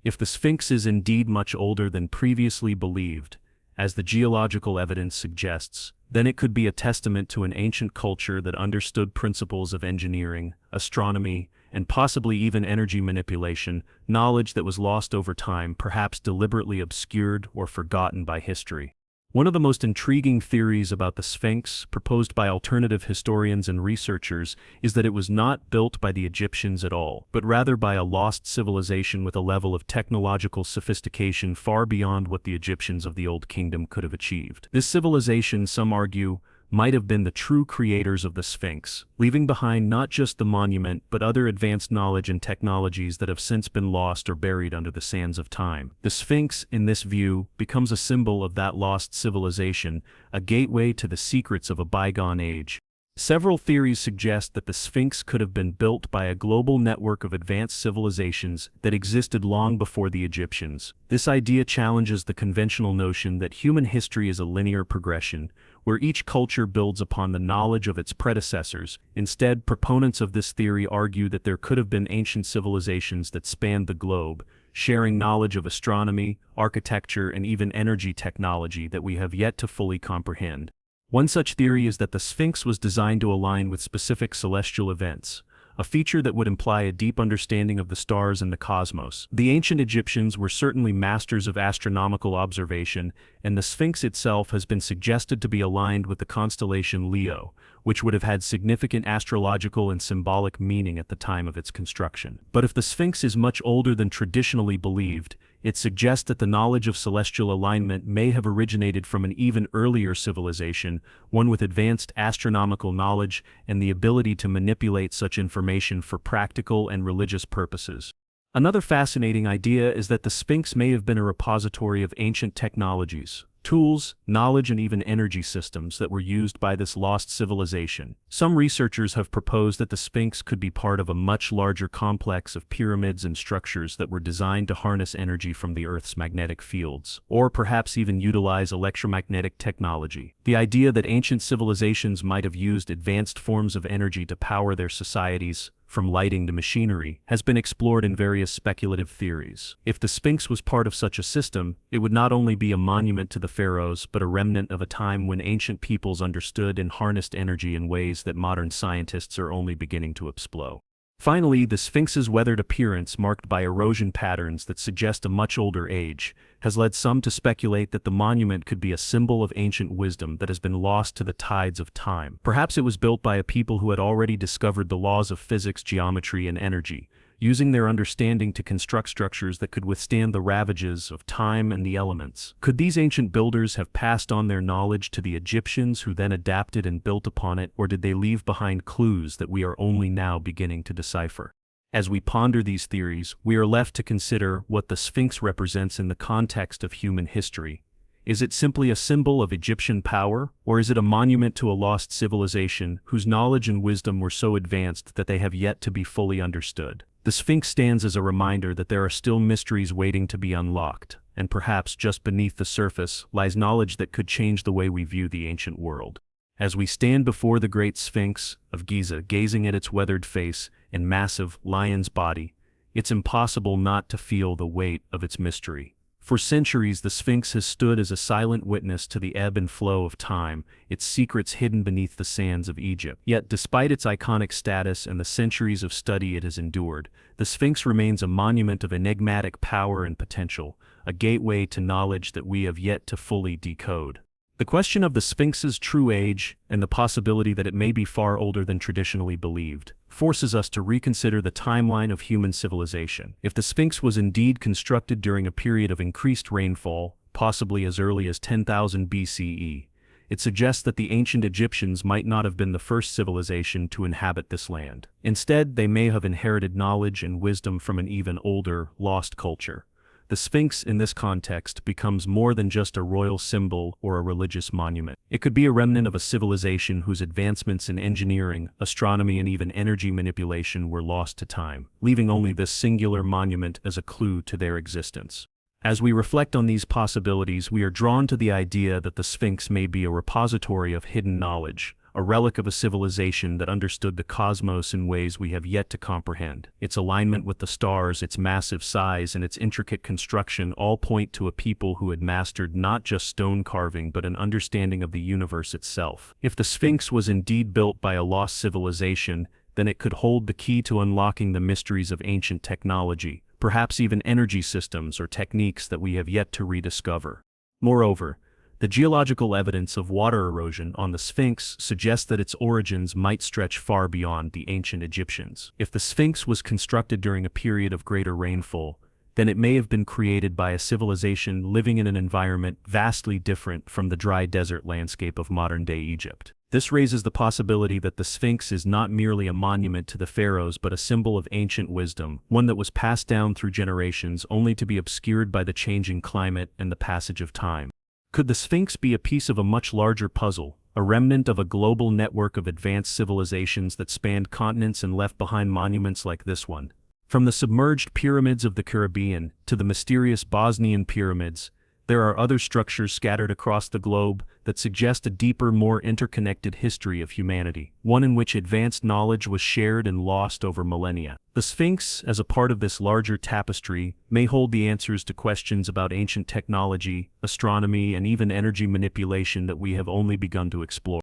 If the Sphinx is indeed much older than previously believed, as the geological evidence suggests, then it could be a testament to an ancient culture that understood principles of engineering, astronomy, and possibly even energy manipulation, knowledge that was lost over time, perhaps deliberately obscured or forgotten by history. One of the most intriguing theories about the Sphinx, proposed by alternative historians and researchers, is that it was not built by the Egyptians at all, but rather by a lost civilization with a level of technological sophistication far beyond what the Egyptians of the Old Kingdom could have achieved. This civilization, some argue, might have been the true creators of the Sphinx, leaving behind not just the monument but other advanced knowledge and technologies that have since been lost or buried under the sands of time. The Sphinx, in this view, becomes a symbol of that lost civilization, a gateway to the secrets of a bygone age. Several theories suggest that the Sphinx could have been built by a global network of advanced civilizations that existed long before the Egyptians. This idea challenges the conventional notion that human history is a linear progression, where each culture builds upon the knowledge of its predecessors. Instead, proponents of this theory argue that there could have been ancient civilizations that spanned the globe, sharing knowledge of astronomy, architecture, and even energy technology that we have yet to fully comprehend. One such theory is that the Sphinx was designed to align with specific celestial events, a feature that would imply a deep understanding of the stars and the cosmos. The ancient Egyptians were certainly masters of astronomical observation, and the Sphinx itself has been suggested to be aligned with the constellation Leo, which would have had significant astrological and symbolic meaning at the time of its construction. But if the Sphinx is much older than traditionally believed, it suggests that the knowledge of celestial alignment may have originated from an even earlier civilization, one with advanced astronomical knowledge and the ability to manipulate such information for practical and religious purposes. Another fascinating idea is that the Sphinx may have been a repository of ancient technologies, tools, knowledge, and even energy systems that were used by this lost civilization. Some researchers have proposed that the Sphinx could be part of a much larger complex of pyramids and structures that were designed to harness energy from the Earth's magnetic fields, or perhaps even utilize electromagnetic technology. The idea that ancient civilizations might have used advanced forms of energy to power their societies, from lighting to machinery, has been explored in various speculative theories. If the Sphinx was part of such a system, it would not only be a monument to the pharaohs but a remnant of a time when ancient peoples understood and harnessed energy in ways that modern scientists are only beginning to explore. Finally, the Sphinx's weathered appearance, marked by erosion patterns that suggest a much older age, has led some to speculate that the monument could be a symbol of ancient wisdom that has been lost to the tides of time. Perhaps it was built by a people who had already discovered the laws of physics, geometry, and energy, using their understanding to construct structures that could withstand the ravages of time and the elements. Could these ancient builders have passed on their knowledge to the Egyptians, who then adapted and built upon it, or did they leave behind clues that we are only now beginning to decipher? As we ponder these theories, we are left to consider what the Sphinx represents in the context of human history. Is it simply a symbol of Egyptian power, or is it a monument to a lost civilization whose knowledge and wisdom were so advanced that they have yet to be fully understood? The Sphinx stands as a reminder that there are still mysteries waiting to be unlocked, and perhaps just beneath the surface lies knowledge that could change the way we view the ancient world. As we stand before the Great Sphinx of Giza, gazing at its weathered face and massive lion's body, it's impossible not to feel the weight of its mystery. For centuries, the Sphinx has stood as a silent witness to the ebb and flow of time, its secrets hidden beneath the sands of Egypt. Yet, despite its iconic status and the centuries of study it has endured, the Sphinx remains a monument of enigmatic power and potential, a gateway to knowledge that we have yet to fully decode. The question of the Sphinx's true age, and the possibility that it may be far older than traditionally believed, forces us to reconsider the timeline of human civilization. If the Sphinx was indeed constructed during a period of increased rainfall, possibly as early as 10,000 BCE, it suggests that the ancient Egyptians might not have been the first civilization to inhabit this land. Instead, they may have inherited knowledge and wisdom from an even older, lost culture. The Sphinx in this context becomes more than just a royal symbol or a religious monument. It could be a remnant of a civilization whose advancements in engineering, astronomy, and even energy manipulation were lost to time, leaving only this singular monument as a clue to their existence. As we reflect on these possibilities, we are drawn to the idea that the Sphinx may be a repository of hidden knowledge, a relic of a civilization that understood the cosmos in ways we have yet to comprehend. Its alignment with the stars, its massive size, and its intricate construction all point to a people who had mastered not just stone carving but an understanding of the universe itself. If the Sphinx was indeed built by a lost civilization, then it could hold the key to unlocking the mysteries of ancient technology, perhaps even energy systems or techniques that we have yet to rediscover. Moreover, the geological evidence of water erosion on the Sphinx suggests that its origins might stretch far beyond the ancient Egyptians. If the Sphinx was constructed during a period of greater rainfall, then it may have been created by a civilization living in an environment vastly different from the dry desert landscape of modern-day Egypt. This raises the possibility that the Sphinx is not merely a monument to the pharaohs but a symbol of ancient wisdom, one that was passed down through generations only to be obscured by the changing climate and the passage of time. Could the Sphinx be a piece of a much larger puzzle, a remnant of a global network of advanced civilizations that spanned continents and left behind monuments like this one? From the submerged pyramids of the Caribbean to the mysterious Bosnian pyramids, there are other structures scattered across the globe that suggest a deeper, more interconnected history of humanity, one in which advanced knowledge was shared and lost over millennia. The Sphinx, as a part of this larger tapestry, may hold the answers to questions about ancient technology, astronomy, and even energy manipulation that we have only begun to explore.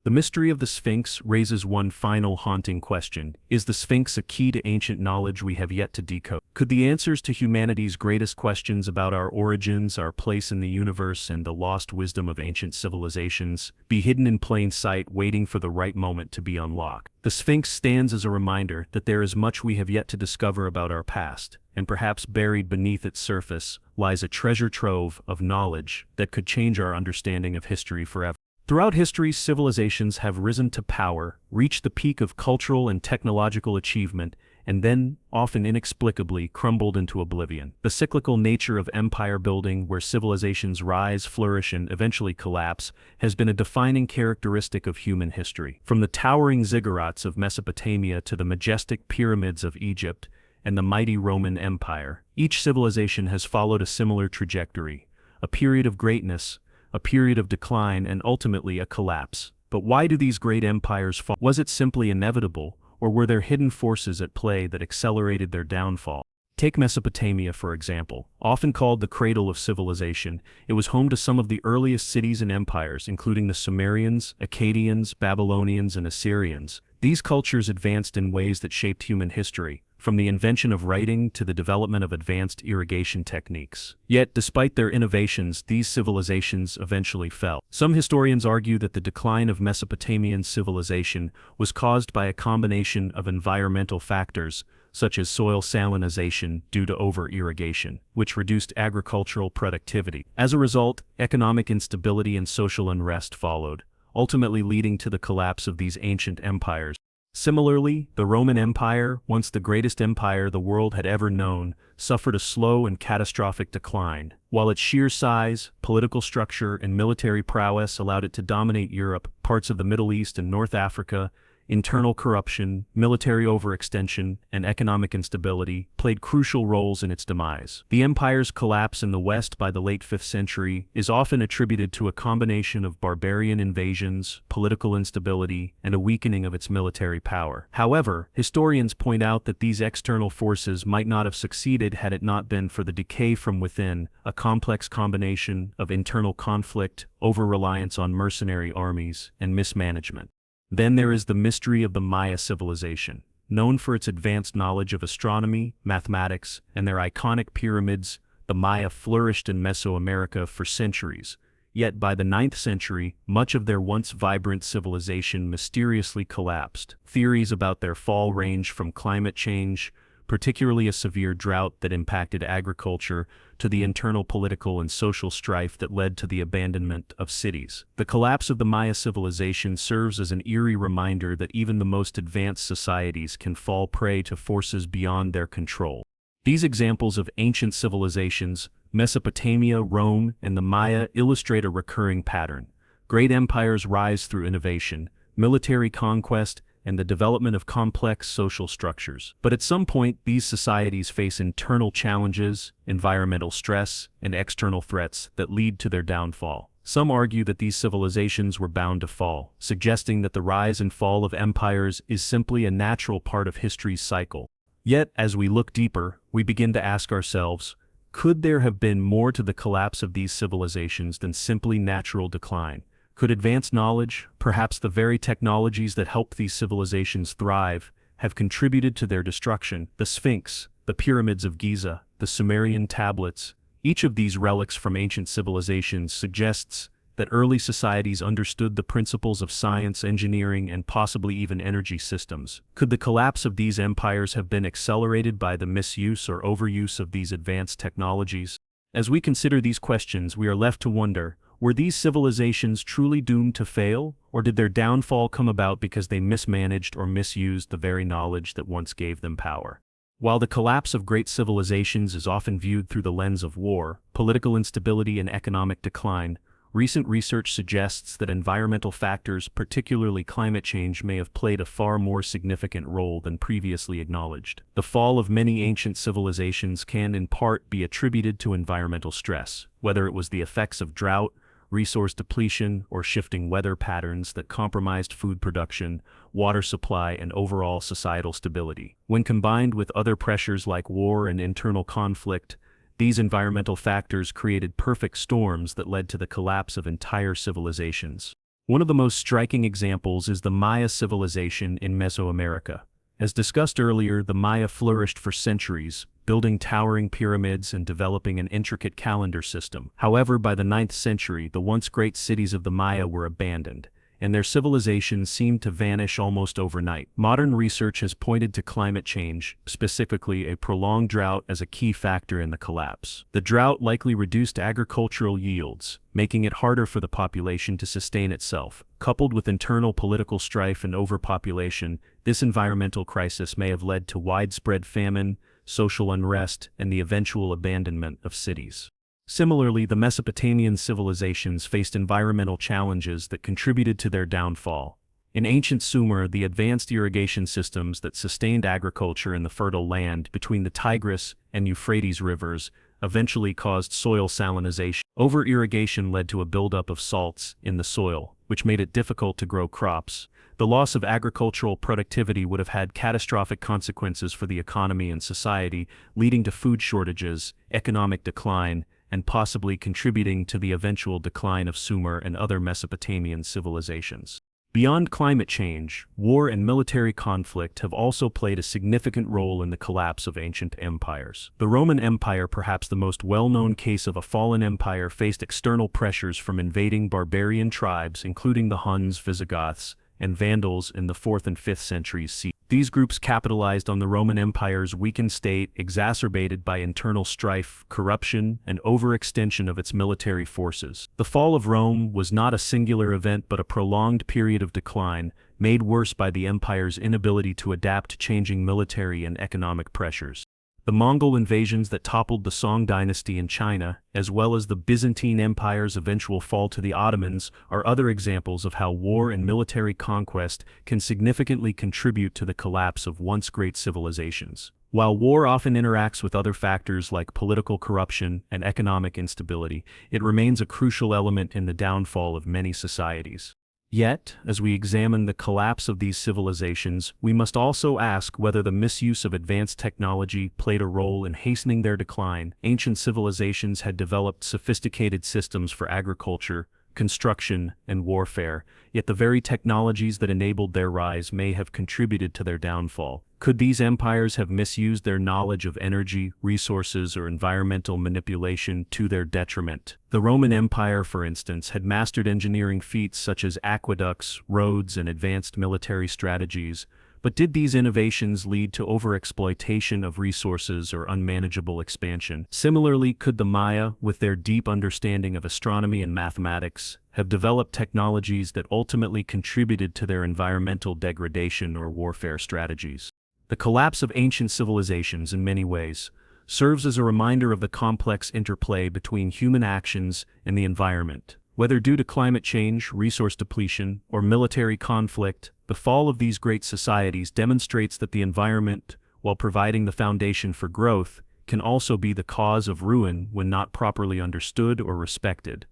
The mystery of the Sphinx raises one final haunting question. Is the Sphinx a key to ancient knowledge we have yet to decode? Could the answers to humanity's greatest questions about our origins, our place in the universe, and the lost wisdom of ancient civilizations be hidden in plain sight, waiting for the right moment to be unlocked? The Sphinx stands as a reminder that there is much we have yet to discover about our past, and perhaps buried beneath its surface lies a treasure trove of knowledge that could change our understanding of history forever. Throughout history, civilizations have risen to power, reached the peak of cultural and technological achievement, and then, often inexplicably, crumbled into oblivion. The cyclical nature of empire building, where civilizations rise, flourish, and eventually collapse, has been a defining characteristic of human history. From the towering ziggurats of Mesopotamia to the majestic pyramids of Egypt and the mighty Roman Empire, each civilization has followed a similar trajectory: a period of greatness, a period of decline, and ultimately a collapse. But why do these great empires fall? Was it simply inevitable, or were there hidden forces at play that accelerated their downfall? Take Mesopotamia, for example. Often called the cradle of civilization, it was home to some of the earliest cities and empires, including the Sumerians, Akkadians, Babylonians, and Assyrians. These cultures advanced in ways that shaped human history, from the invention of writing to the development of advanced irrigation techniques. Yet, despite their innovations, these civilizations eventually fell. Some historians argue that the decline of Mesopotamian civilization was caused by a combination of environmental factors, such as soil salinization due to over-irrigation, which reduced agricultural productivity. As a result, economic instability and social unrest followed, ultimately leading to the collapse of these ancient empires. Similarly, the Roman Empire, once the greatest empire the world had ever known, suffered a slow and catastrophic decline. While its sheer size, political structure, and military prowess allowed it to dominate Europe, parts of the Middle East and North Africa, internal corruption, military overextension, and economic instability played crucial roles in its demise. The empire's collapse in the West by the late 5th century is often attributed to a combination of barbarian invasions, political instability, and a weakening of its military power. However, historians point out that these external forces might not have succeeded had it not been for the decay from within, a complex combination of internal conflict, over-reliance on mercenary armies, and mismanagement. Then there is the mystery of the Maya civilization. Known for its advanced knowledge of astronomy, mathematics, and their iconic pyramids, the Maya flourished in Mesoamerica for centuries. Yet by the 9th century, much of their once vibrant civilization mysteriously collapsed. Theories about their fall range from climate change, particularly a severe drought that impacted agriculture, to the internal political and social strife that led to the abandonment of cities. The collapse of the Maya civilization serves as an eerie reminder that even the most advanced societies can fall prey to forces beyond their control. These examples of ancient civilizations, Mesopotamia, Rome, and the Maya, illustrate a recurring pattern. Great empires rise through innovation, military conquest, and the development of complex social structures. But at some point, these societies face internal challenges, environmental stress, and external threats that lead to their downfall. Some argue that these civilizations were bound to fall, suggesting that the rise and fall of empires is simply a natural part of history's cycle. Yet, as we look deeper, we begin to ask ourselves, could there have been more to the collapse of these civilizations than simply natural decline? Could advanced knowledge, perhaps the very technologies that helped these civilizations thrive, have contributed to their destruction? The Sphinx, the pyramids of Giza, the Sumerian tablets, each of these relics from ancient civilizations suggests that early societies understood the principles of science, engineering, and possibly even energy systems. Could the collapse of these empires have been accelerated by the misuse or overuse of these advanced technologies? As we consider these questions, we are left to wonder, were these civilizations truly doomed to fail, or did their downfall come about because they mismanaged or misused the very knowledge that once gave them power? While the collapse of great civilizations is often viewed through the lens of war, political instability, and economic decline, recent research suggests that environmental factors, particularly climate change, may have played a far more significant role than previously acknowledged. The fall of many ancient civilizations can in part be attributed to environmental stress, whether it was the effects of drought, resource depletion, or shifting weather patterns that compromised food production, water supply, and overall societal stability. When combined with other pressures like war and internal conflict, these environmental factors created perfect storms that led to the collapse of entire civilizations. One of the most striking examples is the Maya civilization in Mesoamerica. As discussed earlier, the Maya flourished for centuries, building towering pyramids and developing an intricate calendar system. However, by the 9th century, the once great cities of the Maya were abandoned, and their civilization seemed to vanish almost overnight. Modern research has pointed to climate change, specifically a prolonged drought, as a key factor in the collapse. The drought likely reduced agricultural yields, making it harder for the population to sustain itself. Coupled with internal political strife and overpopulation, this environmental crisis may have led to widespread famine, social unrest, and the eventual abandonment of cities. Similarly, the Mesopotamian civilizations faced environmental challenges that contributed to their downfall. In ancient Sumer, the advanced irrigation systems that sustained agriculture in the fertile land between the Tigris and Euphrates rivers eventually caused soil salinization. Over-irrigation led to a buildup of salts in the soil, which made it difficult to grow crops. The loss of agricultural productivity would have had catastrophic consequences for the economy and society, leading to food shortages, economic decline, and possibly contributing to the eventual decline of Sumer and other Mesopotamian civilizations. Beyond climate change, war and military conflict have also played a significant role in the collapse of ancient empires. The Roman Empire, perhaps the most well-known case of a fallen empire, faced external pressures from invading barbarian tribes, including the Huns, Visigoths, and Vandals in the 4th and 5th centuries CE. These groups capitalized on the Roman Empire's weakened state, exacerbated by internal strife, corruption, and overextension of its military forces. The fall of Rome was not a singular event but a prolonged period of decline, made worse by the empire's inability to adapt to changing military and economic pressures. The Mongol invasions that toppled the Song dynasty in China, as well as the Byzantine Empire's eventual fall to the Ottomans, are other examples of how war and military conquest can significantly contribute to the collapse of once great civilizations. While war often interacts with other factors like political corruption and economic instability, it remains a crucial element in the downfall of many societies. Yet, as we examine the collapse of these civilizations, we must also ask whether the misuse of advanced technology played a role in hastening their decline. Ancient civilizations had developed sophisticated systems for agriculture, construction, and warfare, yet the very technologies that enabled their rise may have contributed to their downfall. Could these empires have misused their knowledge of energy, resources, or environmental manipulation to their detriment? The Roman Empire, for instance, had mastered engineering feats such as aqueducts, roads, and advanced military strategies, but did these innovations lead to overexploitation of resources or unmanageable expansion? Similarly, could the Maya, with their deep understanding of astronomy and mathematics, have developed technologies that ultimately contributed to their environmental degradation or warfare strategies? The collapse of ancient civilizations, in many ways, serves as a reminder of the complex interplay between human actions and the environment. Whether due to climate change, resource depletion, or military conflict, the fall of these great societies demonstrates that the environment, while providing the foundation for growth, can also be the cause of ruin when not properly understood or respected.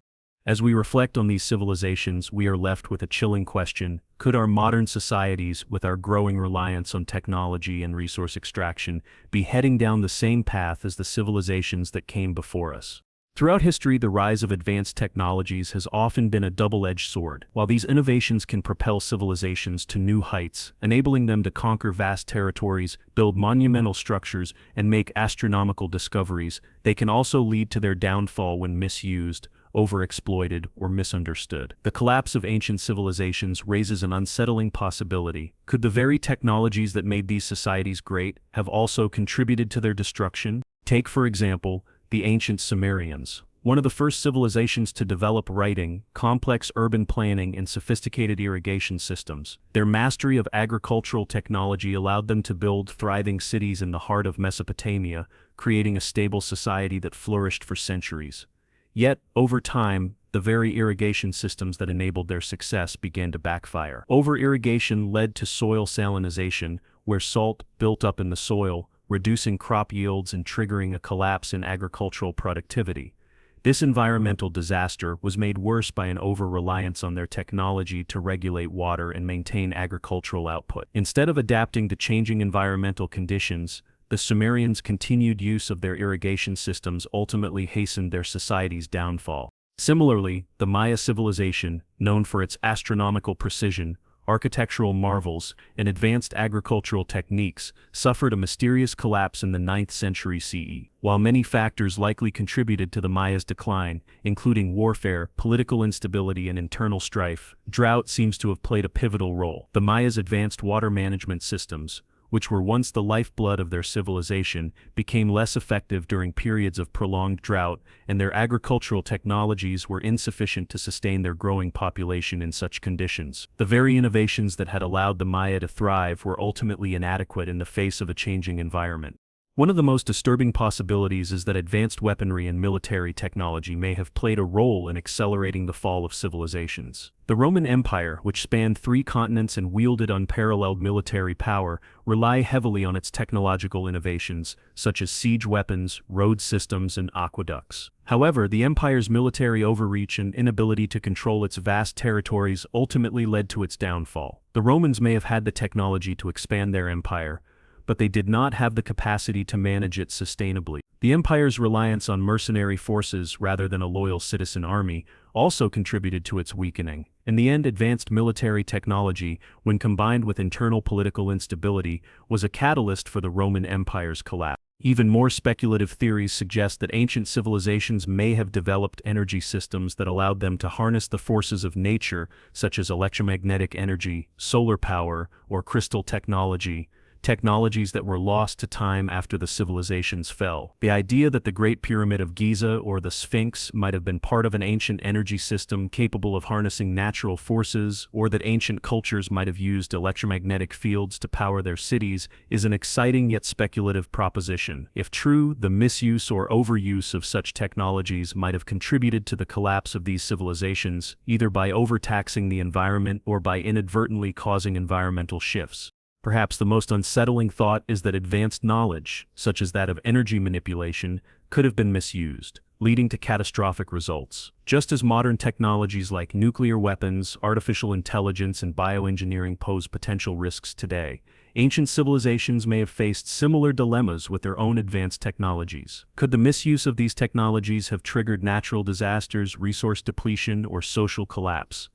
As we reflect on these civilizations, we are left with a chilling question: could our modern societies, with our growing reliance on technology and resource extraction, be heading down the same path as the civilizations that came before us? Throughout history, the rise of advanced technologies has often been a double-edged sword. While these innovations can propel civilizations to new heights, enabling them to conquer vast territories, build monumental structures, and make astronomical discoveries, they can also lead to their downfall when misused, overexploited, or misunderstood. The collapse of ancient civilizations raises an unsettling possibility. Could the very technologies that made these societies great have also contributed to their destruction? Take, for example, the ancient Sumerians, one of the first civilizations to develop writing, complex urban planning, and sophisticated irrigation systems. Their mastery of agricultural technology allowed them to build thriving cities in the heart of Mesopotamia, creating a stable society that flourished for centuries. Yet, over time, the very irrigation systems that enabled their success began to backfire. Over-irrigation led to soil salinization, where salt built up in the soil, reducing crop yields and triggering a collapse in agricultural productivity. This environmental disaster was made worse by an over-reliance on their technology to regulate water and maintain agricultural output. Instead of adapting to changing environmental conditions, the Sumerians' continued use of their irrigation systems ultimately hastened their society's downfall. Similarly, the Maya civilization, known for its astronomical precision, architectural marvels, and advanced agricultural techniques, suffered a mysterious collapse in the 9th century CE. While many factors likely contributed to the Maya's decline, including warfare, political instability, and internal strife, drought seems to have played a pivotal role. The Maya's advanced water management systems, which were once the lifeblood of their civilization, became less effective during periods of prolonged drought, and their agricultural technologies were insufficient to sustain their growing population in such conditions. The very innovations that had allowed the Maya to thrive were ultimately inadequate in the face of a changing environment. One of the most disturbing possibilities is that advanced weaponry and military technology may have played a role in accelerating the fall of civilizations. The Roman Empire, which spanned 3 continents and wielded unparalleled military power, relied heavily on its technological innovations, such as siege weapons, road systems, and aqueducts. However, the empire's military overreach and inability to control its vast territories ultimately led to its downfall. The Romans may have had the technology to expand their empire, but they did not have the capacity to manage it sustainably. The empire's reliance on mercenary forces rather than a loyal citizen army also contributed to its weakening. In the end, advanced military technology, when combined with internal political instability, was a catalyst for the Roman Empire's collapse. Even more speculative theories suggest that ancient civilizations may have developed energy systems that allowed them to harness the forces of nature, such as electromagnetic energy, solar power, or crystal technologies that were lost to time after the civilizations fell. The idea that the Great Pyramid of Giza or the Sphinx might have been part of an ancient energy system capable of harnessing natural forces, or that ancient cultures might have used electromagnetic fields to power their cities, is an exciting yet speculative proposition. If true, the misuse or overuse of such technologies might have contributed to the collapse of these civilizations, either by overtaxing the environment or by inadvertently causing environmental shifts. Perhaps the most unsettling thought is that advanced knowledge, such as that of energy manipulation, could have been misused, leading to catastrophic results. Just as modern technologies like nuclear weapons, artificial intelligence, and bioengineering pose potential risks today, ancient civilizations may have faced similar dilemmas with their own advanced technologies. Could the misuse of these technologies have triggered natural disasters, resource depletion, or social collapse?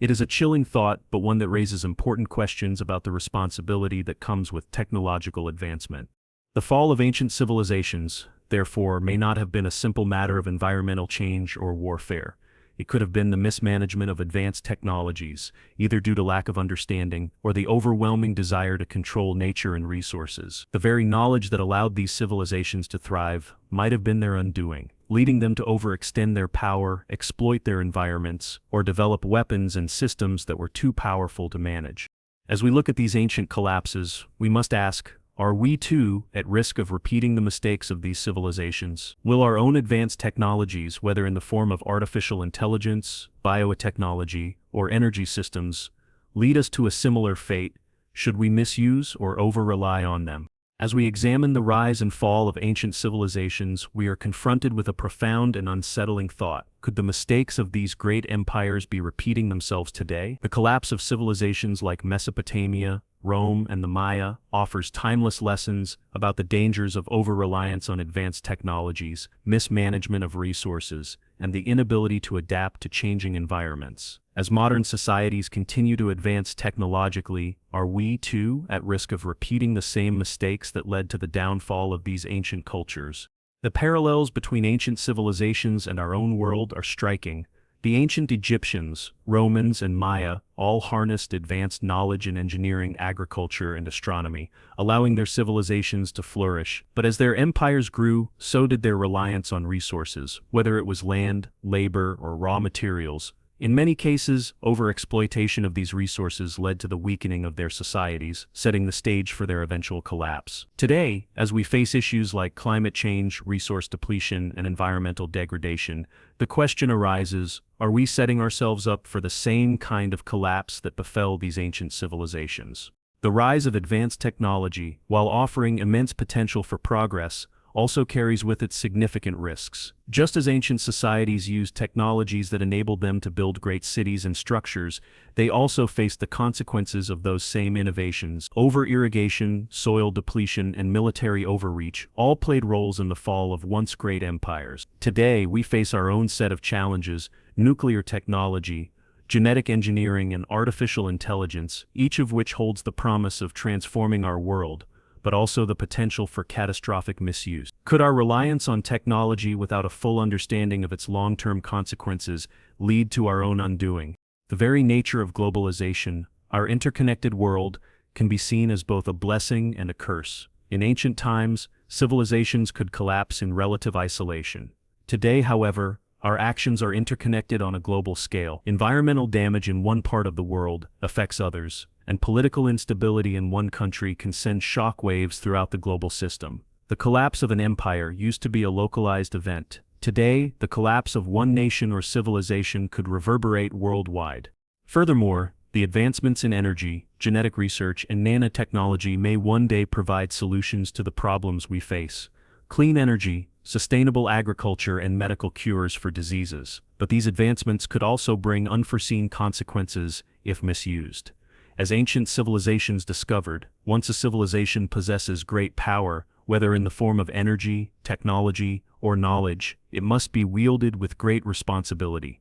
It is a chilling thought, but one that raises important questions about the responsibility that comes with technological advancement. The fall of ancient civilizations, therefore, may not have been a simple matter of environmental change or warfare. It could have been the mismanagement of advanced technologies, either due to lack of understanding or the overwhelming desire to control nature and resources. The very knowledge that allowed these civilizations to thrive might have been their undoing, leading them to overextend their power, exploit their environments, or develop weapons and systems that were too powerful to manage. As we look at these ancient collapses, we must ask, are we too at risk of repeating the mistakes of these civilizations? Will our own advanced technologies, whether in the form of artificial intelligence, biotechnology, or energy systems, lead us to a similar fate should we misuse or over-rely on them? As we examine the rise and fall of ancient civilizations, we are confronted with a profound and unsettling thought. Could the mistakes of these great empires be repeating themselves today? The collapse of civilizations like Mesopotamia, Rome, and the Maya offers timeless lessons about the dangers of over-reliance on advanced technologies, mismanagement of resources, and the inability to adapt to changing environments. As modern societies continue to advance technologically, are we, too, at risk of repeating the same mistakes that led to the downfall of these ancient cultures? The parallels between ancient civilizations and our own world are striking. The ancient Egyptians, Romans, and Maya all harnessed advanced knowledge in engineering, agriculture, and astronomy, allowing their civilizations to flourish. But as their empires grew, so did their reliance on resources, whether it was land, labor, or raw materials. In many cases, overexploitation of these resources led to the weakening of their societies, setting the stage for their eventual collapse. Today, as we face issues like climate change, resource depletion, and environmental degradation, the question arises, are we setting ourselves up for the same kind of collapse that befell these ancient civilizations? The rise of advanced technology, while offering immense potential for progress, also carries with it significant risks. Just as ancient societies used technologies that enabled them to build great cities and structures, they also faced the consequences of those same innovations. Over-irrigation, soil depletion, and military overreach all played roles in the fall of once great empires. Today, we face our own set of challenges: nuclear technology, genetic engineering, and artificial intelligence, each of which holds the promise of transforming our world, but also the potential for catastrophic misuse. Could our reliance on technology without a full understanding of its long-term consequences lead to our own undoing? The very nature of globalization, our interconnected world, can be seen as both a blessing and a curse. In ancient times, civilizations could collapse in relative isolation. Today, however, our actions are interconnected on a global scale. Environmental damage in one part of the world affects others, and political instability in one country can send shock waves throughout the global system. The collapse of an empire used to be a localized event. Today, the collapse of one nation or civilization could reverberate worldwide. Furthermore, the advancements in energy, genetic research, and nanotechnology may one day provide solutions to the problems we face. Clean energy, sustainable agriculture, and medical cures for diseases. But these advancements could also bring unforeseen consequences if misused. As ancient civilizations discovered, once a civilization possesses great power, whether in the form of energy, technology, or knowledge, it must be wielded with great responsibility.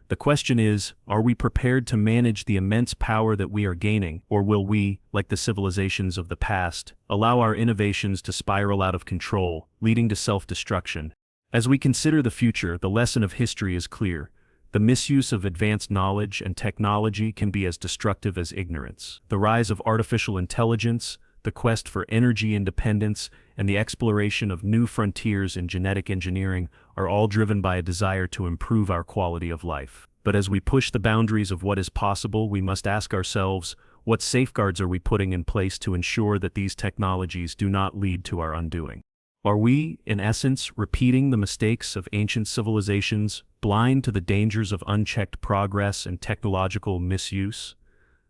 The question is, are we prepared to manage the immense power that we are gaining, or will we, like the civilizations of the past, allow our innovations to spiral out of control, leading to self-destruction? As we consider the future, the lesson of history is clear. The misuse of advanced knowledge and technology can be as destructive as ignorance. The rise of artificial intelligence, the quest for energy independence, and the exploration of new frontiers in genetic engineering are all driven by a desire to improve our quality of life. But as we push the boundaries of what is possible, we must ask ourselves, what safeguards are we putting in place to ensure that these technologies do not lead to our undoing? Are we, in essence, repeating the mistakes of ancient civilizations, blind to the dangers of unchecked progress and technological misuse?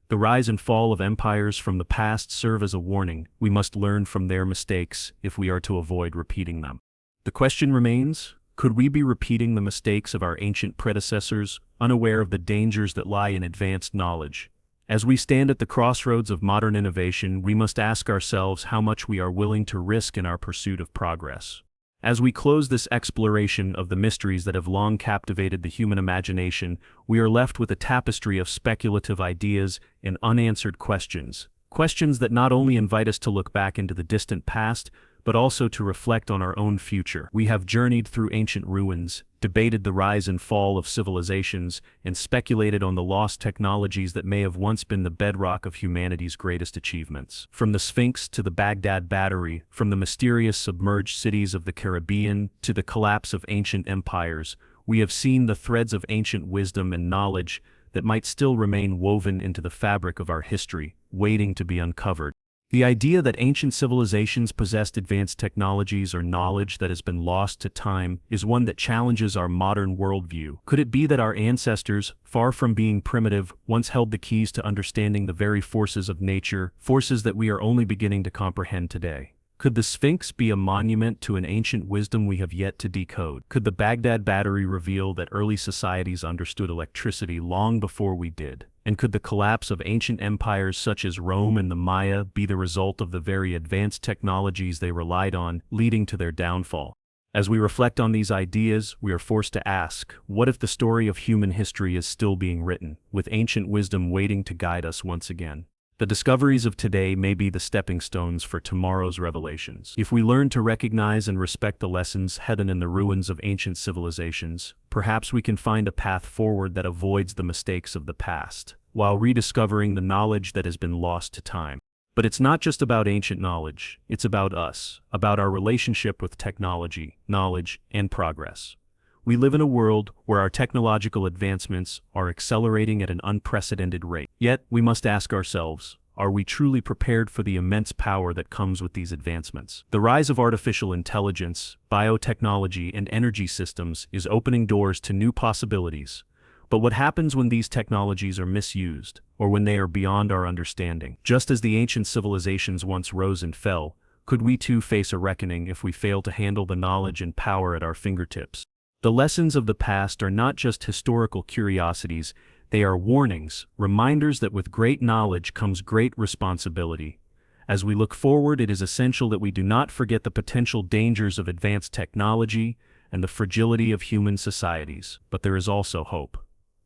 The rise and fall of empires from the past serve as a warning. We must learn from their mistakes if we are to avoid repeating them. The question remains, could we be repeating the mistakes of our ancient predecessors, unaware of the dangers that lie in advanced knowledge? As we stand at the crossroads of modern innovation, we must ask ourselves how much we are willing to risk in our pursuit of progress. As we close this exploration of the mysteries that have long captivated the human imagination, we are left with a tapestry of speculative ideas and unanswered questions. Questions that not only invite us to look back into the distant past, but also to reflect on our own future. We have journeyed through ancient ruins, debated the rise and fall of civilizations, and speculated on the lost technologies that may have once been the bedrock of humanity's greatest achievements. From the Sphinx to the Baghdad Battery, from the mysterious submerged cities of the Caribbean to the collapse of ancient empires, we have seen the threads of ancient wisdom and knowledge that might still remain woven into the fabric of our history, waiting to be uncovered. The idea that ancient civilizations possessed advanced technologies or knowledge that has been lost to time is one that challenges our modern worldview. Could it be that our ancestors, far from being primitive, once held the keys to understanding the very forces of nature, forces that we are only beginning to comprehend today? Could the Sphinx be a monument to an ancient wisdom we have yet to decode? Could the Baghdad Battery reveal that early societies understood electricity long before we did? And could the collapse of ancient empires such as Rome and the Maya be the result of the very advanced technologies they relied on, leading to their downfall? As we reflect on these ideas, we are forced to ask, what if the story of human history is still being written, with ancient wisdom waiting to guide us once again? The discoveries of today may be the stepping stones for tomorrow's revelations. If we learn to recognize and respect the lessons hidden in the ruins of ancient civilizations, perhaps we can find a path forward that avoids the mistakes of the past, while rediscovering the knowledge that has been lost to time. But it's not just about ancient knowledge, it's about us, about our relationship with technology, knowledge, and progress. We live in a world where our technological advancements are accelerating at an unprecedented rate. Yet, we must ask ourselves, are we truly prepared for the immense power that comes with these advancements? The rise of artificial intelligence, biotechnology, and energy systems is opening doors to new possibilities. But what happens when these technologies are misused, or when they are beyond our understanding? Just as the ancient civilizations once rose and fell, could we too face a reckoning if we fail to handle the knowledge and power at our fingertips? The lessons of the past are not just historical curiosities, they are warnings, reminders that with great knowledge comes great responsibility. As we look forward, it is essential that we do not forget the potential dangers of advanced technology and the fragility of human societies. But there is also hope.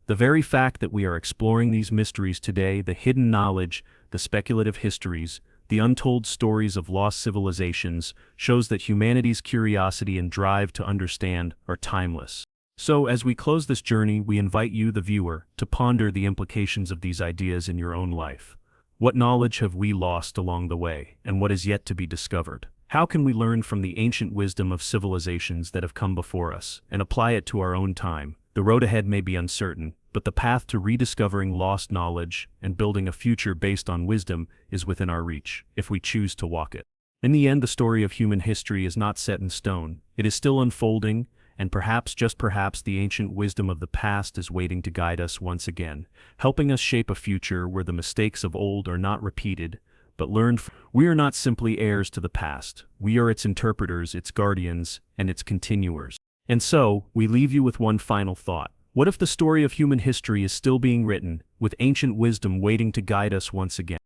The very fact that we are exploring these mysteries today, the hidden knowledge, the speculative histories, the untold stories of lost civilizations, shows that humanity's curiosity and drive to understand are timeless. So, as we close this journey, we invite you, the viewer, to ponder the implications of these ideas in your own life. What knowledge have we lost along the way, and what is yet to be discovered? How can we learn from the ancient wisdom of civilizations that have come before us, and apply it to our own time? The road ahead may be uncertain, but the path to rediscovering lost knowledge and building a future based on wisdom is within our reach, if we choose to walk it. In the end, the story of human history is not set in stone. It is still unfolding, and perhaps, just perhaps, the ancient wisdom of the past is waiting to guide us once again, helping us shape a future where the mistakes of old are not repeated, but learned from. We are not simply heirs to the past. We are its interpreters, its guardians, and its continuers. And so, we leave you with one final thought. What if the story of human history is still being written, with ancient wisdom waiting to guide us once again?